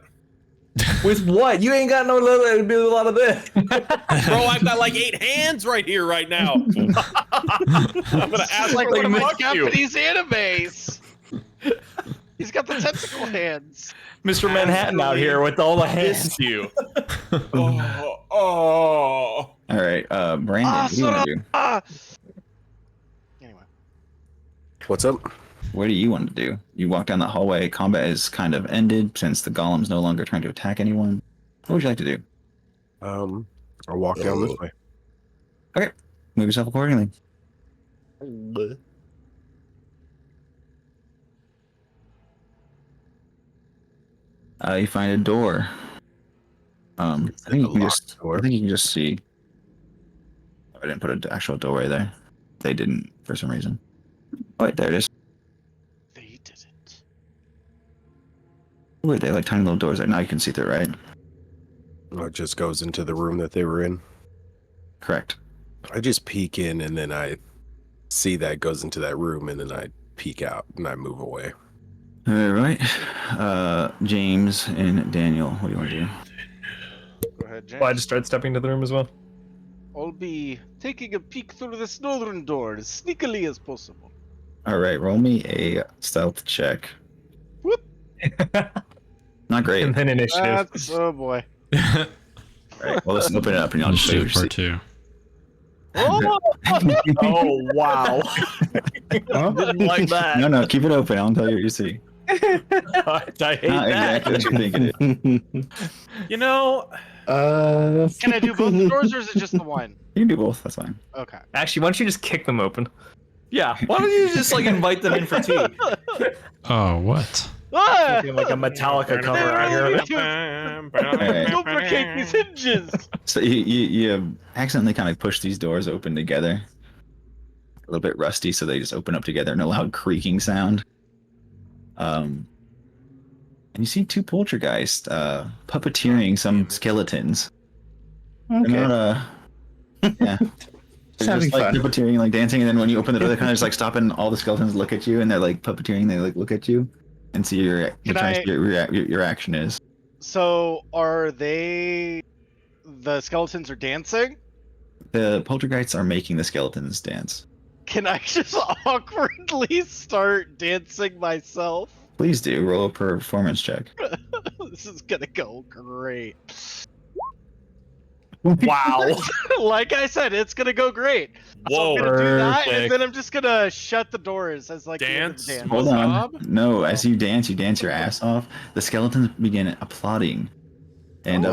With what? You ain't got no little. It'd be a lot of this. Bro, I've got like 8 hands right here right now. I'm gonna ask Like for one of my fuck you. Japanese animes. He's got the tentacle hands. Mr. Manhattan out here with all the hands. Miss you. Oh. All right, Brandon, what do you want to do? Ah. Anyway, What's up? What do you want to do? You walk down the hallway. Combat is kind of ended since the golem's no longer trying to attack anyone. What would you like to do? I'll walk down this way. Move yourself accordingly. You find a door. I think you can just. I think you can just see. I didn't put an actual doorway there. They didn't for some reason. Oh, wait, there it is. they did it. Wait, they have like tiny little doors there. Now you can see through, right? It just goes into the room that they were in. Correct. I just peek in and then I see that it goes into that room and then I peek out and I move away. All right. James and Daniel, what do you want to do? Go ahead, James. Well, I just started stepping into the room as well. I'll be taking a peek through this northern door as sneakily as possible. All right, roll me a stealth check. Whoop. Not great. And then initiative. That's, oh boy. All right, well, let's open it up and I'll I'll just show you shoot what you part see. 2. Oh wow! Didn't like that. No, keep it open. I'll tell you what you see. I hate Not that. exactly what you think it is. You know, Can I do both the doors or is it just the one? You can do both. That's fine. Okay. Actually, why don't you just kick them open? Yeah. Why don't you just like invite them in for tea? Oh, what? Ah! Looking like a Metallica cover out here. Alright. Lubricate these hinges. So you accidentally kind of push these doors open together. A little bit rusty, so they just open up together in a loud creaking sound. And you see 2 poltergeists puppeteering some skeletons. They're Okay. not, yeah. Just having like fun. puppeteering, like dancing, and then when you open the door, they kind of just like stop and all the skeletons look at you, and they're like puppeteering. They like look at you and see your Can try to I- see your action is. So are they? The skeletons are dancing. The poltergeists are making the skeletons dance. Can I just awkwardly start dancing myself? Please do roll a performance check. This is gonna go great. Wow. Like I said, it's gonna go great. So Whoa. I'm gonna do that, Perfect. and then I'm just gonna shut the doors as like the end of the Dance? dance. Hold on. Bob? No, as you dance your ass off. The skeletons begin applauding. And the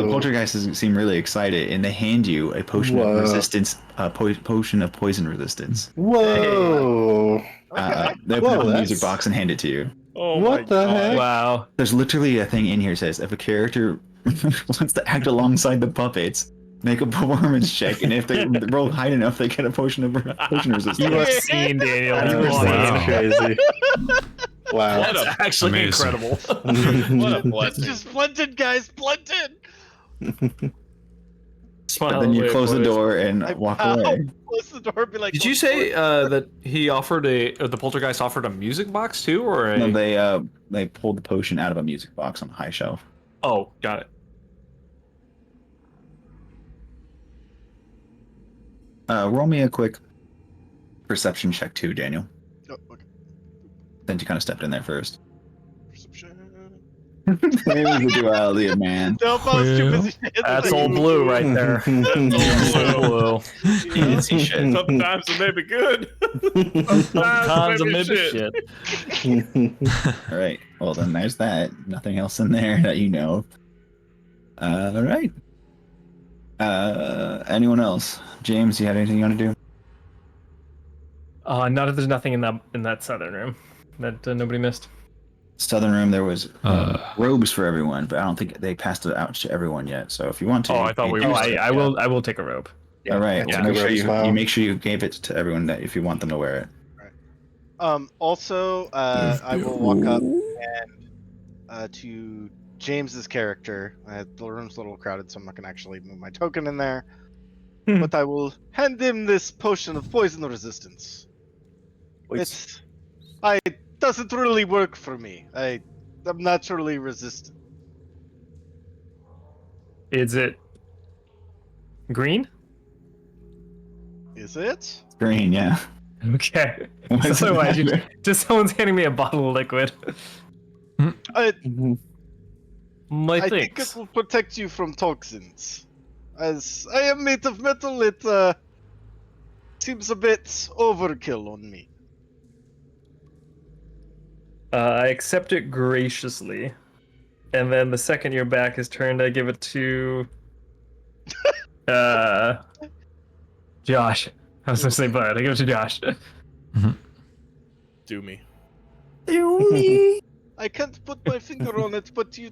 poltergeists seem really excited, and they hand you a potion of Whoa. resistance, potion of poison resistance. Whoa! They open up Whoa, a music that's- box and hand it to you. Oh What my the God. heck? Wow. There's literally a thing in here that says if a character wants to act alongside the puppets, make a performance check, and if they roll high enough, they get a potion of resistance. You are seen, Daniel. That's You are Wow. crazy. Wow. What That's a, actually Amazing. incredible. what a blessing. Just blended, guys, blended. But then you close the door and I walk bow, away. close the door, and be like. Did you "Close the say door." that he offered the poltergeist offered a music box too, or a? No, they pulled the potion out of a music box on a high shelf. Oh, got it. Roll me a quick perception check too, Daniel. Oh, okay. Since you kind of stepped in there first. Perception. Maybe the duality of man. Nope, I was too Well, busy. That's old blue right there. Old blue. You didn't see shit. Sometimes it may be good. Sometimes it may it be may be shit. All right. Well, then there's that. Nothing else in there that you know. All right. Anyone else? James, you had anything you want to do? Not if there's nothing in that southern room that nobody missed. Southern room, there was robes for everyone, but I don't think they passed it out to everyone yet. So if you want to, Oh, I thought we you were. can use it. I will take a robe. All right. Yeah, So make sure robes well. you make sure you gave it to everyone that if you want them to wear it. Also, I will walk up and to James's character. The room's a little crowded, so I'm not gonna actually move my token in there. But I will hand him this potion of poison resistance. It doesn't really work for me. I'm naturally resistant. Is it green? Is it? Green, yeah. Okay. What's So the I matter? just someone's handing me a bottle of liquid. I My think it thanks. will protect you from toxins. As I am made of metal, it seems a bit overkill on me. I accept it graciously, and then the second your back is turned, I give it to Josh. I was gonna say Bud. I give it to Josh. Do me. I can't put my finger on it, but you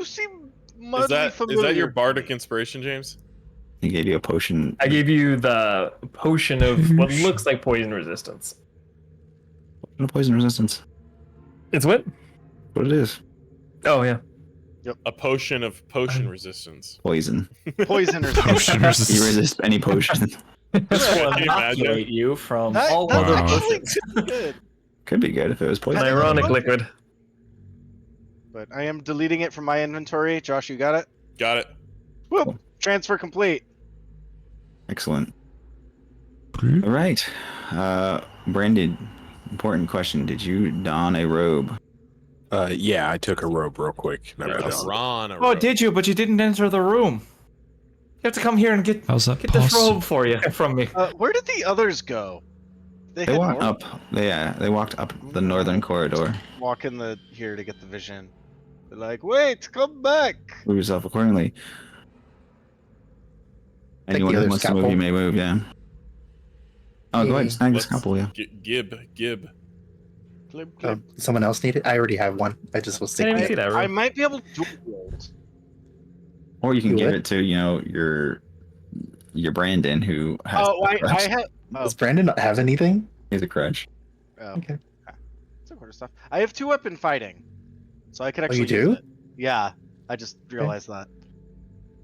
seem mildly Is that familiar. your to bardic me. inspiration, James? He gave you a potion. I gave you the potion of what looks like poison resistance. Poison resistance. It's what? What it is? Oh yeah. A potion of potion resistance. Poison. Poison or Potion You resistance. resist any potion. This will Can you imagine? inoculate you from That, all that's other Wow. actually potions. good. Could be good if it was An poison. ironic liquid. But I am deleting it from my inventory. Josh, you got it? Got it. Whoop! Transfer complete. Excellent. All right. Brandon, important question. Did you don a robe? Yeah, I took a robe real quick. and I put it on. Ron. Oh, did you? But you didn't enter the room. You have to come here and get How's that this possible? robe for you from me. Where did the others go? They head walked north? up. They walked up the northern corridor. Walk in the here to get the vision. They're like, wait, come back. Move yourself accordingly. Take Anyone the who other wants to move, scalpel. you may move. Yeah. Oh, go ahead. Snag the Let's- scalpel. Yeah. Gib. Clip, clip. Someone else need it? I already have one. I just will stick I didn't with see it. that I room. might be able to do it. Or you can Do give it. it to your Brandon who has. Oh, I have. Oh, Does Brandon not have anything? He's a crutch. oh. Okay. It's important stuff. I have 2-weapon fighting, so I could Oh, actually. you use do? it. Yeah, I just realized that.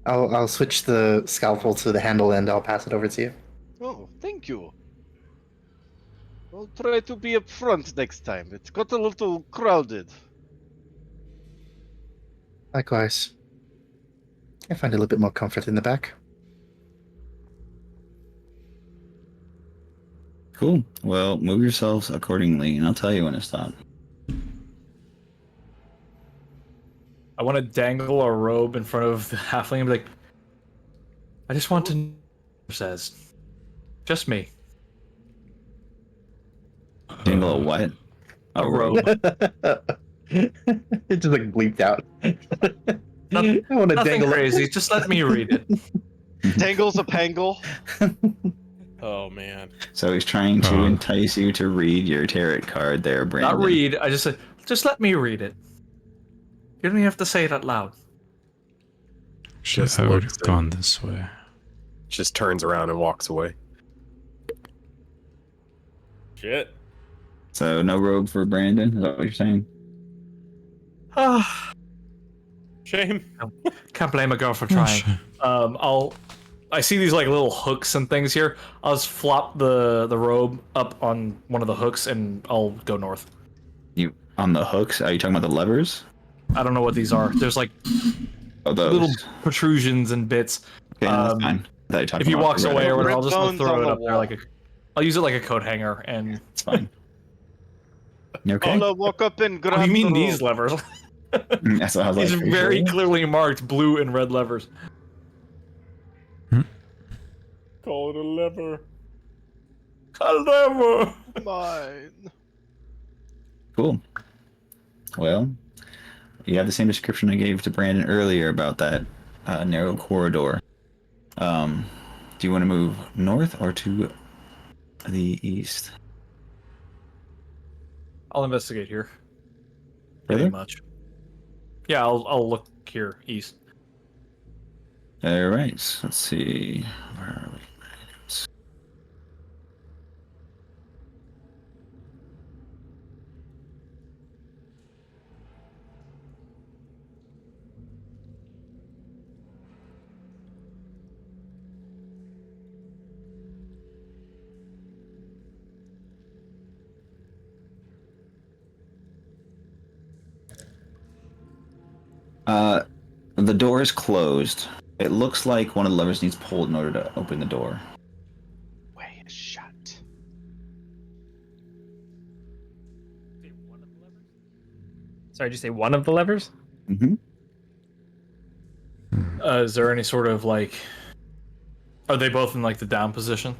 I'll switch the scalpel to the handle and I'll pass it over to you. Oh, thank you. I'll try to be up front next time. It got a little crowded. Likewise. I find a little bit more comfort in the back. Cool. Well, move yourselves accordingly, and I'll tell you when to stop. I want to dangle a robe in front of the halfling and be like, I just want to know what it says. Just me. Dangle a what? A robe. It just like bleeped out. I want to Nothing dangle crazy. Just let me read it. Tangle's a pangle. Oh man. So he's trying to entice you to read your tarot card there, Brandon. Not read. I just said, just let me read it. You don't even have to say it out loud. Just I would looks have gone this way. Just turns around and walks away. Shit. So no robe for Brandon? Is that what you're saying? Ah, Shame. can't blame a girl for trying. I see these like little hooks and things here. I'll just flop the robe up on one of the hooks and I'll go north. You on the hooks? Are you talking about the levers? I don't know what these are. There's like Oh, those. little protrusions and bits. Okay, no, that's fine. I thought you were talking If he about walks the red away or one. whatever, I'll just bones throw on it the up there wall. like a. I'll use it like a coat hanger and. It's fine. You okay? I'll walk up and grab Oh, you mean the these rope. levers? That's what I was like. These are you very sure? clearly marked blue and red levers. Call it a lever. A lever. Mine. Cool. Well, you have the same description I gave to Brandon earlier about that narrow corridor. Do you want to move north or to the east? I'll investigate here. Really? Pretty much. Yeah, I'll look here east. All right. Let's see. Where are we? The door is closed. It looks like one of the levers needs pulled in order to open the door. Way is shut. Sorry, did you say one of the levers? Mm-hmm. Is there any sort of like? Are they both in like the down position?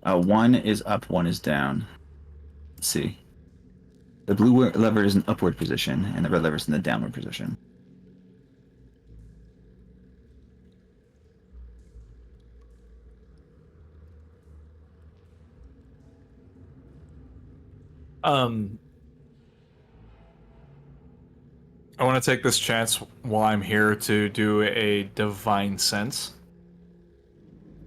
One is up, one is down. Let's see. The blue lever is in upward position, and the red lever is in the downward position. I want to take this chance while I'm here to do a divine sense.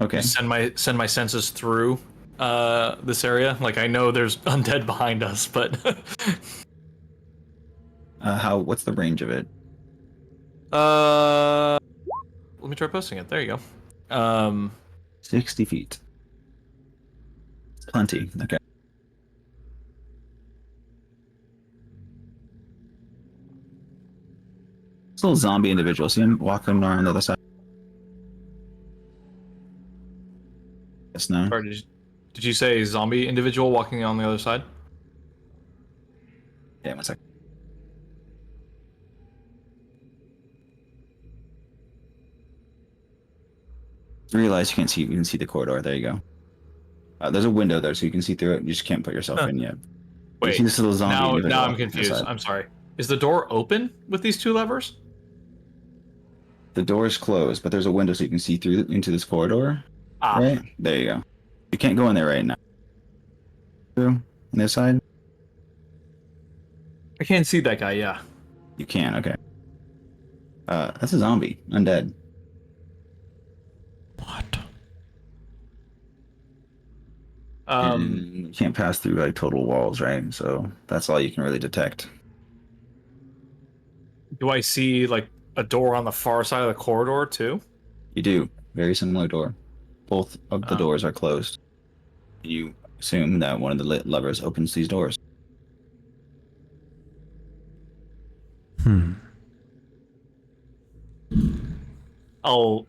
Okay. Send my senses through this area. Like I know there's undead behind us, but What's the range of it? let me try posting it. There you go. 60 feet. Plenty. Okay. This little zombie individual. See him walking around the other side? Yes, no? Sorry, did you say zombie individual walking on the other side? Yeah, 1 second. Realize you can see the corridor. There you go. There's a window there, so you can see through it. You just can't put yourself in yet. You Wait, see this little zombie now individual I'm walking to the confused. side. I'm sorry. Is the door open with these two levers? The door is closed, but there's a window so you can see through into this corridor. Ah, Right? There you go. You can't go in there right now. Through on this side? I can't see that guy. Yeah. You can, okay. That's a zombie. Undead. What? And you can't pass through like total walls, right? So that's all you can really detect. Do I see like a door on the far side of the corridor too? You do. Very similar door. Both of the doors are closed. You assume that one of the levers opens these doors. I'll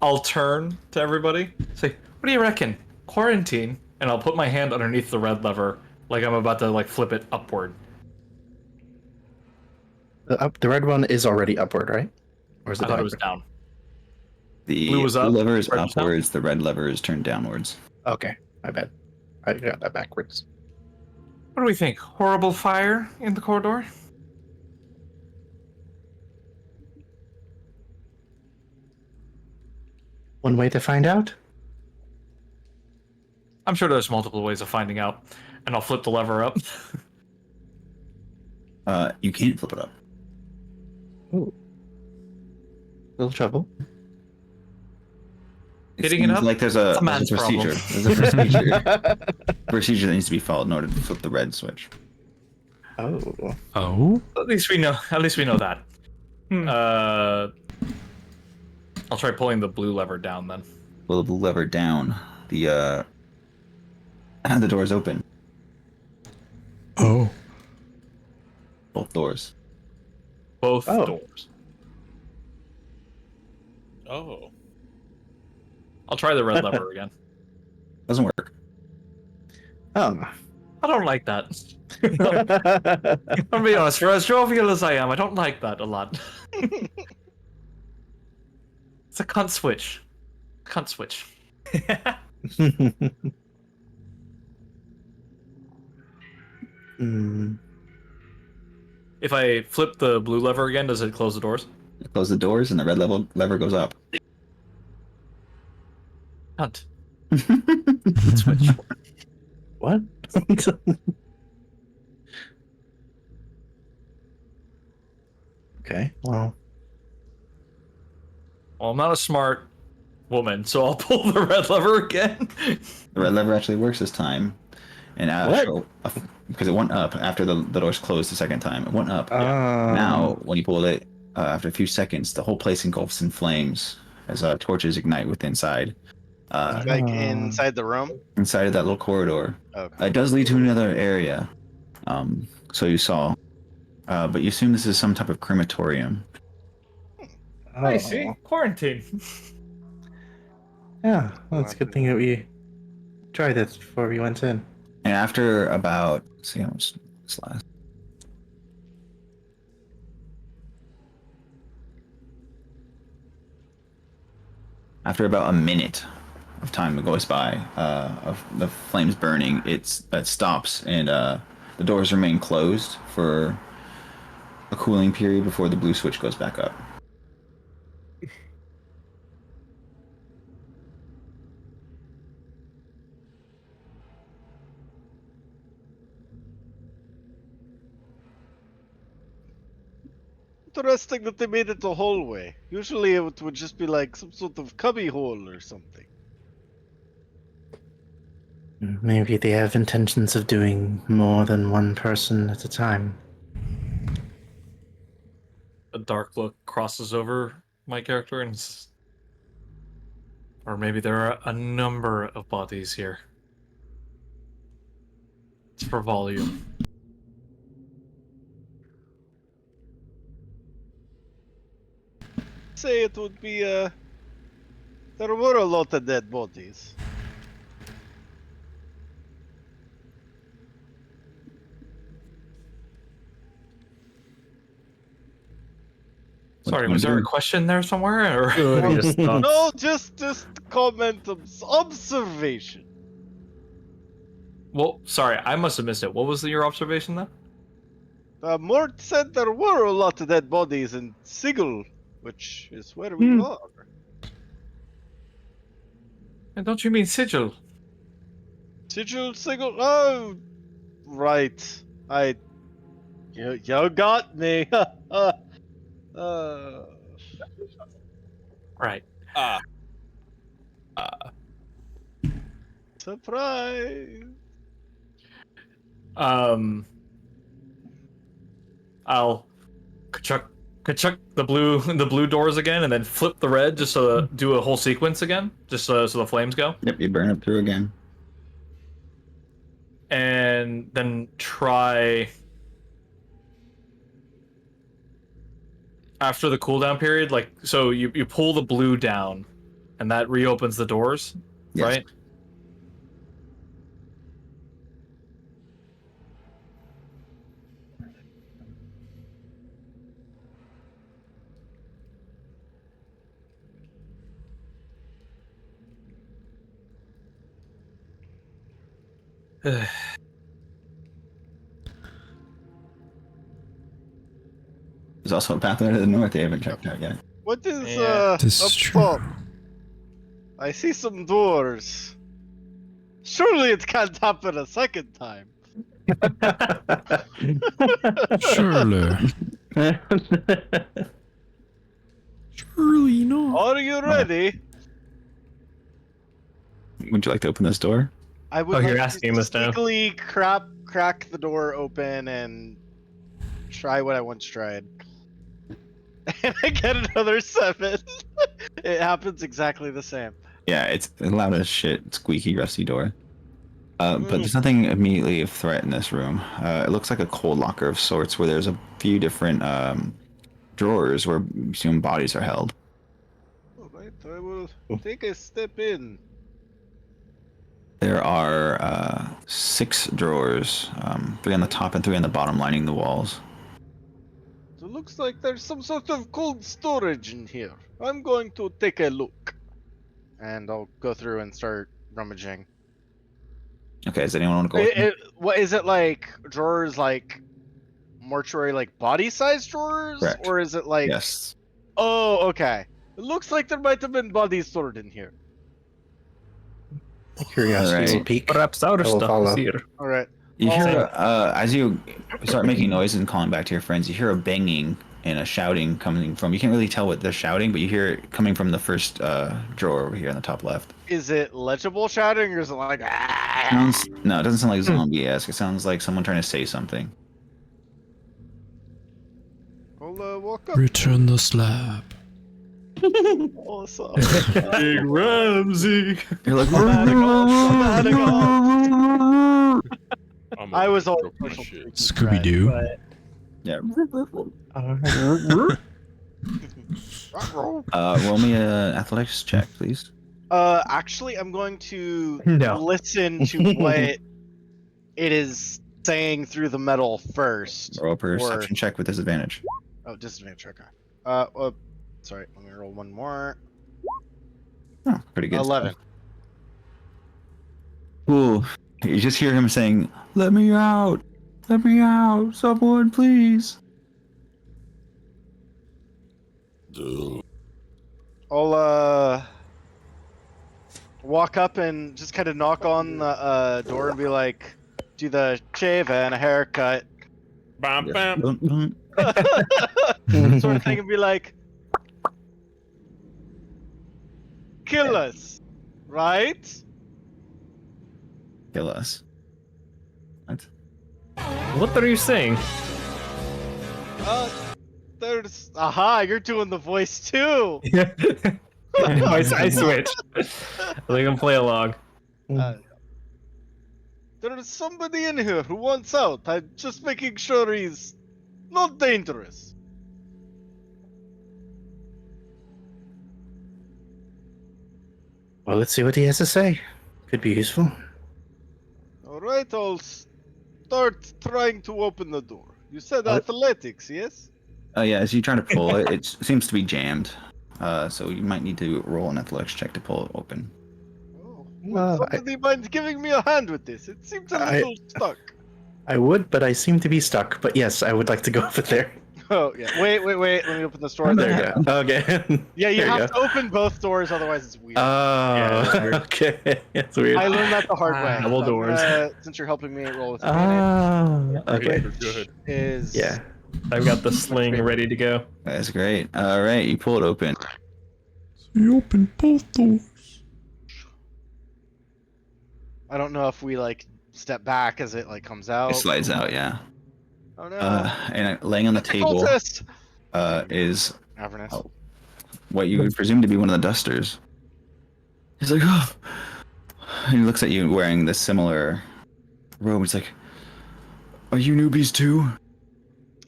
I'll turn to everybody. Say, what do you reckon? Quarantine? And I'll put my hand underneath the red lever, like I'm about to like flip it upward. The red one is already upward, right? Or is it I thought it was downward? down. The Blue was up, lever is red was down? upwards, the red lever is turned downwards. Okay, my bad. I got that backwards. What do we think? Horrible fire in the corridor? One way to find out? I'm sure there's multiple ways of finding out. And I'll flip the lever up. You can't flip it up. Ooh. Little trouble. Hitting it seems up? like there's a man's procedure. problem. There's a procedure. Procedure that needs to be followed in order to flip the red switch. Oh. Oh? At least we know that. I'll try pulling the blue lever down then. Pull the blue lever down. The doors open. Oh. Both doors. Both Oh. doors. Oh. I'll try the red lever again. Doesn't work. Oh. I don't like that. I'll be honest, for as jovial as I am, I don't like that a lot. It's a cunt switch. Cunt switch. Hmm. If I flip the blue lever again, does it close the doors? Close the doors and the red lever goes up. Cunt. Switch. What? Okay, well. Well, I'm not a smart woman, so I'll pull the red lever again. The red lever actually works this time. And because it went up after the doors closed the second time. It went up. Now, when you pull it, after a few seconds, the whole place engulfs in flames as torches ignite with inside. Like inside the room. Inside of that little corridor. Okay. It does lead to another area. So you saw. But you assume this is some type of crematorium. I see. Quarantine. Yeah, well, it's a good thing that we tried this before we went in. And after about, let's see how much this lasts. After about a minute of time goes by, of the flames burning, it stops and the doors remain closed for a cooling period before the blue switch goes back up. Interesting that they made it a hallway. Usually it would just be like some sort of cubby hole or something. Maybe they have intentions of doing more than one person at a time. A dark look crosses over my character, and or maybe there are a number of bodies here. It's for volume. Say it would be there were a lot of dead bodies. Sorry, was there a question there somewhere? Or? No, just comment observation. Well, sorry, I must have missed it. What was your observation then? Mort said there were a lot of dead bodies in Sigil, which is where we are. And don't you mean sigil? Sigil? Oh, right. You got me. Right. Surprise. I'll Kachuk Could check the blue doors again, and then flip the red just to do a whole sequence again, just so the flames go, Yep, you burn it through again. and then try after the cooldown period. Like, so you pull the blue down, and that reopens the doors, Yes. right? There's also a pathway to the north they haven't checked out yet. What is Yeah, this up is true. top? I see some doors. Surely it can't happen a second time. Surely. Surely not. Are you ready? Would you like to open this door? I would Oh, you're like asking to this now. sneakily crack the door open and try what I once tried. And I get another 7. It happens exactly the same. Yeah, it's loud as shit, squeaky, rusty door. But there's nothing immediately of threat in this room. It looks like a cold locker of sorts where there's a few different drawers where assume bodies are held. Alright, I will take a step in. There are 6 drawers, 3 on the top and 3 on the bottom lining the walls. So it looks like there's some sort of cold storage in here. I'm going to take a look. And I'll go through and start rummaging. Okay, does anyone want to go? What is it, like drawers, like mortuary, like body size drawers? Correct. Or is it like Yes. Oh, okay. It looks like there might have been bodies stored in here. Curiosity Alright. will peak. Perhaps our I will stuff follow. is here. Alright. You hear, Oh. as you start making noises and calling back to your friends, you hear a banging and a shouting coming from. You can't really tell what they're shouting, but you hear it coming from the first drawer over here on the top left. Is it legible shouting or is it like No, it doesn't sound like zombie-esque. It sounds like someone trying to say something. I'll walk up. Return the slab. Awesome. Big Ramsey. You're like, I was all Scooby Doo. yeah. But... Roll me an athletics check, please. Actually, I'm going to No. listen to what it is saying through the metal first. Roll a perception check with disadvantage. Oh, disadvantage. Okay. Sorry. Let me roll one more. Oh, pretty good. 11. Ooh, you just hear him saying, "Let me out! Let me out! Someone, please!" I'll walk up and just kind of knock on the door and be like, do the shave and a haircut Bam, Yes. bam. sort of thing, and be like, kill us, right? Kill us. What? What are you saying? There's aha, you're doing the voice too. I switched. They can play along. There's somebody in here who wants out. I'm just making sure he's not dangerous. Well, let's see what he has to say. Could be useful. Alright, I'll start trying to open the door. You said athletics, yes? Yeah, as you try to pull it, it seems to be jammed. So you might need to roll an athletics check to pull it open. Oh, Well, somebody mind giving me a hand with this? It seems a little stuck. I would, but I seem to be stuck. But yes, I would like to go over there. Oh, yeah. Wait. Let me open this door. There you go. Okay. Yeah, you There you have to open both doors, otherwise it's weird. Oh, that's weird. okay. It's weird. I learned that the hard way. Double So I'm doors. gonna- since you're helping me roll with advantage, Okay. Good. is Yeah. I've got the sling ready to go. That's great. All right, you pull it open. You open both doors. I don't know if we like step back as it like comes out. It slides out, yeah. Oh no. And laying on the It's a table, cultist! is Avernus. what you would presume to be one of the dusters. He's like, oh. And he looks at you wearing this similar robe. He's like, are you newbies too?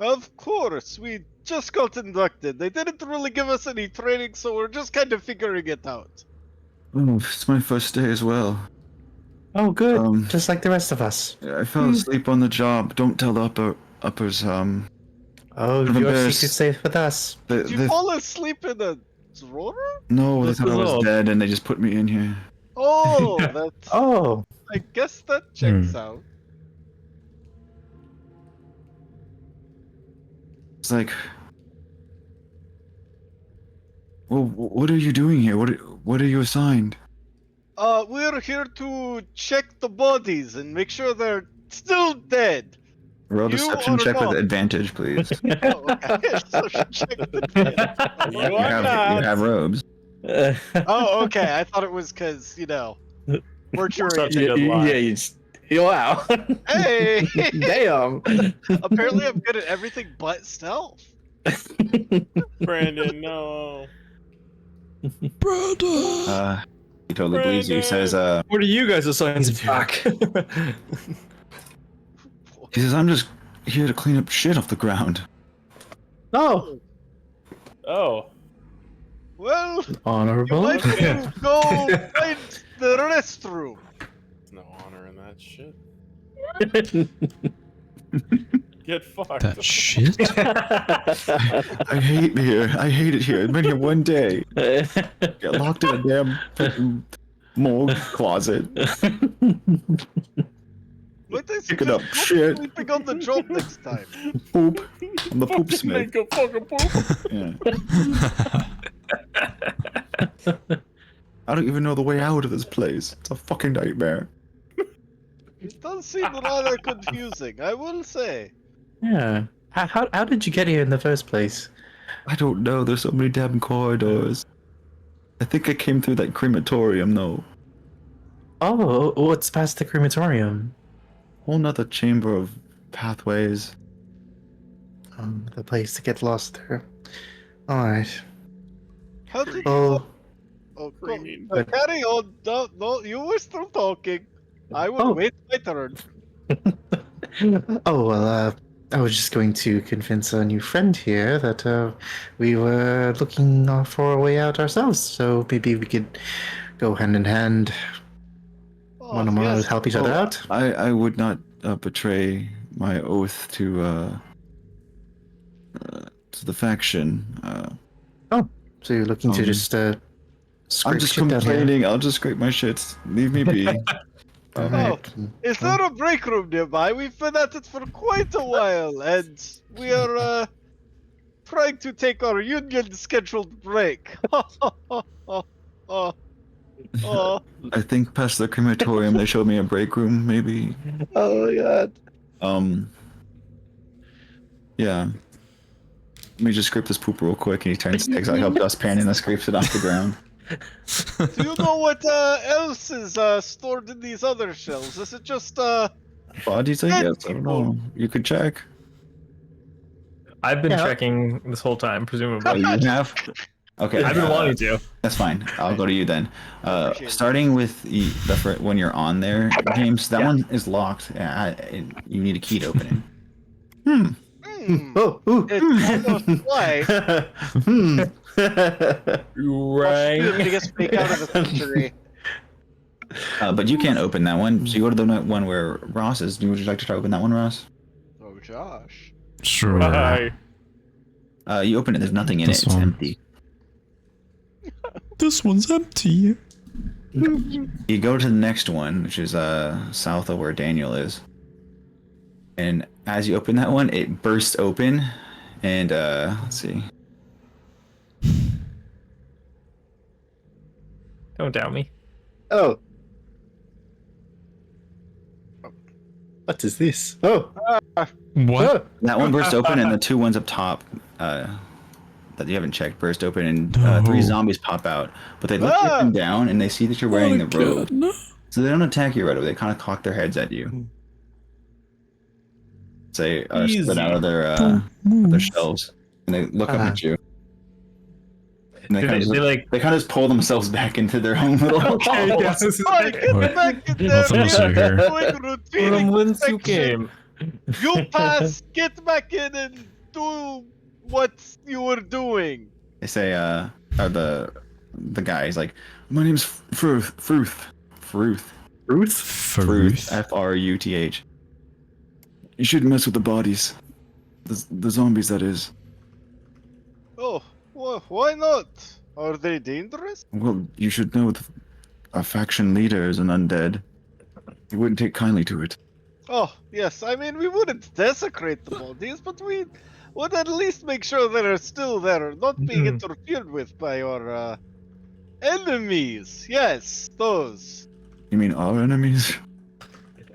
Of course, we just got inducted. They didn't really give us any training, so we're just kind of figuring it out. Oh, it's my first day as well. Oh, good. Just like the rest of us. I fell asleep on the job. Don't tell the uppers. Oh, I'm your embarrassed. secret's safe with us. Did you fall asleep in a drawer? No, they This thought I is was odd. dead, and they just put me in here. Oh, that's. Oh, I guess that checks out. It's like, well, what are you doing here? What are you assigned? We're here to check the bodies and make sure they're still dead. Roll You deception are check not. with advantage, please. Oh, okay. So check the dead. You you are have not. robes. Oh, okay. I thought it was because, mortuary. Such a good line. wow. Hey! Damn. Apparently, I'm good at everything but stealth. Brandon, no. Brother. He totally believes you. He says, What are you guys assigned to do? Fuck. he says, I'm just here to clean up shit off the ground. Oh, Oh. Well, you honorable. might want to go find the restroom. There's no honor in that shit. Get fucked. That shit? I hate here. I hate it here. I've been here one day. Get locked in a damn freaking morgue closet. Might I Picking up suggest shit. sleeping on the job next time? Poop. I'm the poop smith. Make a fucking poop. Yeah. I don't even know the way out of this place. It's a fucking nightmare. It does seem rather confusing, I will say. Yeah. How did you get here in the first place? I don't know. There's so many damn corridors. I think I came through that crematorium, though. Oh, what's past the crematorium? Whole nother chamber of pathways. The place to get lost through. Alright. How did you... Oh, Oh, go, Creamy. carry on. No, you were still talking. I will Oh. wait my turn. oh well, I was just going to convince a new friend here that we were looking for a way out ourselves, so maybe we could go hand in hand. Oh, Want to yes. help each other out? I would not betray my oath to the faction. So you're looking to just I'm scrape just shit down here? complaining. I'll just scrape my shit. Leave me be. Alright. Is there a break room nearby? We've been at it for quite a while, and we are trying to take our union scheduled break. I think past the crematorium, they showed me a break room, maybe. Oh my god. Yeah. Let me just scrape this poop real quick, and he takes out a dustpan and then scrapes it off the ground. Do you know what else is stored in these other shelves? Is it just Bodies, I guess. I don't know. You could check. I've been Yeah. checking this whole time, Oh, presumably. you have? Okay. I've been wanting to. That's fine. I'll go to you then. Appreciate it. Starting with the when you're on there, James, that one is locked. You need a key to open it. Oh, ooh. It's almost like Right. I guess fake out of the century. But you can't open that one. So you go to the one where Ross is. Would you like to try to open that one, Ross? Oh, Josh. Sure. Hi. You open it. There's nothing in This it. It's one. empty. This one's empty. You go to the next one, which is south of where Daniel is. And as you open that one, it bursts open. And let's see. Don't doubt me. Oh. What is this? Oh. What? That one burst open, and the two ones up top that you haven't checked burst open, and No. 3 zombies pop out. But they look you up and down, and they see that you're wearing the robe. No. So they don't attack you right away. They kind of cock their heads at you. Say, split out of their shelves. And they look up Uh-huh. at you. And They- kind of they, just, like- they kind of just pull themselves back into their own little Okay, holes. guys. Oh, get Wait, back in there! nothing to say here. Doing routine From whence you inspection. came. You pass. Get back in and do what you were doing. They say, or the guy is like, my name's Fruth. Faruth? Fruth. You shouldn't mess with the bodies. The zombies, that is. Oh, why not? Are they dangerous? Well, you should know a faction leader is an undead. He wouldn't take kindly to it. Oh, yes. I mean, we wouldn't desecrate the bodies, but we would at least make sure they're still there, not being interfered with by our enemies. Yes, those. You mean our enemies?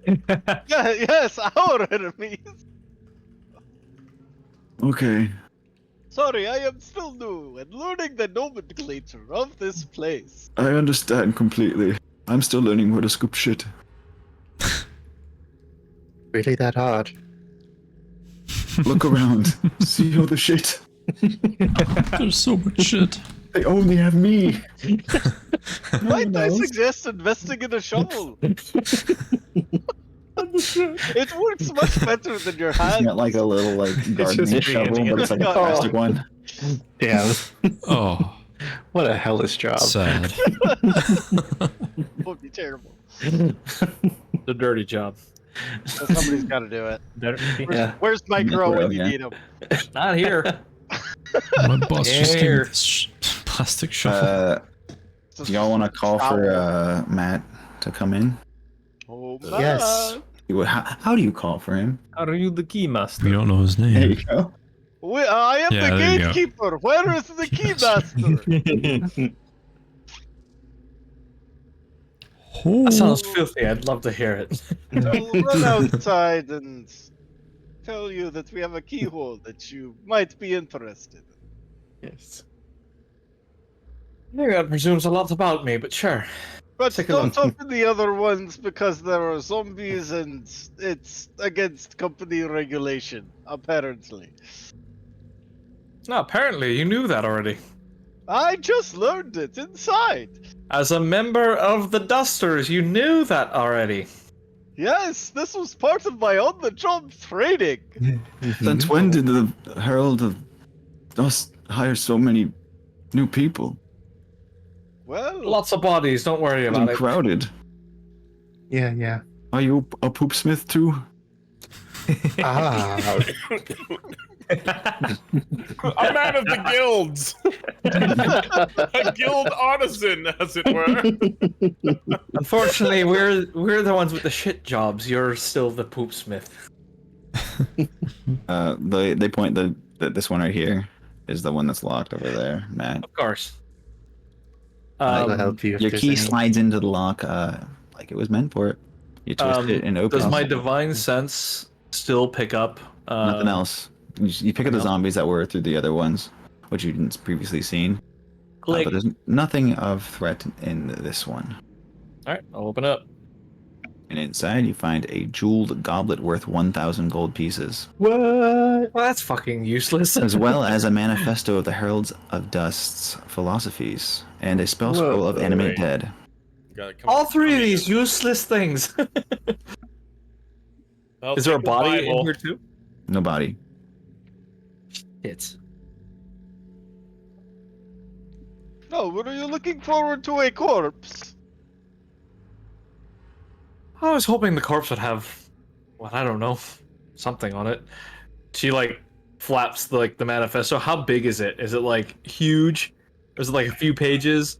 Yeah, yes, our enemies. Okay. Sorry, I am still new and learning the nomenclature of this place. I understand completely. I'm still learning where to scoop shit. Really that hard? Look around. See all the shit. There's so much shit. They only have me. Might I suggest investing in a shovel? It works much better than your He's hand. got like a little like gardening just shovel, being but it's like a Oh. plastic one. Damn. Oh, What a hellish job. sad. Would be terrible. The dirty job. But somebody's got to do it. Yeah. Where's my girl when you Yeah. need him? Not here. My boss just gave me Here. this plastic shovel. Do y'all want to call for Matt to come in? Oh, Yes. How do you call for him? Are you the key master? We don't know his There name. you go. I am Yeah, the there you go. gatekeeper. Where is the key master? That sounds filthy. I'd love to hear it. I'll run outside and tell you that we have a keyhole that you might be interested in. Yes. I think that presumes a lot about me, but sure. But Take a don't open the other ones because there are zombies and it's against company regulation, apparently. No, apparently you knew that already. I just learned it inside. As a member of the Dusters, you knew that already. Yes, this was part of my on-the-job training. Since when did the Herald of Dust hire so many new people? Well, Lots of bodies, don't worry It's about it. crowded. Yeah. Are you a poopsmith too? Ah. A man of the guilds. A guild artisan, as it were. Unfortunately, we're the ones with the shit jobs. You're still the poopsmith. They point this one right here is the one that's locked over there, Matt. Of course. I'll help you. If Your there's key any- slides into the lock like it was meant for it. You twist it and open. Does my divine sense still pick up? Nothing else. You pick up the zombies that were through the other ones, which you didn't previously seen. Click. But there's nothing of threat in this one. All right, I'll open up. And inside you find a jeweled goblet worth 1,000 gold pieces, What? Well, that's fucking useless. as well as a manifesto of the Heralds of Dust's philosophies and a spell scroll of Animate Dead. All three of these useless things. Is there a body in here too? No body. It's. no, what are you looking forward to a corpse? I was hoping the corpse would have, well, I don't know, something on it. She like flaps the manifesto. How big is it? Is it like huge? Or is it like a few pages?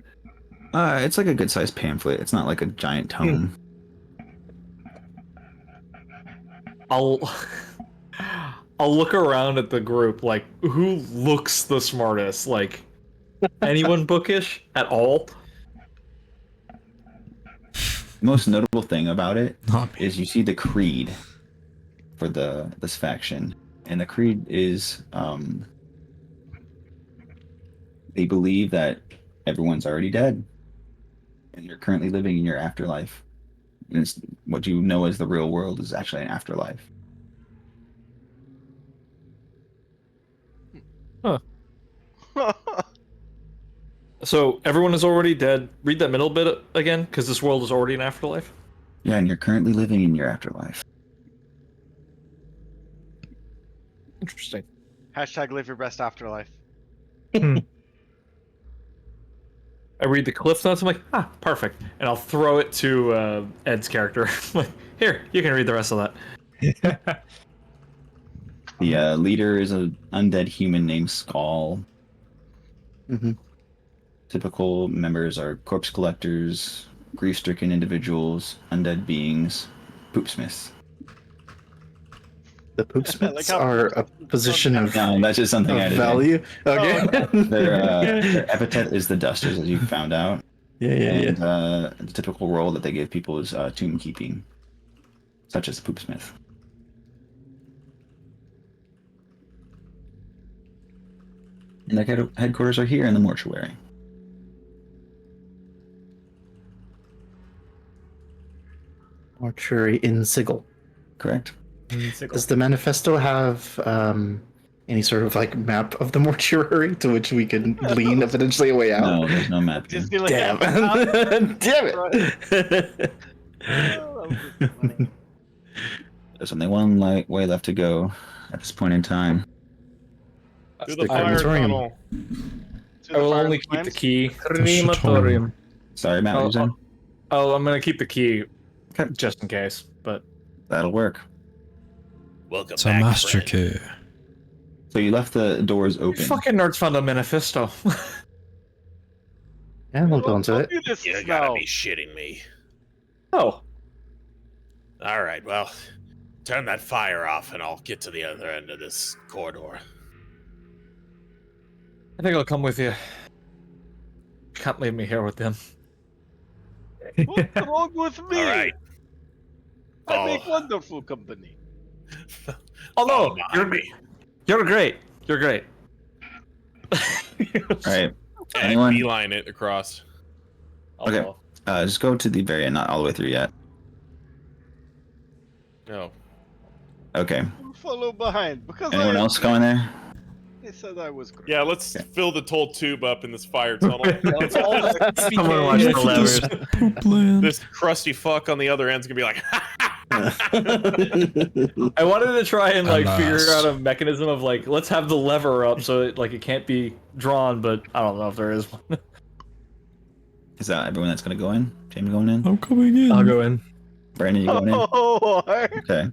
It's like a good sized pamphlet. It's not like a giant tome. I'll look around at the group, like, who looks the smartest? Like, anyone bookish at all? Most notable thing about it Not me. is you see the creed for this faction, and the creed is they believe that everyone's already dead, and you're currently living in your afterlife. And it's, what you know as the real world is actually an afterlife. So everyone is already dead. Read that middle bit again, because this world is already an afterlife. Yeah, and you're currently living in your afterlife. Interesting. Hashtag live your best afterlife. I read the cliff notes. I'm like, perfect, and I'll throw it to Ed's character. Like, here, you can read the rest of that. The leader is an undead human named Skull. Mm-hmm. Typical members are corpse collectors, grief-stricken individuals, undead beings, poopsmiths. The poopsmiths Like how are a position of, No, that's just something I of did. value. Okay. Their epithet is the Dusters, as you found out. Yeah, yeah, And yeah. the typical role that they give people is tomb keeping, such as the poopsmith. And their headquarters are here in the mortuary. Mortuary in Sigil. Correct? Does the manifesto have any sort of like map of the mortuary to which we can lean eventually a way out? No, there's no map here. Just be like, Damn. Damn it. Oh, that was funny. There's only one way left to go at this point in time. To the the fire crematorium. tunnel. To I the will fire only keep the flames. key. Crematorium. Sorry, Matt, what you said? Oh, I'm gonna keep the key, Okay. just in case. But That'll work. Welcome It's a back, master friend. key. So you left the doors you open. fucking nerds found a manifesto. Yeah, we'll go into it. Do this You now. gotta be shitting me. Oh, All right, well, turn that fire off, and I'll get to the other end of this corridor. I think I'll come with you. Can't leave me here with them. What's wrong with me? All right. I make Oh. wonderful company. Oh Follow no, behind me. you're great. You're great. All right. And Anyone? beeline it across. Okay. Just go to the very end, not all the way through yet. No. Okay. Follow behind because Anyone else going there? They said I was great. Yeah, let's fill the whole tube up in this fire tunnel. Someone watch the levers. Poop land. This crusty fuck on the other end's gonna be like, I wanted to try and like figure Alas. out a mechanism of like, let's have the lever up so it can't be drawn, but I don't know if there is one. Is that everyone that's going to go in? Jamie going in? I'm coming in. I'll go in. Brandon, you going in? Oh, Okay.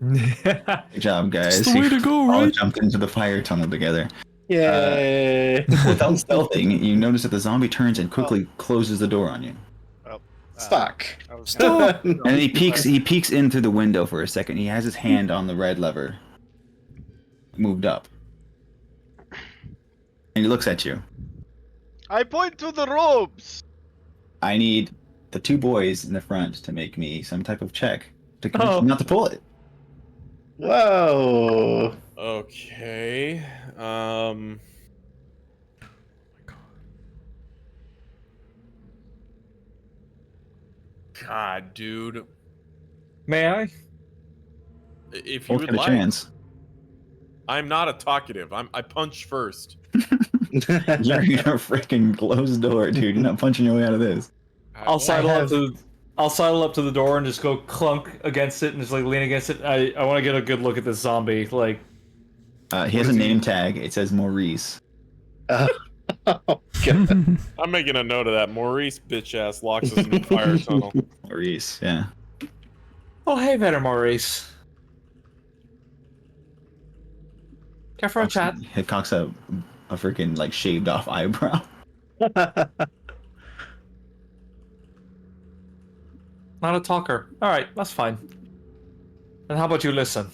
Good job, guys. It's the way to go, all right? jumped into the fire tunnel together. Yay. Without stealthing, you notice that the zombie turns and quickly closes the door on you. Fuck. I was Stop. And then he peeks in through the window for a second. He has his hand on the red lever. Moved up. And he looks at you. I point to the ropes. I need the two boys in the front to make me some type of check to convince Oh. you not to pull it. Whoa. okay. God, dude. May I? If you Both would get a like, chance. I'm not a talkative. I punch first. You're in a freaking closed door, dude. You're not punching your way out of this. I'll sidle have- I'll sidle up to the door and just go clunk against it and just like lean against it. I want to get a good look at this zombie. Like, He has a name tag. It says Maurice. Oh, God. I'm making a note of that. Maurice bitch ass locks us in the fire tunnel. Maurice, yeah. oh hey there, Maurice. Care for a chat? He cocks a freaking like shaved off eyebrow. Not a talker. All right, that's fine. And how about you listen?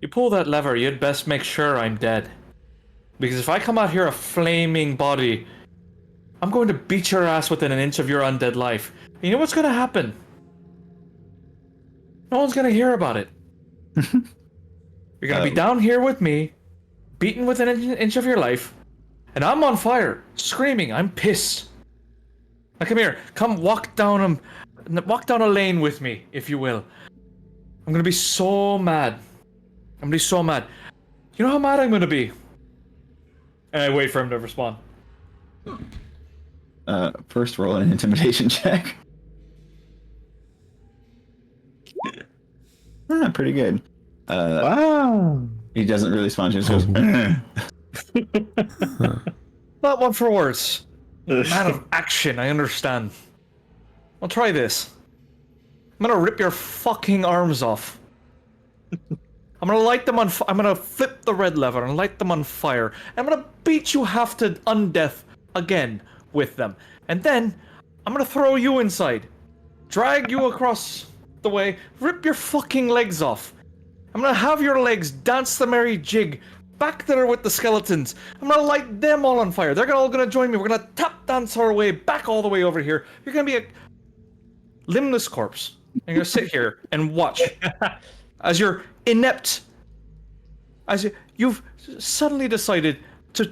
You pull that lever, you'd best make sure I'm dead. Because if I come out here a flaming body, I'm going to beat your ass within an inch of your undead life. And you know what's going to happen? No one's going to hear about it. You're going to be down here with me, beaten within an inch of your life, and I'm on fire, screaming. I'm pissed. Now come here. Come walk down a lane with me, if you will. I'm going to be so mad. I'm gonna be so mad. You know how mad I'm gonna be? And I wait for him to respond. First roll an intimidation check. Pretty good. Wow. He doesn't really respond. He just goes. Not one for words. Man of action, I understand. I'll try this. I'm gonna rip your fucking arms off. I'm gonna light them on. I'm gonna flip the red lever and light them on fire. I'm gonna beat you half to undeath again with them, and then I'm gonna throw you inside, drag you across the way, rip your fucking legs off. I'm gonna have your legs dance the merry jig back there with the skeletons. I'm gonna light them all on fire. They're all gonna join me. We're gonna tap dance our way back all the way over here. You're gonna be a limbless corpse. And you're gonna sit here and watch as you're inept, as you've suddenly decided to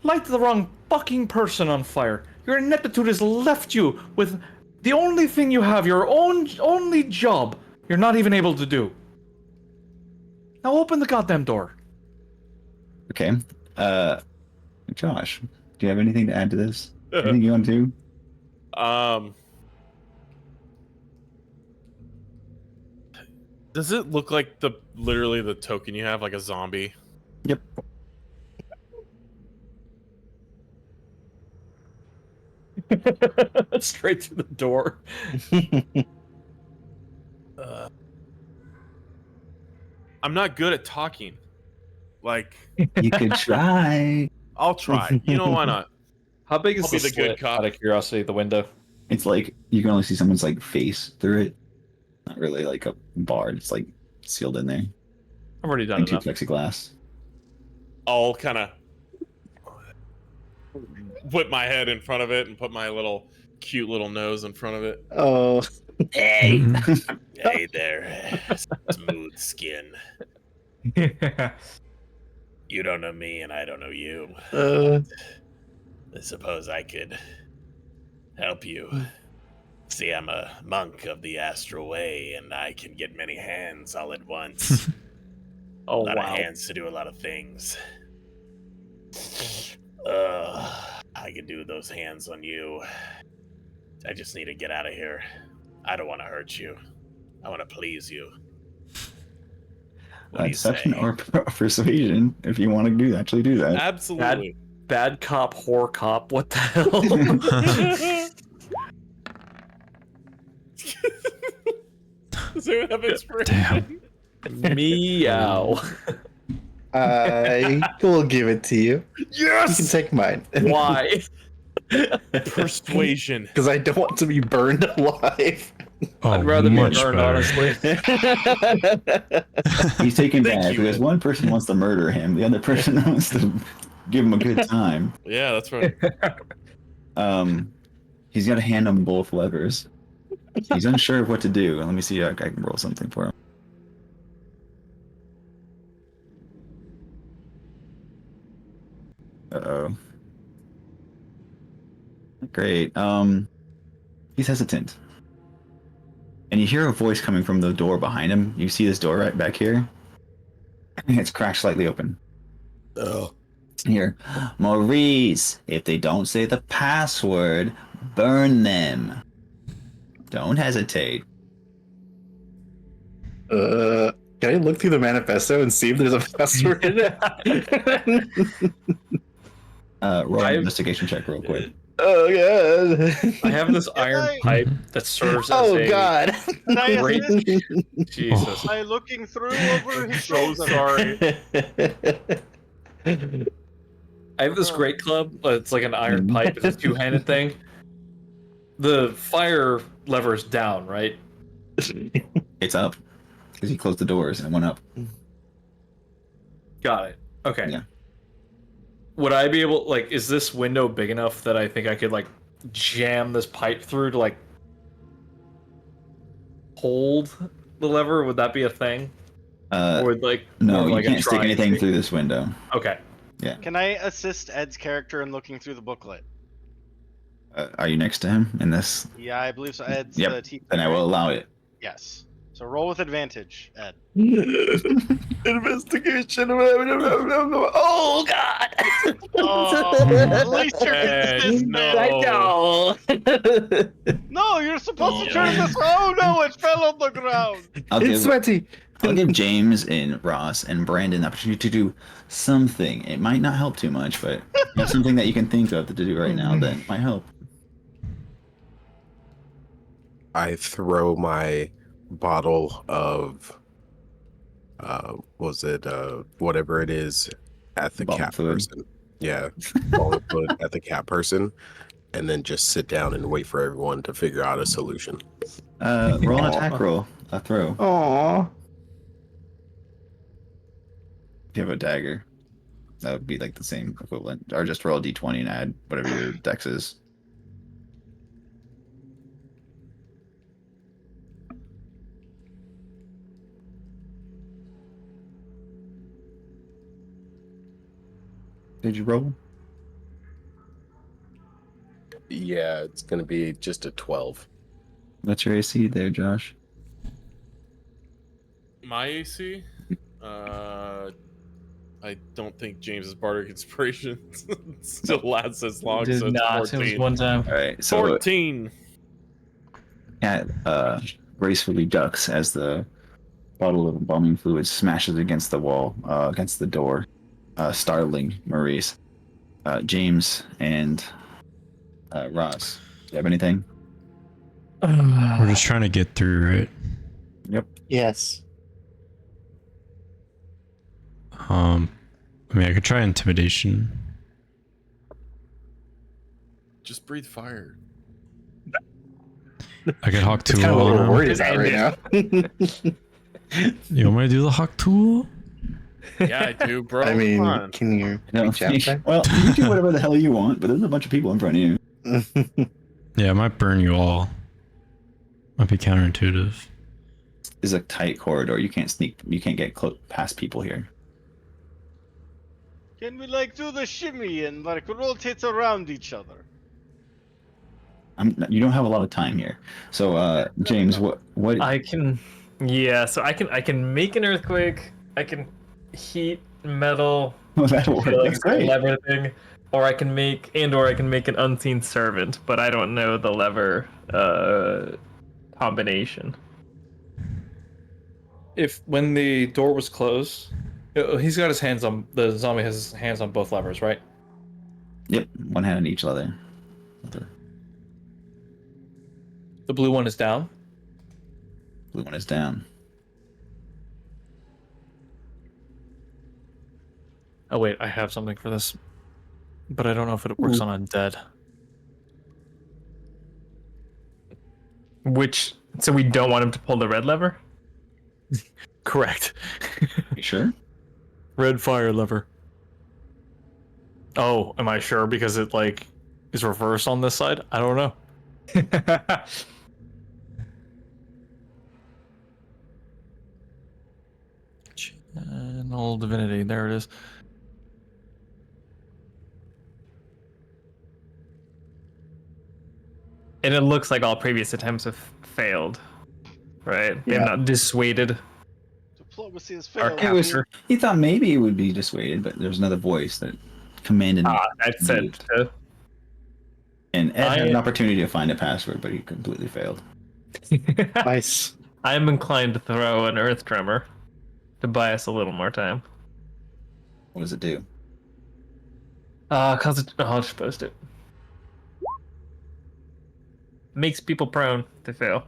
light the wrong fucking person on fire. Your ineptitude has left you with the only thing you have, your only job, you're not even able to do. Now open the goddamn door. Okay. Josh, do you have anything to add to this? Anything you want to do? Does it look like literally the token you have, like a zombie? Yep. Straight through the door. I'm not good at talking. Like, You could try. I'll try. You know, why not? How big is I'll be the the good slit, cop. out of curiosity, the window? It's like you can only see someone's like face through it. Not really like a bar. It's like sealed in there. I've already done And two enough. plexiglass. I'll kind of whip my head in front of it and put my cute little nose in front of it. Oh. Hey, hey there, smooth skin. You don't know me, and I don't know you. I suppose I could help you. See, I'm a monk of the astral way, and I can get many hands all at once. Oh, A lot wow. of hands to do a lot of things. I could do those hands on you. I just need to get out of here. I don't want to hurt you. I want to please you. What do you Deception say? or persuasion, if you want to actually do that. Absolutely. Bad cop, whore cop, what the hell? Does anyone have inspiration? Damn. Meow. I will give it to you. Yes! You can take mine. Why? Persuasion. Because I don't want to be burned alive. Oh, I'd rather be much burned, better. honestly. He's taken Thank back you. because one person wants to murder him, the other person wants to give him a good time. Yeah, that's right. He's got to hand him both levers. He's unsure of what to do. Let me see if I can roll something for him. Uh-oh. Great. He's hesitant. And you hear a voice coming from the door behind him. You see this door right back here? It's cracked slightly open. Oh. Here. Maurice, if they don't say the password, burn them. Don't hesitate. Can I look through the manifesto and see if there's a password in it? Roll an investigation check real quick. Oh god. I have this iron I- pipe that serves as Oh a god. Can I Great. assist Jesus. by looking through over his So shoulder? sorry. I have this great club. It's like an iron pipe. It's a two-handed thing. The fire lever is down, right? It's up. Because he closed the doors and it went up. Got it. Okay. Yeah. Would I be able, like, is this window big enough that I think I could, like, jam this pipe through to, like, hold the lever? Would that be a thing? Or would, like, No, more you like a can't stick try anything thing? through this window. Okay. Can I assist Ed's character in looking through the booklet? Are you next to him in this? Yeah, I believe so. Ed's Yep. the teacher. Then I will allow it. Yes. So roll with advantage, Ed. Investigation. Oh God! At least you're Ed, consistent. no. No, you're supposed to turn this. Oh no, it fell on the ground. It's sweaty. I'll give James and Ross and Brandon the opportunity to do something. It might not help too much, but something that you can think of to do right now that might help. I throw my bottle of whatever it is at the Bottle cat fluid. person. Yeah, bottle fluid at the cat person, and then just sit down and wait for everyone to figure out a solution. Roll an attack roll. A throw. Aww. If you have a dagger, that would be like the same equivalent. Or just roll a d20 and add whatever your dex is. Did you roll? Yeah, it's gonna be just a 12. What's your AC there, Josh? My AC? I don't think James's bardic inspiration still lasts as long. Did So it's not. It was 14. one time. All right, so 14. Cat gracefully ducks as the bottle of embalming fluid smashes against the wall, against the door, startling Maurice. James and Ross, do you have anything? We're just trying to get through, right? Yes. I mean, I could try intimidation. Just breathe fire. I could hawk tool Kind of what on we're him. worried about right now. You want me to do the hawk tool? Yeah, I do, bro. I mean, Come on. can you No, reach out there? well, you can do whatever the hell you want, but there's a bunch of people in front of you. Yeah, I might burn you all. Might be counterintuitive. It's a tight corridor. You can't sneak. You can't get past people here. Can we like do the shimmy and like rotate around each other? You don't have a lot of time here. So, James, what? I can, yeah. So I can make an earthquake. I can heat metal. That'll work. Like That's a great. lever thing, or I can make an unseen servant. But I don't know the lever combination. If when the door was closed, he's got his hands on the zombie has his hands on both levers, right? Yep, one hand on each leather. The blue one is down. Blue one is down. Oh wait, I have something for this, but I don't know if it works on undead. So we don't want him to pull the red lever. Correct. You sure? Red fire lever. Oh, am I sure? Because it like is reversed on this side? I don't know. Channel divinity. There it is. And it looks like all previous attempts have failed, right? They have not dissuaded. Diplomacy has Our failed. capture. He thought maybe it would be dissuaded, but there's another voice that commanded. That said, And Ed had I- an opportunity to find a password, but he completely failed. Nice. I am inclined to throw an earth tremor to buy us a little more time. What does it do? Cause I'll just post it. Makes people prone to fail.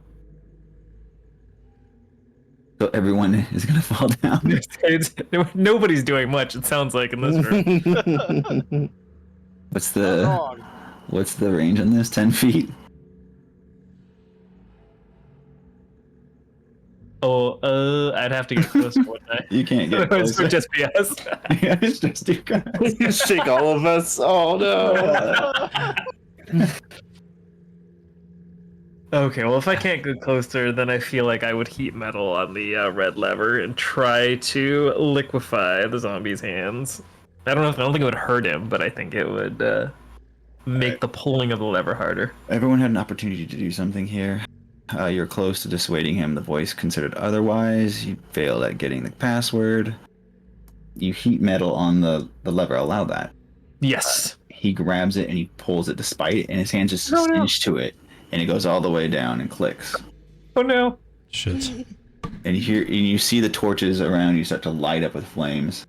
So everyone is gonna fall down. Nobody's doing much. It sounds like in this room. What's Not the wrong. what's the range on this? 10 feet. I'd have to get closer, wouldn't I? You can't get It closer. would just be us. Yeah, it's just you guys. Shake all of us. Oh no. Okay, well, if I can't get closer, then I feel like I would heat metal on the red lever and try to liquefy the zombie's hands. I don't think it would hurt him, but I think it would make the pulling of the lever harder. Everyone had an opportunity to do something here. You're close to dissuading him. The voice considered otherwise. You failed at getting the password. You heat metal on the lever. Allow that. Yes. He grabs it and he pulls it despite it, and his hand just No, no. cinched to it, and it goes all the way down and clicks. Oh no. Shit. And you see the torches around you start to light up with flames.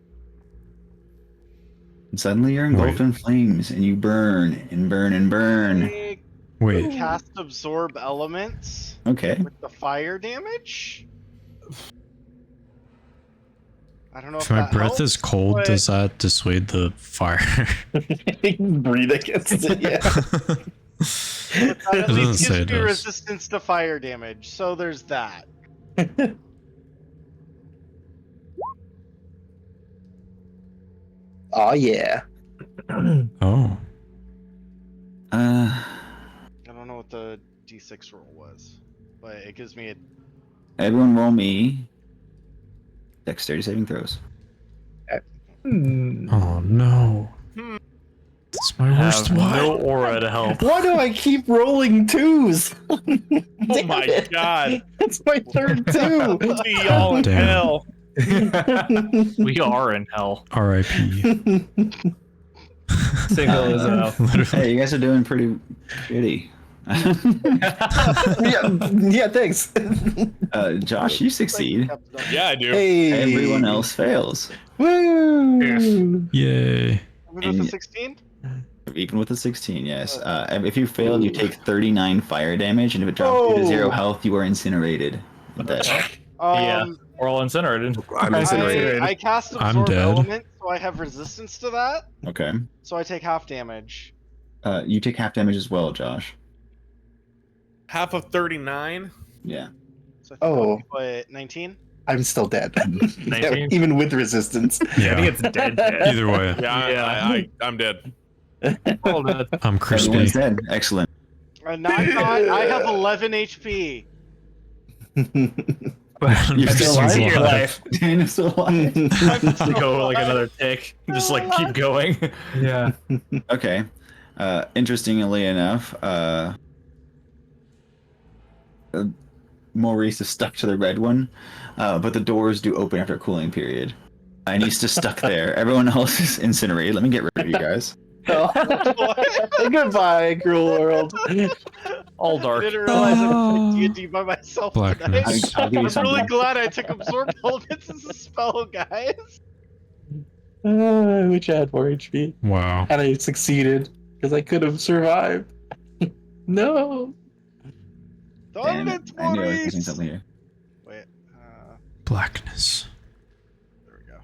And suddenly you're engulfed in flames, and you burn and burn and burn. Wait. Cast absorb elements Okay. with the fire damage. I don't know If if my that breath helps, is cold, but does that dissuade the fire? Breathe against it, yeah. that It at doesn't least say it gives me does. resistance to fire damage. So there's that. Oh yeah. Oh. I don't know what the D6 roll was, but it gives me a. Everyone roll me dexterity saving throws. Oh no. That's my worst Have one. no aura to help. Why do I keep rolling twos? Oh my god. It's my third two. See y'all in Damn. hell. We are in hell. R.I.P. Single is out. Hey, you guys are doing pretty shitty. yeah, thanks. Josh, you succeed. Yeah, I do. Hey. Everyone else fails. Woo! Yay. With And- the 16? Even with a 16, yes. If you fail, you take 39 fire damage, and if it drops you to 0 health, you are incinerated. Yeah. We're all incinerated. I'm incinerated. I cast I'm absorb dead. element, so I have resistance to that. Okay. So I take half damage. You take half damage as well, Josh. Half of 39. Yeah. So I think Oh. what, 19? I'm still dead. 19? Even with resistance. I think Yeah. it's dead. Either way, Yeah, I'm dead. We're all dead. I'm crispy. Everyone's dead. Excellent. Not, I have 11 HP. You're still alive? Your life. Daniel's still alive. To go like another tick. Just like keep going. Yeah. Okay. Interestingly enough, Maurice is stuck to the red one, but the doors do open after a cooling period. And he's just stuck there. Everyone else is incinerated. Let me get rid of you guys. Goodbye, cruel world. All I dark. didn't realize I was playing D&D by myself tonight. Blackness. I'll give you I'm something. really glad I took absorb elements as a spell, guys. I wish I had more HP. Wow. And I succeeded because I could have survived. No. Damn, Darn it, I knew I was missing Maurice! something here. Wait, Blackness. there we go.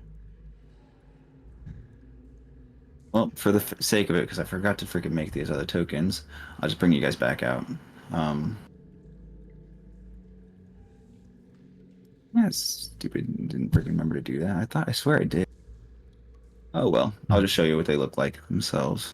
Well, for the sake of it, because I forgot to freaking make these other tokens, I'll just bring you guys back out. That's stupid. Didn't freaking remember to do that. I swear I did. Oh well, I'll just show you what they look like themselves.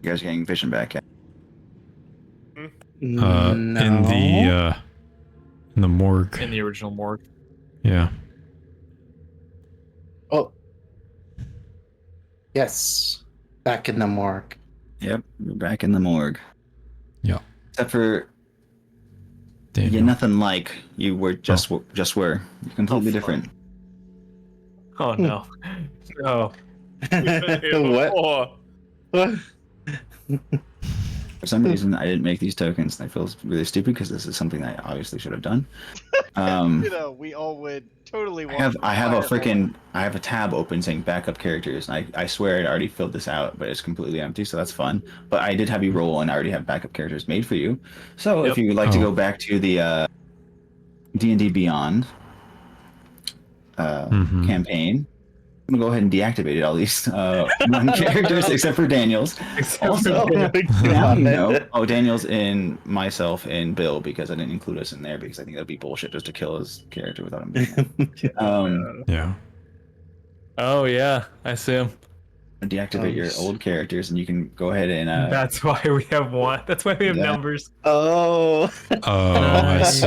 You guys are getting vision back. In the morgue. In the original morgue. Yeah. Oh. Yes. Back in the morgue. Yep, you're back in the morgue. Yeah. Except for Daniel. you're nothing like you were just were. You're completely different. Oh no. Oh. What? What? For some reason, I didn't make these tokens, and I feel really stupid because this is something I obviously should have done. You know, we all would totally I want have a tab open saying backup characters, and I swear I'd already filled this out, but it's completely empty, so that's fun. But I did have you roll, and I already have backup characters made for you. So if you would like to go back to the D&D Beyond campaign, I'm gonna go ahead and deactivate all these one characters except for Daniel's. Also, now you know. Oh, Daniel's in myself and Bill because I didn't include us in there because I think that'd be bullshit just to kill his character without him being there. Yeah. Oh yeah, I see him. deactivate your old characters, and you can go ahead and That's why we have one. That's why we have Yeah. numbers. Oh. Oh, I see.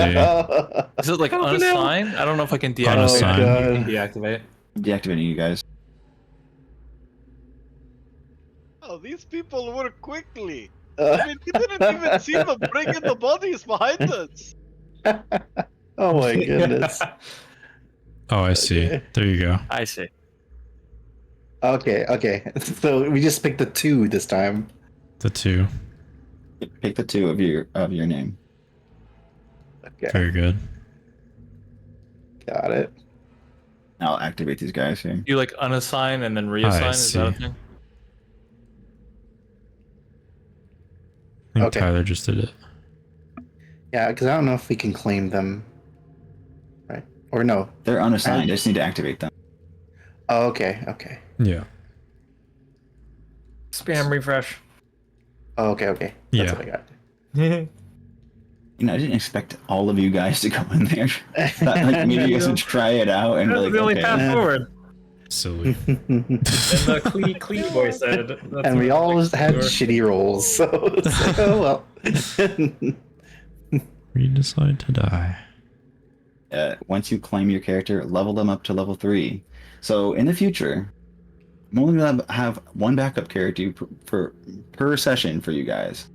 Is it like Oh, no. unassigned? I don't know if I can deactivate. Unassigned. I think you can deactivate. deactivating you guys. Oh, these people work quickly. I mean, we didn't even see them bring in the bodies behind us. Oh my goodness. Oh, I see. Okay. There you go. I see. Okay. So we just picked the 2 this time. The 2. Pick the 2 of your name. Okay, Very good. got it. I'll activate these guys here. You like unassign and then reassign? Is that a see. thing? I think Okay. Tyler just did it. Yeah, because I don't know if we can claim them. Right. Or no. They're unassigned. I just need to activate them. Oh, okay. Yeah. Spam refresh. Oh, okay. That's Yeah. what I got. You know, I didn't expect all of you guys to go in there. Thought, like, maybe you guys would try it out and be That's like, the only okay. path forward. Silly. And the Clee boy said. That's And we what all makes had sure. shitty rolls, so it's like, oh well. We decide to die. Once you claim your character, level them up to level 3. So in the future, I'm only gonna have one backup character per session for you guys.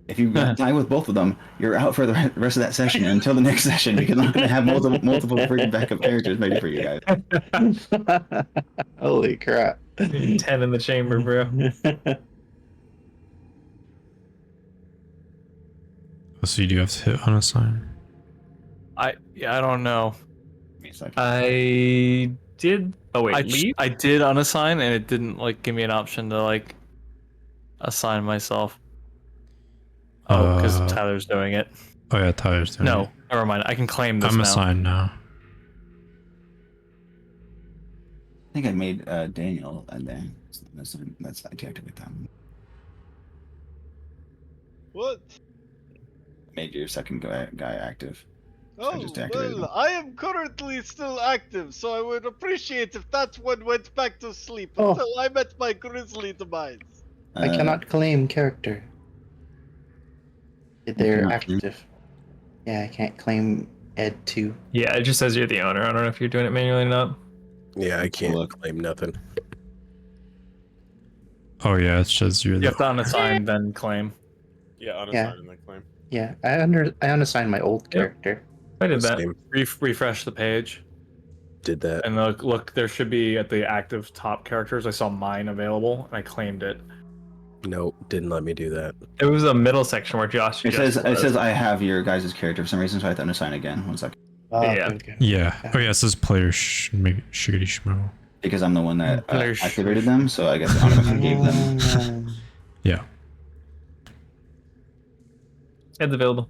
If you die with both of them, you're out for the rest of that session until the next session because I'm gonna have multiple freaking backup characters ready for you guys. Holy crap. 10 in the chamber, bro. Oh, so you do have to hit unassign. I don't know. Give me a second. I did. Oh wait, leave. I did unassign and it didn't like give me an option to like assign myself. Oh, because Tyler's doing it. Oh yeah, Tyler's doing No, it. never mind. I can claim this I'm now. assigned now. I think I made Daniel and then let's deactivate them. What? Made your second guy active. Oh, just deactivated well, I am currently still active, so I would appreciate if that one went back to sleep Oh. until I met my grisly demise. I cannot claim character. They're cannot claim? active. Yeah, I can't claim Ed 2. Yeah, it just says you're the owner. I don't know if you're doing it manually or not. Yeah, I can't Look. claim nothing. Oh yeah, it says you're You the. have to unassign then claim. Yeah, unassigned Yeah. and then claim. Yeah, I unassigned my old character. I did that. Same. Refresh the page Did that. and look. There should be at the active top characters. I saw mine available and I claimed it. Nope, didn't let me do that. It was a middle section where Josh. It just says I have your guys' character for some reason, so I have to unassign again. 1 second. Oh, Yeah. okay. Yeah. Oh yeah, it says player shiggity schmo. Because I'm the one that Player activated them, so I guess I automatically gave them. Yeah. Ed's available.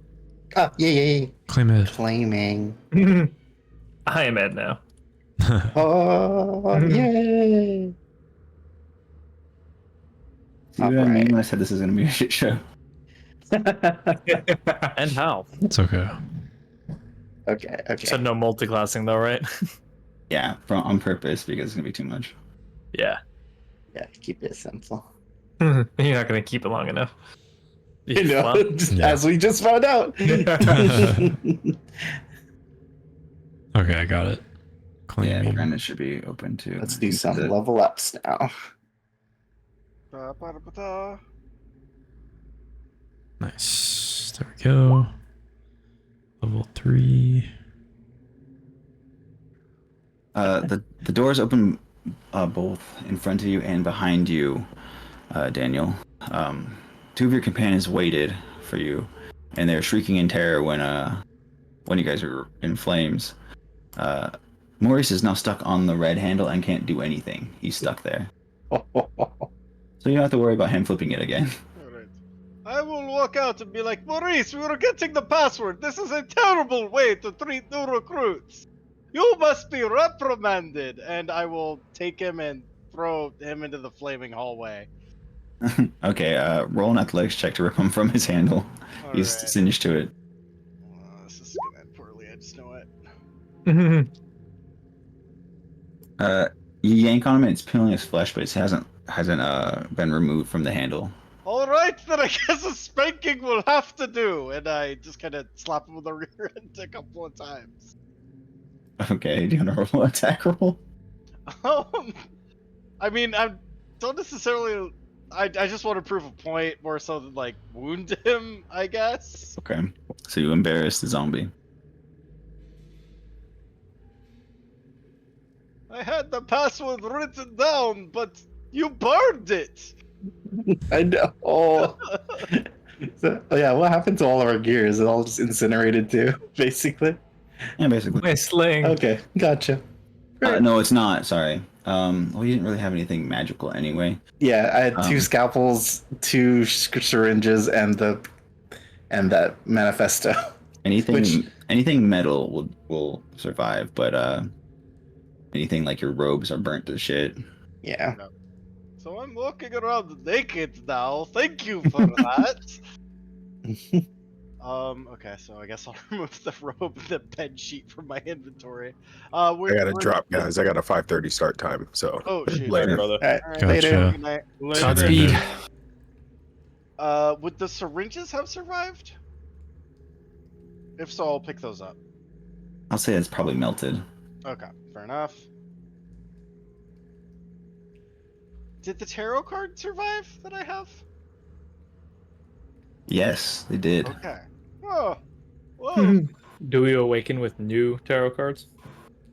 Oh, yeah. Claim it. Claiming. I am Ed now. Oh, yay! See what I mean Alright. when I said this is gonna be a shit show? And how? It's okay. Okay. You said no multi-classing though, right? Yeah, on purpose because it's gonna be too much. Yeah. Yeah, keep it simple. You're not gonna keep it long enough. You know, Well, Yeah. as we just found out. Okay, I got it. Yeah, Claiming. Brandon should be open too. Let's do some level ups now. Ba-ba-da-ba-da. Nice. There we go. Level 3. The doors open both in front of you and behind you, Daniel. 2 of your companions waited for you, and they're shrieking in terror when you guys are in flames. Maurice is now stuck on the red handle and can't do anything. He's stuck there, so you don't have to worry about him flipping it again. Alright. I will walk out and be like, Maurice, we were getting the password. This is a terrible way to treat new recruits. You must be reprimanded. And I will take him and throw him into the flaming hallway. Okay, roll an athletics check to rip him from his handle. He's Alright. singed to it. This is gonna end poorly, I just know it. You yank on him and it's peeling his flesh, but it hasn't been removed from the handle. All right, then I guess a spanking will have to do. And I just kind of slap him with the rear end a couple of times. Okay, do you want to roll an attack roll? I mean, I don't necessarily. I just want to prove a point more so than like wound him, I guess. Okay, so you embarrass the zombie. I had the password written down, but you burned it. I know. So, yeah, what happened to all of our gears? It all just incinerated too, basically. Yeah, basically. My sling. Okay, gotcha. No, it's not. Sorry. Well, you didn't really have anything magical anyway. Yeah, I had 2 scalpels, 2 syringes, and that manifesto. Anything metal will survive, but anything like your robes are burnt to shit. Yeah. So I'm walking around naked now. Thank you for that. Okay, so I guess I'll remove the robe and the bed sheet from my inventory. I gotta drop, guys. I got a 5:30 start time, so Oh shoot. later. brother. All right, Gotcha. later. Good night. Godspeed. Would the syringes have survived? If so, I'll pick those up. I'll say it's probably melted. Okay, fair enough. Did the tarot card survive that I have? Yes, they did. Okay. Oh. Whoa. Do we awaken with new tarot cards?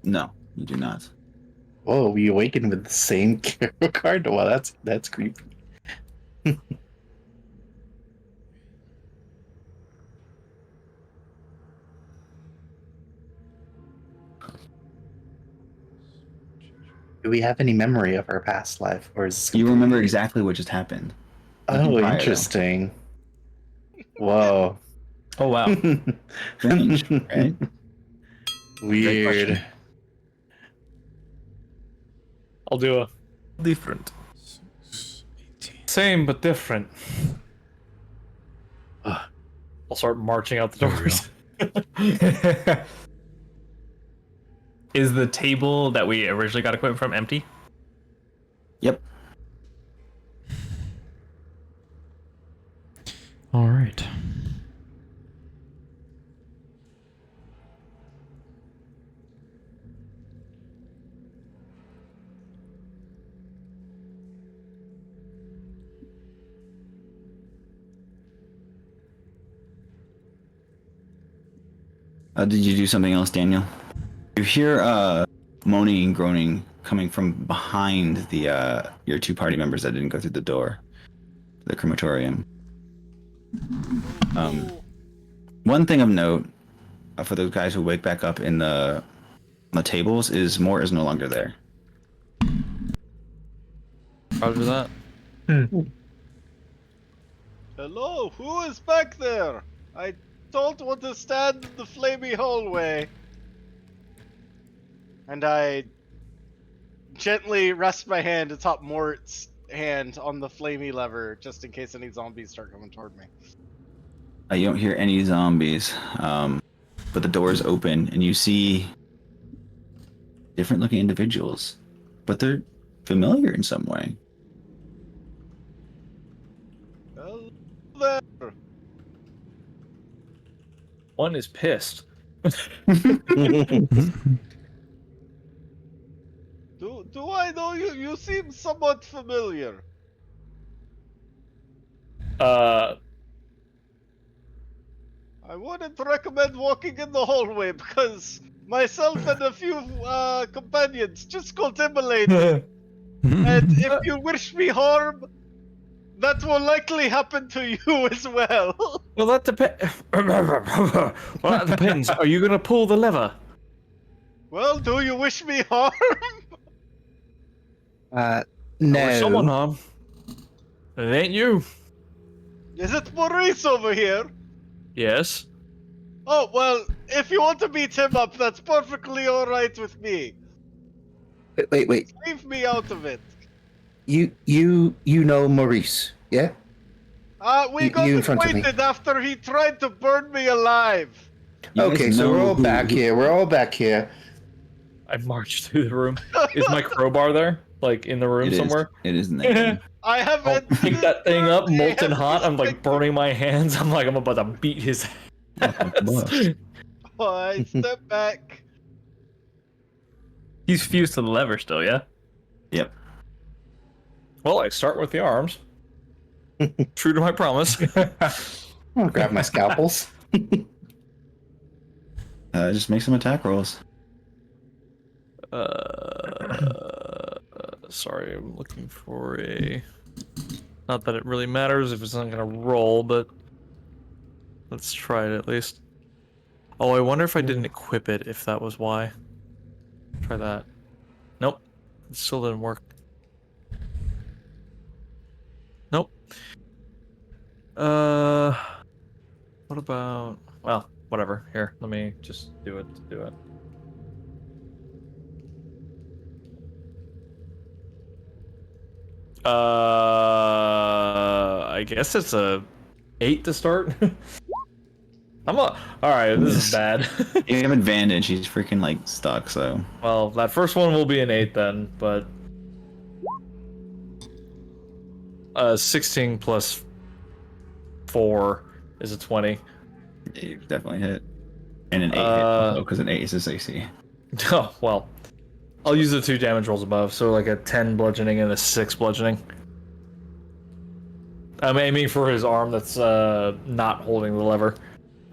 No, you do not. Whoa, we awakened with the same tarot card? Well, that's creepy. Do we have any memory of our past life, or is this You remember exactly what just happened. Oh, prior, though. interesting. Whoa. Oh wow. Strange, right? Weird. question. I'll do a different. Same but different. I'll start marching out the There we doors. Is the table that we originally got equipment from empty? Yep. All right. Did you do something else, Daniel? You hear moaning and groaning coming from behind the your 2 party members that didn't go through the door, the crematorium. One thing of note for those guys who wake back up in on the tables is Mort is no longer there. Roger that. Hello, who is back there? I don't want to stand in the flamey hallway. And I gently rest my hand atop Mort's hand on the flamey lever, just in case any zombies start coming toward me. You don't hear any zombies, but the doors open and you see different looking individuals, but they're familiar in some way. Hello there. One is pissed. Do I know you? You seem somewhat familiar. Uh, I wouldn't recommend walking in the hallway because myself and a few companions just got immolated. And if you wish me harm, that will likely happen to you as well. Well, that depends. Well, that depends. Are you gonna pull the lever? Well, do you wish me harm? Or someone No. harm. It ain't you. Is it Maurice over here? Yes. Oh, well, if you want to beat him up, that's perfectly alright with me. Wait. Leave me out of it. You know Maurice, yeah? We got you in front of me. acquainted after he tried to burn me alive. You guys Okay, so know we're all who- back here. We're all back here. I marched through the room. Is my crowbar there? like in the room It is. somewhere. It is in there. I I'll haven't. pick that thing up, I molten haven't hot. I'm like respected- burning my hands. I'm about to beat his ass. Oh, I step back. He's fused to the lever still, yeah? Yep. Well, I start with the arms. True to my promise. I'll grab my scalpels. Just make some attack rolls. Sorry, I'm looking for a. Not that it really matters if it's not gonna roll, but let's try it at least. Oh, I wonder if I didn't equip it, if that was why. Try that. Nope, it still didn't work. Nope. What about? Well, whatever. Here, let me just do it. I guess it's a 8 to start. All right, this is bad. You have advantage. He's freaking like stuck. So Well, that first one will be an 8 then, but 16 plus 4 is a 20. you definitely hit. And an 8 hit because an 8 is his AC. Oh well, I'll use the 2 damage rolls above, so like a 10 bludgeoning and a 6 bludgeoning. I'm aiming for his arm that's not holding the lever.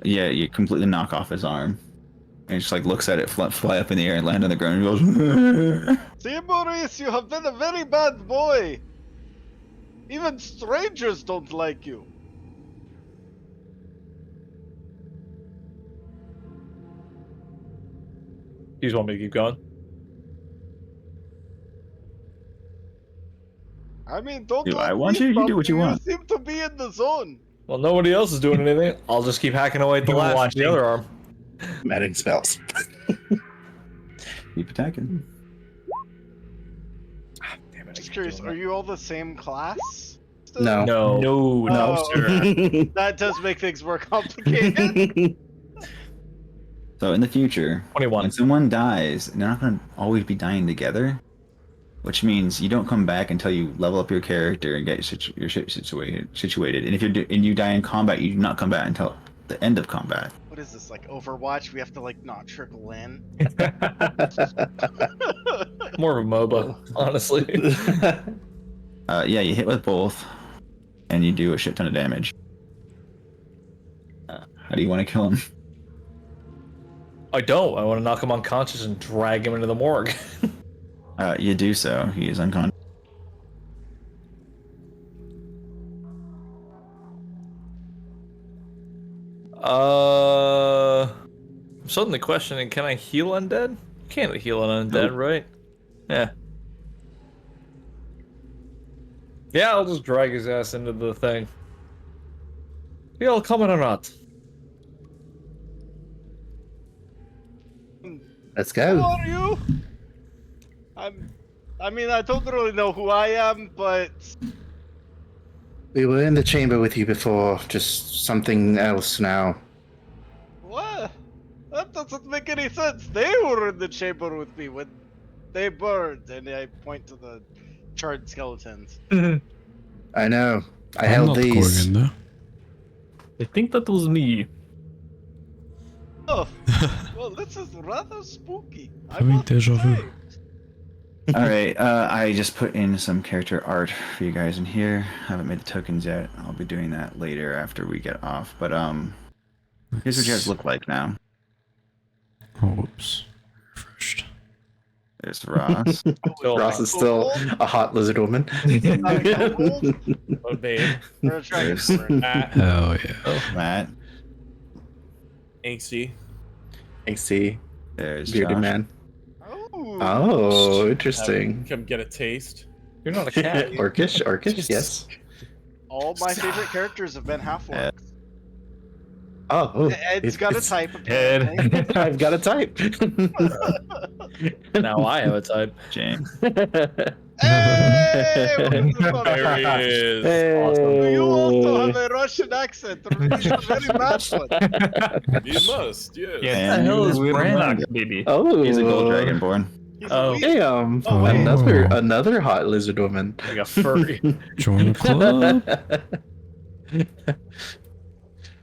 Yeah, you completely knock off his arm. And he just like looks at it fly up in the air and land on the ground and goes. See, Maurice, you have been a very bad boy. Even strangers don't like you. You just want me to keep going? I mean, don't. Do do I want you? You do what you want. You seem to be in the zone. Well, nobody else is doing anything. I'll just keep hacking away at the You're last, watching. the other arm. Adding spells. Keep attacking. Damn it! Just curious, are you all the same class? still? No. No. No, Oh. sir. That does make things more complicated. So in the future, 21. when someone dies, they're not going to always be dying together, which means you don't come back until you level up your character and get your shit situated. And if you die in combat, you do not come back until the end of combat. What is this, like Overwatch? We have to like not trickle in. More of a MOBA, honestly. Yeah, you hit with both, and you do a shit ton of damage. How do you want to kill him? I don't. I want to knock him unconscious and drag him into the morgue. You do so. He is unconscious. I'm suddenly questioning, can I heal undead? Can't heal an undead, right? Yeah. Yeah, I'll just drag his ass into the thing. You all coming or not? Let's Who go. are you? I mean, I don't really know who I am, but We were in the chamber with you before, just something else now. what? That doesn't make any sense. They were in the chamber with me when they burned, and I point to the charred skeletons. I know. I I'm held not these. Gorgon, though. I think that was me. Oh, well, this is rather spooky. Having must deja vu. say. All right, I just put in some character art for you guys in here. Haven't made the tokens yet. I'll be doing that later after we get off. But here's what you guys look like now. Oh, whoops. Refreshed. There's Ross. Ross is still a hot lizard woman. Oh, babe. We're trying There's to burn. Hell yeah. Matt. Angsty. AC. There's Bearded Josh. man. Oh. Oh, interesting. Come get a taste. You're not a cat. Orcish, yes. All my favorite characters have been half Yeah. orcs. Oh, Ed's got a type. Ed. apparently. I've got a type. Now I have a type. James. Hey! What's up? There he is. Hey. You also have a Russian accent. A very bad one. You must, yes. Yeah, And the hell is we're Brannock, Brannock. baby? Oh, He's a gold dragonborn. He's Oh. elite. Damn! Oh, wait. Another hot lizard woman. Like a furry. Join the club.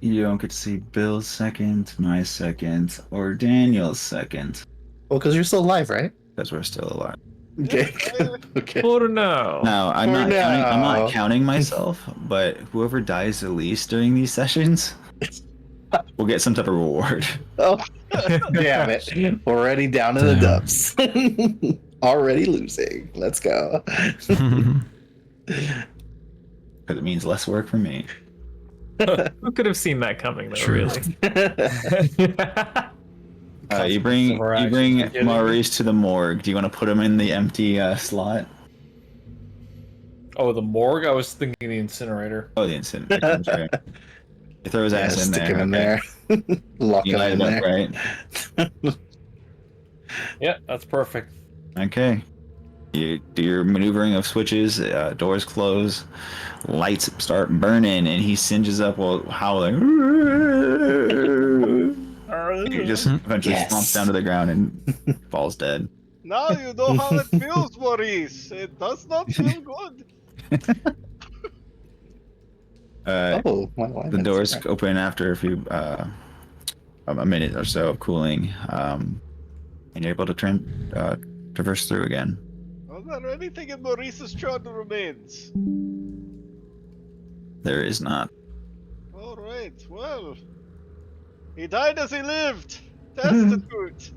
You don't get to see Bill's second, my second, or Daniel's second, Well, because you're still alive, right? because we're still alive. Okay. Okay. For now. Now, I'm For not counting. I'm now. not counting myself, but whoever dies the least during these sessions will get some type of reward. Oh, damn it! Already down in the Damn. dubs. Already losing. Let's go. Because it means less work for me. Who could have seen that coming, though, True. really? You bring Overactions. Maurice to the morgue. Do you want to put him in the empty slot? Oh, the morgue? I was thinking the incinerator. Oh, the incident. Sure. You throw his Yeah, ass in stick there. him in okay. there. Lock You him light in it up, there. right? Yeah, that's perfect. Okay. You do your maneuvering of switches, doors close, lights start burning, and he singes up while howling. He just eventually Yes. slumps down to the ground and falls dead. Now you know how it feels, Maurice. It does not feel good. Oh, The doors open after a few a minute or so of cooling, and you're able to traverse through again. Was there anything in Maurice's charred remains? There is not. All right. Well, he died as he lived. Destitute.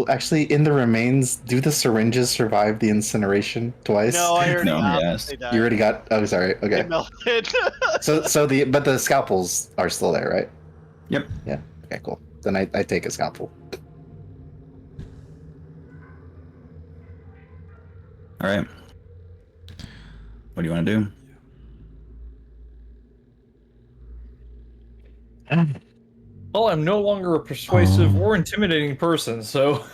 Actually, in the remains, do the syringes survive the incineration twice? No, I already No, got yes. They died. You already got. Oh, sorry. They Okay. melted. But the scalpels are still there, right? Yep. Yeah. Okay. Cool. Then I take a scalpel. All right. What do you want to do? Well, I'm no longer a persuasive or intimidating person, so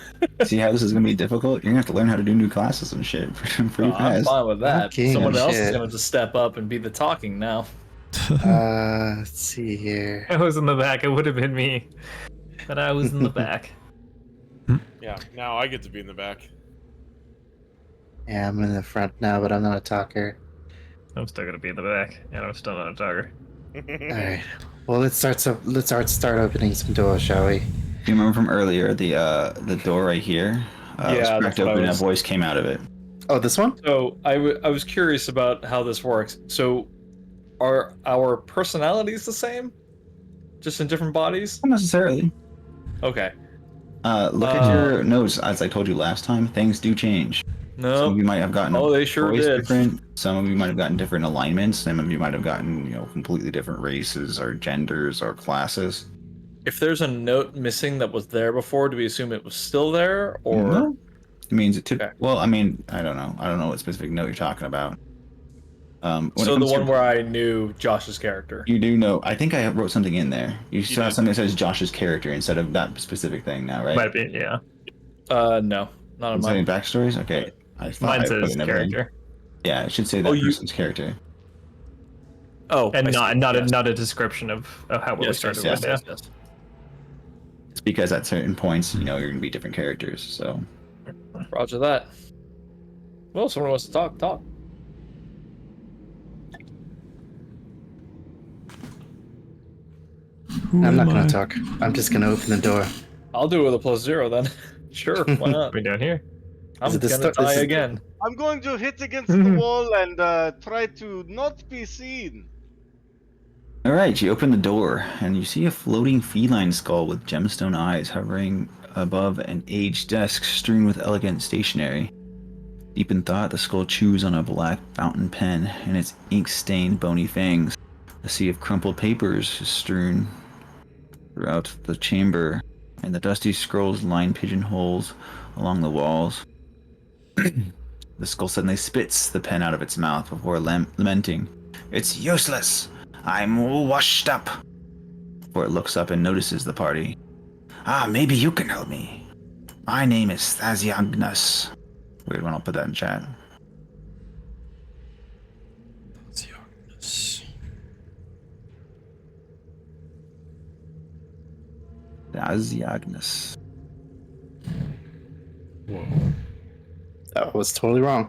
See how this is gonna be difficult? You're gonna have to learn how to do new classes and shit pretty I'm fast. fine with that. Okay, Someone else is shit. going to step up and be the talking now. Let's see here. I was in the back. It would have been me. But I was in the back. Yeah, now I get to be in the back. Yeah, I'm in the front now, but I'm not a talker. I'm still going to be in the back. And I'm still not a talker. All right. Well, let's start opening some doors, shall we? You remember from earlier the door right here? Yeah, was cracked that's what I open. was- A voice came out of it. Oh, this one? So I was curious about how this works. So are our personalities the same? Just in different bodies? Not necessarily. Okay. Look at your notes. As I told you last time, things do change. Some of No. you might have gotten Oh, a they sure voice did. different. Some of you might have gotten different alignments. Some of you might have gotten, completely different races or genders or classes. If there's a note missing that was there before, do we assume it was still there? Or No. It means it Okay. well, I mean, I don't know. I don't know what specific note you're talking about. When it so the comes to- one where I knew Josh's character. you do know. I think I wrote something in there. You saw something that says Josh's character instead of that specific thing now, right? Might be, yeah. No. Not on Is that any mine. backstories? Okay. I thought Mine I put says in everything. character. Yeah, it should say that Oh, you- person's character. Oh, And I see. not Yes. a description of how we Yes, started yes, with. yes, Yeah. yes. It's because at certain points, you're going to be different characters. So Roger that. Well, someone wants to talk. I'm not gonna talk. I'm just gonna open the door. I'll do it with a +0 then. Sure, why not? We down here. I'm Is it the gonna sto- is die it- again. I'm going to hit against the wall and try to not be seen. All right, you open the door and you see a floating feline skull with gemstone eyes hovering above an aged desk strewn with elegant stationery. Deep in thought, the skull chews on a black fountain pen and its ink-stained bony fangs. A sea of crumpled papers is strewn throughout the chamber, and the dusty scrolls line pigeonholes along the walls. The skull suddenly spits the pen out of its mouth before lamenting, "It's useless! I'm washed up!" Before it looks up and notices the party. "Ah, maybe you can help me. My name is Thasiagnus." Weird one, I'll put that in chat. Asiagnus. That was totally wrong.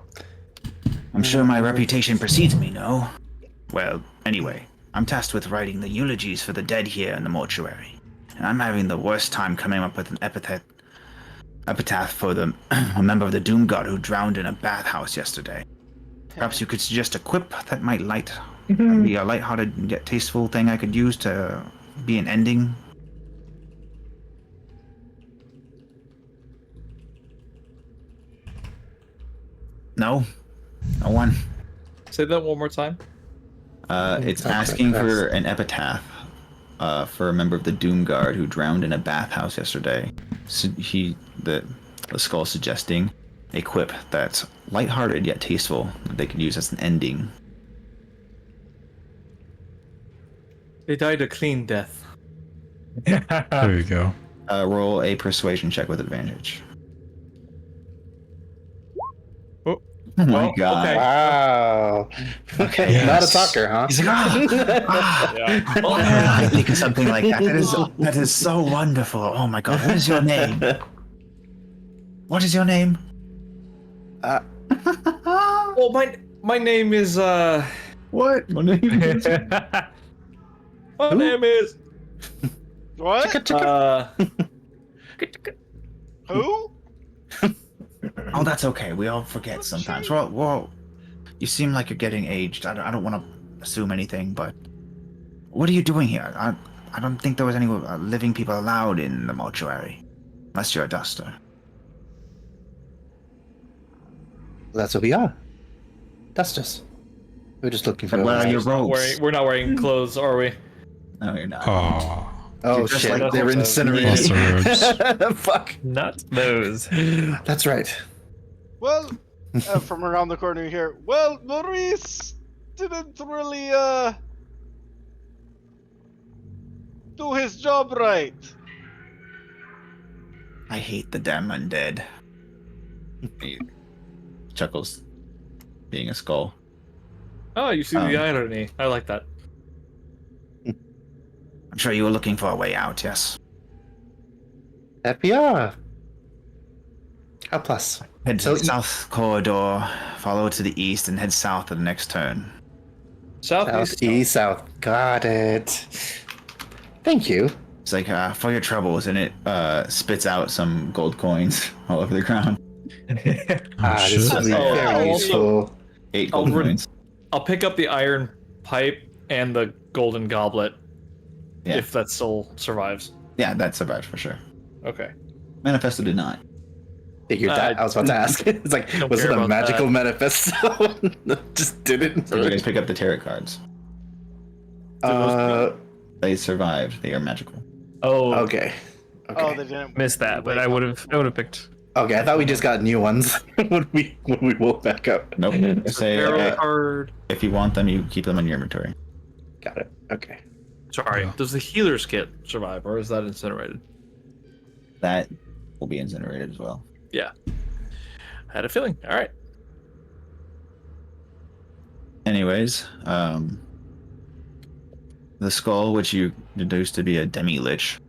I'm sure my reputation precedes me, no? Well, anyway, I'm tasked with writing the eulogies for the dead here in the mortuary. And I'm having the worst time coming up with an epitaph for a member of the Doom God who drowned in a bathhouse yesterday. Perhaps you could suggest a quip that might be a lighthearted yet tasteful thing I could use to be an ending. No? No one? Say that one more time. It's asking for an epitaph for a member of the Doom Guard who drowned in a bathhouse yesterday. So the skull suggesting a quip that's lighthearted yet tasteful that they could use as an ending. They died a clean death. There you go. Roll a persuasion check with advantage. Oh, my well, god. okay. Wow. Okay, Yes. not a talker, huh? He's like, I think of something like that. That is so wonderful. Oh my god, what is your name? What is your name? Well, my name is What? My name is... my name is What? Who? Oh, that's okay. We all forget sometimes. Well, you seem like you're getting aged. I don't want to assume anything, but what are you doing here? I don't think there was any living people allowed in the mortuary, unless you're a duster. That's what we are. Dusters. We're just looking for. Where are your robes? we're not wearing clothes, are we? No, you're not. Oh, Oh You're just shit! like They were those. incinerated. Lots Fuck. Not those. That's right. Well, from around the corner here. Well, Maurice didn't really do his job right. I hate the damn undead. He chuckles, being a skull. Oh, you see the irony. I like that. I'm sure you were looking for a way out, yes? That we are. How plus? Head to So the south corridor, follow it to the east, and head south at the next turn. Southeast. East, south. Got it. Thank you. It's like, for your troubles, and it spits out some gold coins all over the ground. This shit. will be Oh, very also- useful. 8 gold coins. I'll pick up the iron pipe and the golden goblet Yeah. if that still survives. Yeah, that survived for sure. Okay. Manifesto did not. Figured that. I was about to ask. It's like, Don't was care it a about magical manifesto? Just didn't. So you guys pick up the tarot cards. They survived. They are magical. Oh, Okay. Oh, Okay. they didn't. missed that, but I would have picked. Okay, I thought we just got new ones when we woke back up. Nope. They say Tarot card. if you want them, you keep them in your inventory. Got it. Okay. Sorry. Does the healer's kit survive, or is that incinerated? That will be incinerated as well. Yeah. I had a feeling. All right. Anyways, the skull, which you deduced to be a demi-lich,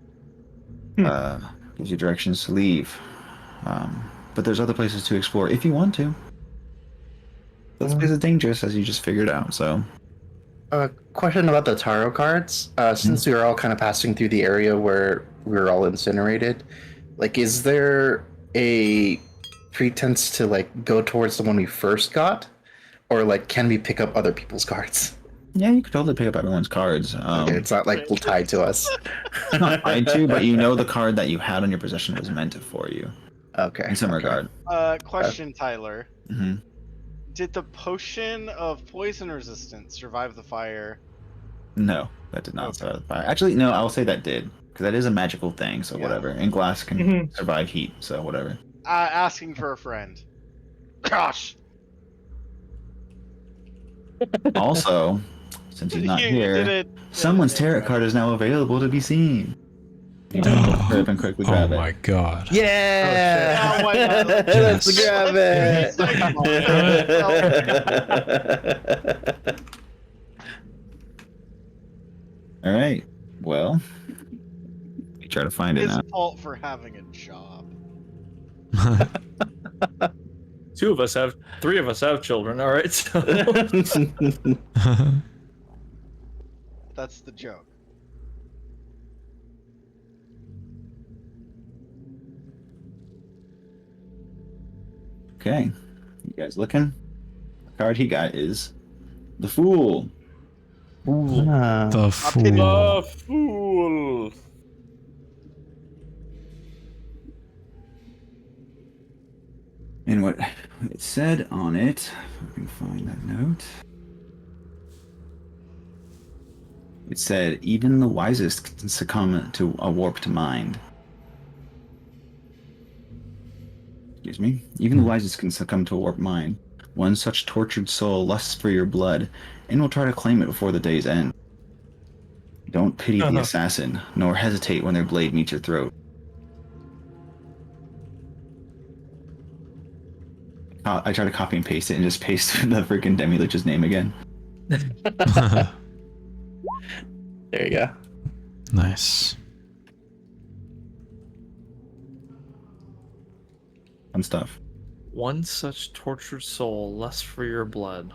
gives you directions to leave. But there's other places to explore if you want to. This place is dangerous, as you just figured out, so... Question about the tarot cards. Since we were all kind of passing through the area where we were all incinerated, like, is there a pretense to, like, go towards the one we first got? Or, like, can we pick up other people's cards? Yeah, you could totally pick up everyone's cards. Okay, it's not, like, tied to us. Not tied to, but you know the card that you had on your possession was meant for you. Okay. In some regard. Question, Tyler. Hmm. Did the potion of poison resistance survive the fire? No, that did not survive the fire. Actually, no, I'll say that did. Because that is a magical thing, so whatever. And glass can survive heat, so whatever. Asking for a friend. Gosh. Also, since he's not You here, did it. someone's tarot card is now available to be seen. Hurry up and quickly Oh grab it. my god. Yeah! Oh, why not? Let's grab it! All right. Well, Try to find it His now. fault for having a job. Three of us have children. All right. So. That's the joke. Okay, you guys looking? The card he got is the Fool. Ah. The pity- fool. Fool. And what it said on it, if I can find that note. It said, even the wisest can succumb to a warped mind. Excuse me. Even the wisest can succumb to a warped mind. One such tortured soul lusts for your blood, and will try to claim it before the day's end. Don't pity the assassin, nor hesitate when their blade meets your throat. I try to copy and paste it and just paste the freaking Demi-Lich's name again. There you go. Nice. Fun stuff. One such tortured soul, lusts for your blood.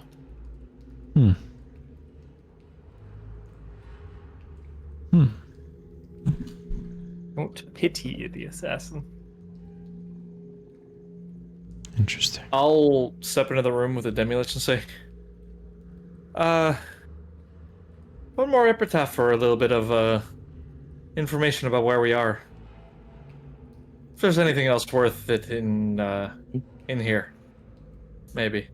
Hmm. Hmm. Don't pity the assassin. Interesting. I'll step into the room with a Demi-Lich and say, one more epitaph for a little bit of, information about where we are. If there's anything else worth it in here. Maybe.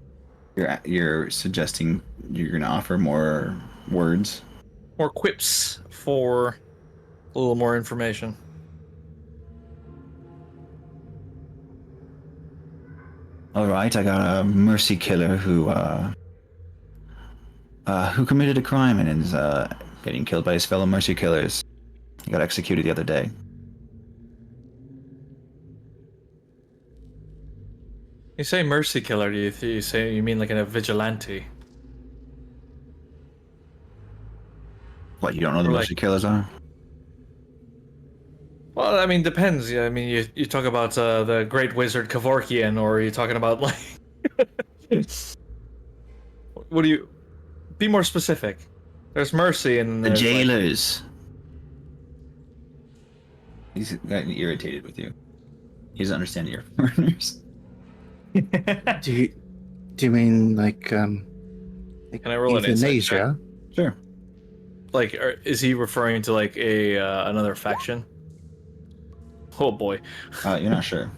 You're suggesting you're gonna offer more words? More quips for a little more information. All right, I got a mercy killer who committed a crime and is getting killed by his fellow mercy killers. He got executed the other day. You say mercy killer, do you mean like a vigilante? What, you don't know the Or mercy killers are? Well, I mean, depends. Yeah, I mean, you talk about the great wizard Kevorkian, or are you talking about like... What do you... Be more specific. There's mercy and The there's, jailers. He's gotten irritated with you. He doesn't understand your foreigners. Do you mean like Can I roll an insight check? euthanasia? Sure. Like, is he referring to like a another faction? Oh boy. You're not sure.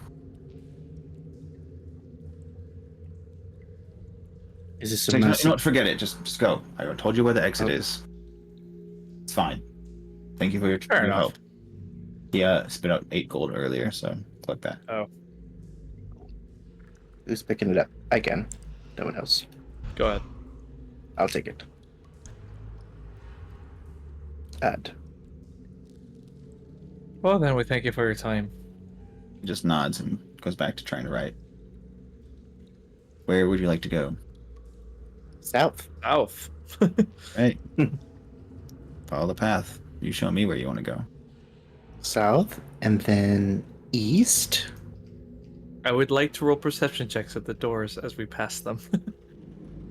Is this So, a you know mercy? what? Forget it. Just go. I told you where the exit is. It's fine. Thank you for your Fair enough. help. He spit out 8 gold earlier, so click that. Oh, Who's picking it up? I can. No one else. go ahead. I'll take it. Add. Well, then we thank you for your time. He just nods and goes back to trying to write. Where would you like to go? South. South. Right. Follow the path. You show me where you want to go. South, and then east. I would like to roll perception checks at the doors as we pass them.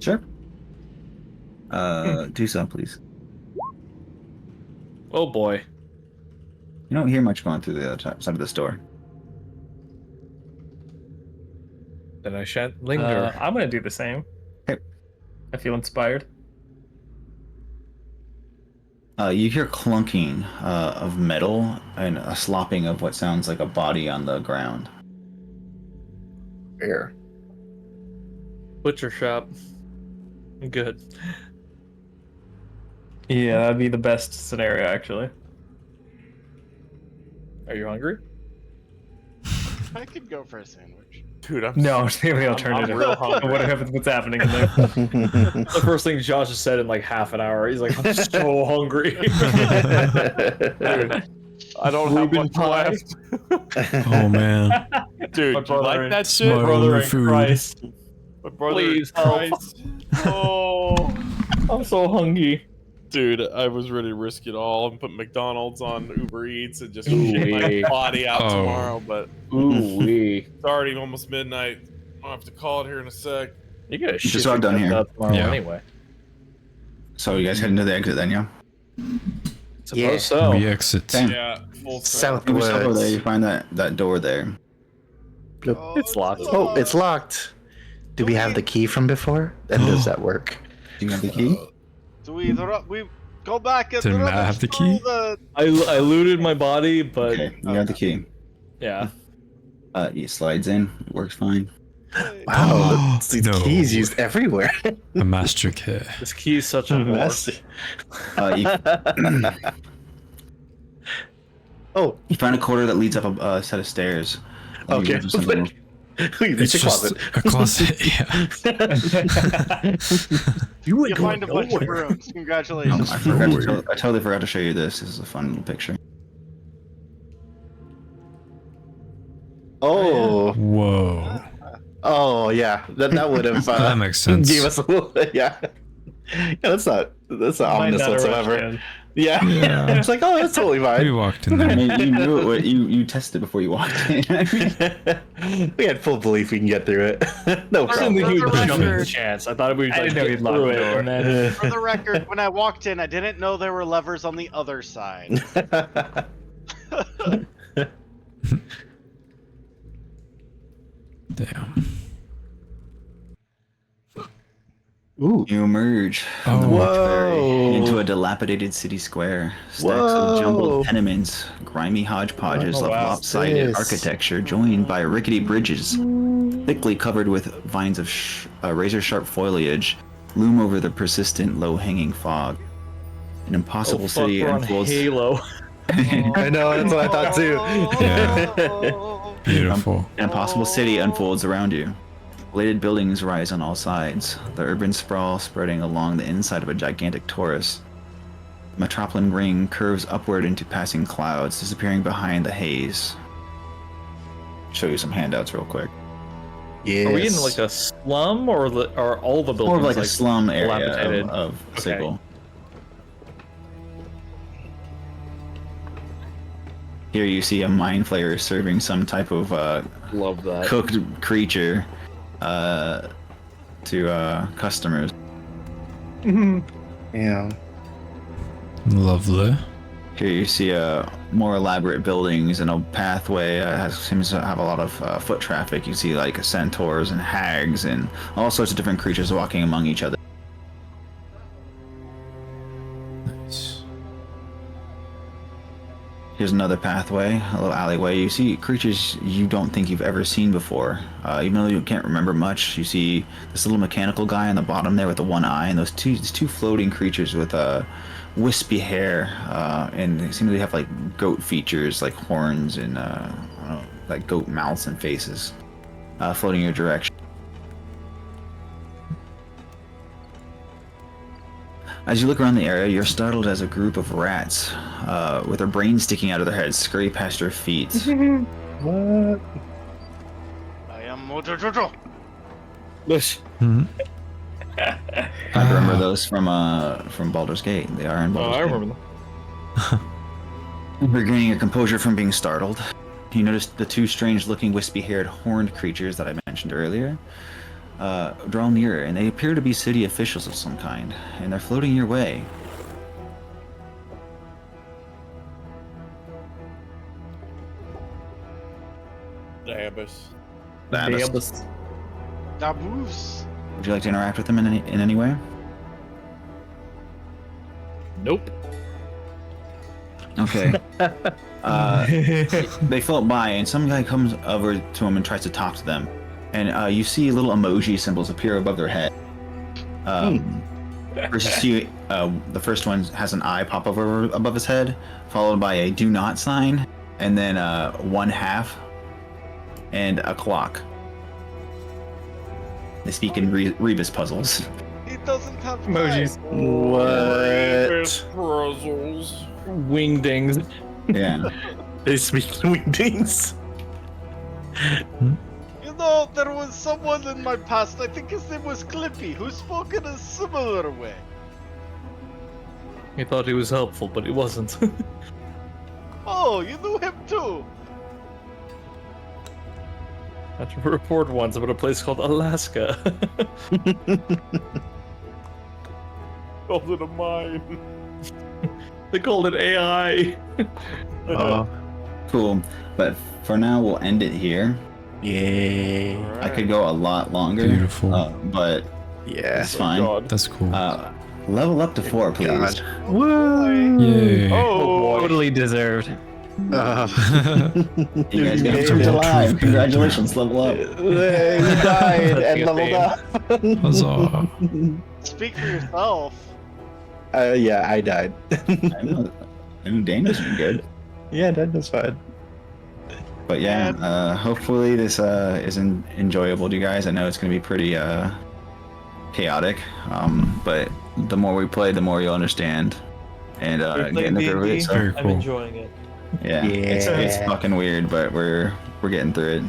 Sure. Do so, please. Oh boy. You don't hear much going through the other side of the store. Then I shan't linger. I'm gonna do the same. Okay. I feel inspired. You hear clunking of metal and a slopping of what sounds like a body on the ground. Where? Butcher shop. Good. Yeah, that'd be the best scenario, actually. Are you hungry? I could go for a sandwich. Dude, I'm No, it's the only alternative. I'm real hungry. What's happening in there? The first thing Josh has said in like half an hour. He's like, I'm so hungry. Dude, I don't have Reuben much pie. left. Oh man. Dude, My you brother like in- that shit? My Brother only in food. Christ. My brother Please in help. Christ. Oh, I'm so hungry. Dude, I was ready to risk it all and put McDonald's on Uber Eats and just shit my body out Oh. tomorrow, but Ooh wee. it's already almost midnight. I'll have to call it here in a sec. You gotta Just shit about your done guts here. out tomorrow Yeah. anyway. So you guys heading to the exit then, yeah? Suppose Yeah. so. We exit. Damn. Yeah, full South- If you stop over there, you Woods. find that door there. It's locked. Oh, it's locked. Do we have the key from before? And does that work? Do you have the key? Do we we go back and Did Matt rummage have the through key? the- I looted my body, but Okay, you have the key. yeah. It slides in. It works fine. Wow, these No. keys used everywhere. A master key. This key is such a Master- You, Oh, you find a corridor that leads up a set of stairs. okay. You do something- It's a closet. a closet. Yeah. You find a bunch of rooms. No, Congratulations. I totally forgot to show you this. This is a fun little picture. Oh, Whoa. oh yeah. That would have That makes sense. gave us a little. Yeah, yeah. That's not ominous Not a whatsoever. rush, Yeah, Yeah. it's like, oh, that's totally We fine. walked in I there. mean, you knew it. You tested before you walked in. We had full belief we can get through it. No I didn't think problem. he would For the jump record- his chance. I thought we'd I like didn't know get he'd lock through the it door. and then For the record, when I walked in, I didn't know there were levers on the other side. Damn. Ooh. You emerge from the Oh. mortuary Whoa. into a dilapidated city square. Stacks Whoa. of jumbled tenements, grimy hodgepodges Oh, of wow. lopsided This. architecture joined by rickety bridges, thickly covered with vines of razor-sharp foliage, loom over the persistent, low-hanging fog. An impossible oh, fuck, city we're on unfolds. Halo. I know, that's what I thought too. Yeah. Beautiful. An impossible city unfolds around you. Bladed buildings rise on all sides, the urban sprawl spreading along the inside of a gigantic torus. The metropolitan ring curves upward into passing clouds, disappearing behind the haze. Show you some handouts real quick. Yes. Are we in like a slum or are all the buildings More of like a slum area dilapidated? of Okay. Sigil. Here you see a mind flayer serving some type of Love that. cooked creature to customers. Yeah. Lovely. Here you see more elaborate buildings and a pathway. Seems to have a lot of foot traffic. You see like centaurs and hags and all sorts of different creatures walking among each other. Nice. Here's another pathway, a little alleyway. You see creatures you don't think you've ever seen before. Even though you can't remember much, you see this little mechanical guy on the bottom there with the one eye, and these two floating creatures with wispy hair, and they seem to have like goat features, like horns and I don't know, like goat mouths and faces, floating your direction. As you look around the area, you're startled as a group of rats, with their brains sticking out of their heads, scurry past your feet. What? I am Mojojojo. Hmm. I remember those from Baldur's Gate. They are in Oh, Baldur's I Gate. remember them. Regaining your composure from being startled, you notice the two strange-looking, wispy-haired, horned creatures that I mentioned earlier draw nearer, and they appear to be city officials of some kind, and they're floating your way. Dabus. Babas, Daboos. would you like to interact with them in any way? Nope. Okay. They float by, and some guy comes over to them and tries to talk to them. And you see little emoji symbols appear above their head. First you see the first one has an eye pop over above his head, followed by a do not sign, and then 1/2, and a clock. They speak in Rebus puzzles. He doesn't have Emojis. What? Puzzles. Wingdings. Yeah. They speak wingdings. You know, there was someone in my past, I think his name was Clippy, who spoke in a similar way. He thought he was helpful, but he wasn't. Oh, you knew him too. I had to report once about a place called Alaska. Called it a mine. They called it AI. Oh, Cool. But for now, we'll end it here. yay. I could go a lot longer. Beautiful. But Yeah. it's fine. God. That's cool. Level up to 4, please. God. Woo! Yay. Oh, Totally deserved. You guys You get made approved it. alive. Congratulations, level up. We died That's and a good leveled up. Huzzah. Speak for yourself. Yeah, I died. I know Dana's been good. Yeah, that was fine. But yeah, hopefully this is enjoyable to you guys. I know it's going to be pretty chaotic, but the more we play, the more you'll understand and get in the groove of it. So, Very I'm cool. enjoying it. yeah, it's Yeah. fucking weird, but we're getting through it.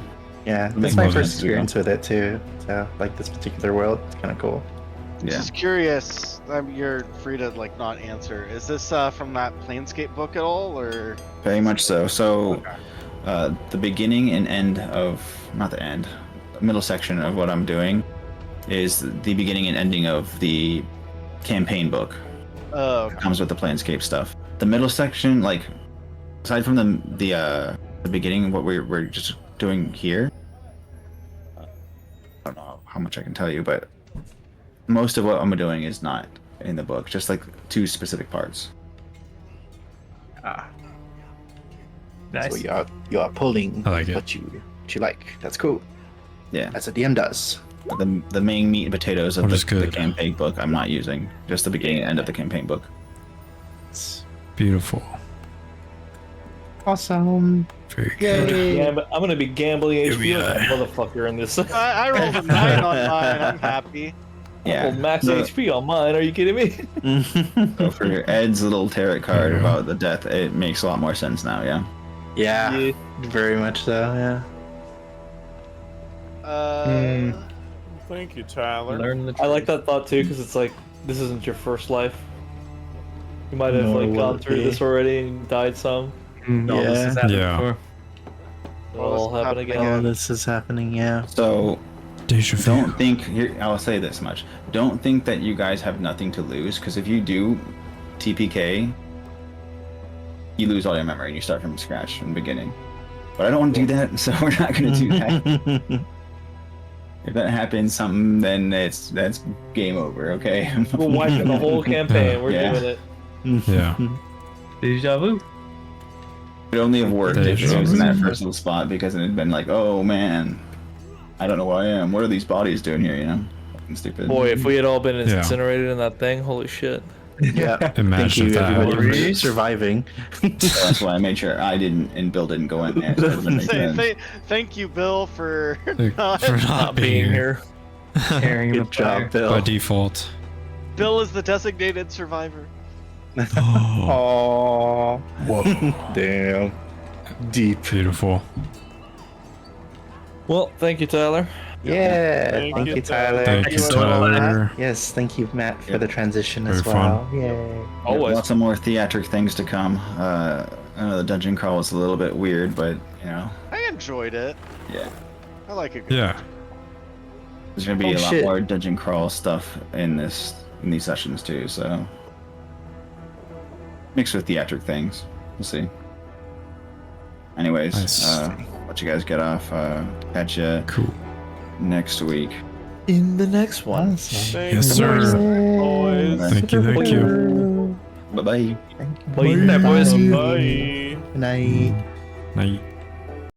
Yeah, Make that's my more first sense, you know. experience with it too. So, like this particular world, it's kind of cool. Yeah. Just curious. You're free to like not answer. Is this from that Planescape book at all, or? Very much so. So, the beginning and end of, not the end, the middle section of what I'm doing is the beginning and ending of the campaign book. Oh, It comes with the Planescape stuff. The middle section, like, aside from the beginning, what we're just doing here, I don't know how much I can tell you, but most of what I'm doing is not in the book, just like 2 specific parts. Nice. So you are pulling I like it. what you like. That's cool. Yeah. That's a DM does. The main meat and potatoes of What is the good? campaign book I'm not using. Just the beginning and end of the campaign book. It's Beautiful. awesome. Very good. I'm gonna be gambling Here we HP like a are. motherfucker in this. I rolled a 9 on mine. I'm happy. Yeah. Well, max The- HP on mine. Are you kidding me? So for Ed's little tarot card Yeah. about the death, it makes a lot more sense now, yeah? Yeah, very much so. Yeah. Thank you, Tyler. Learn the I like that thought too, because it's like this isn't your first life. You might have Nor like will gone it through be. this already and died some. No, this has happened Yeah. before. It'll all this happen happening again. Oh, this is happening. Yeah. So Deja vu. don't think here. I'll say this much: don't think that you guys have nothing to lose, because if you do TPK, you lose all your memory and you start from scratch from the beginning. But I don't want to do that, so we're not going to do that. If that happens, then that's game over. Okay. We're wiping the whole campaign. We're Yeah. doing it. Yeah. Deja vu. It only have worked if it was in that Deja vu. first little spot, because it had been like, oh man, I don't know where I am. What are these bodies doing here? You know, fucking stupid. Boy, if we had all been Yeah. incinerated in that thing, holy shit. Yeah. Imagine Thank you, that everybody, for happened. surviving. So that's why I made sure I didn't and Bill didn't go in there. So it doesn't make sense. Thank you, Bill, for For not. not being here. Carrying the Good job, fire. Bill. By default. Bill is the designated survivor. Oh, Aww. Whoa. Damn. Deep. beautiful. Well, thank you, Tyler. Yeah. Thank Thank you, you, Tyler. Thank you, so much. Tyler. Yes, thank you, Matt, for Yep. the transition Very as well. Yay. Always. Lots of more theatric things to come. I know the dungeon crawl was a little bit weird, but you know, I enjoyed it. yeah, I like it. Yeah. there's gonna be Oh, a lot shit. more dungeon crawl stuff in these sessions too. So mixed with theatric things. We'll see. Anyways, Nice. let you guys get off. Catch you Cool. next week. In the next one. Thank Yes, you, sir. boys. Thank you. Thank you. Bye bye. Thank you. Bye, boys. Bye. Good night. Night.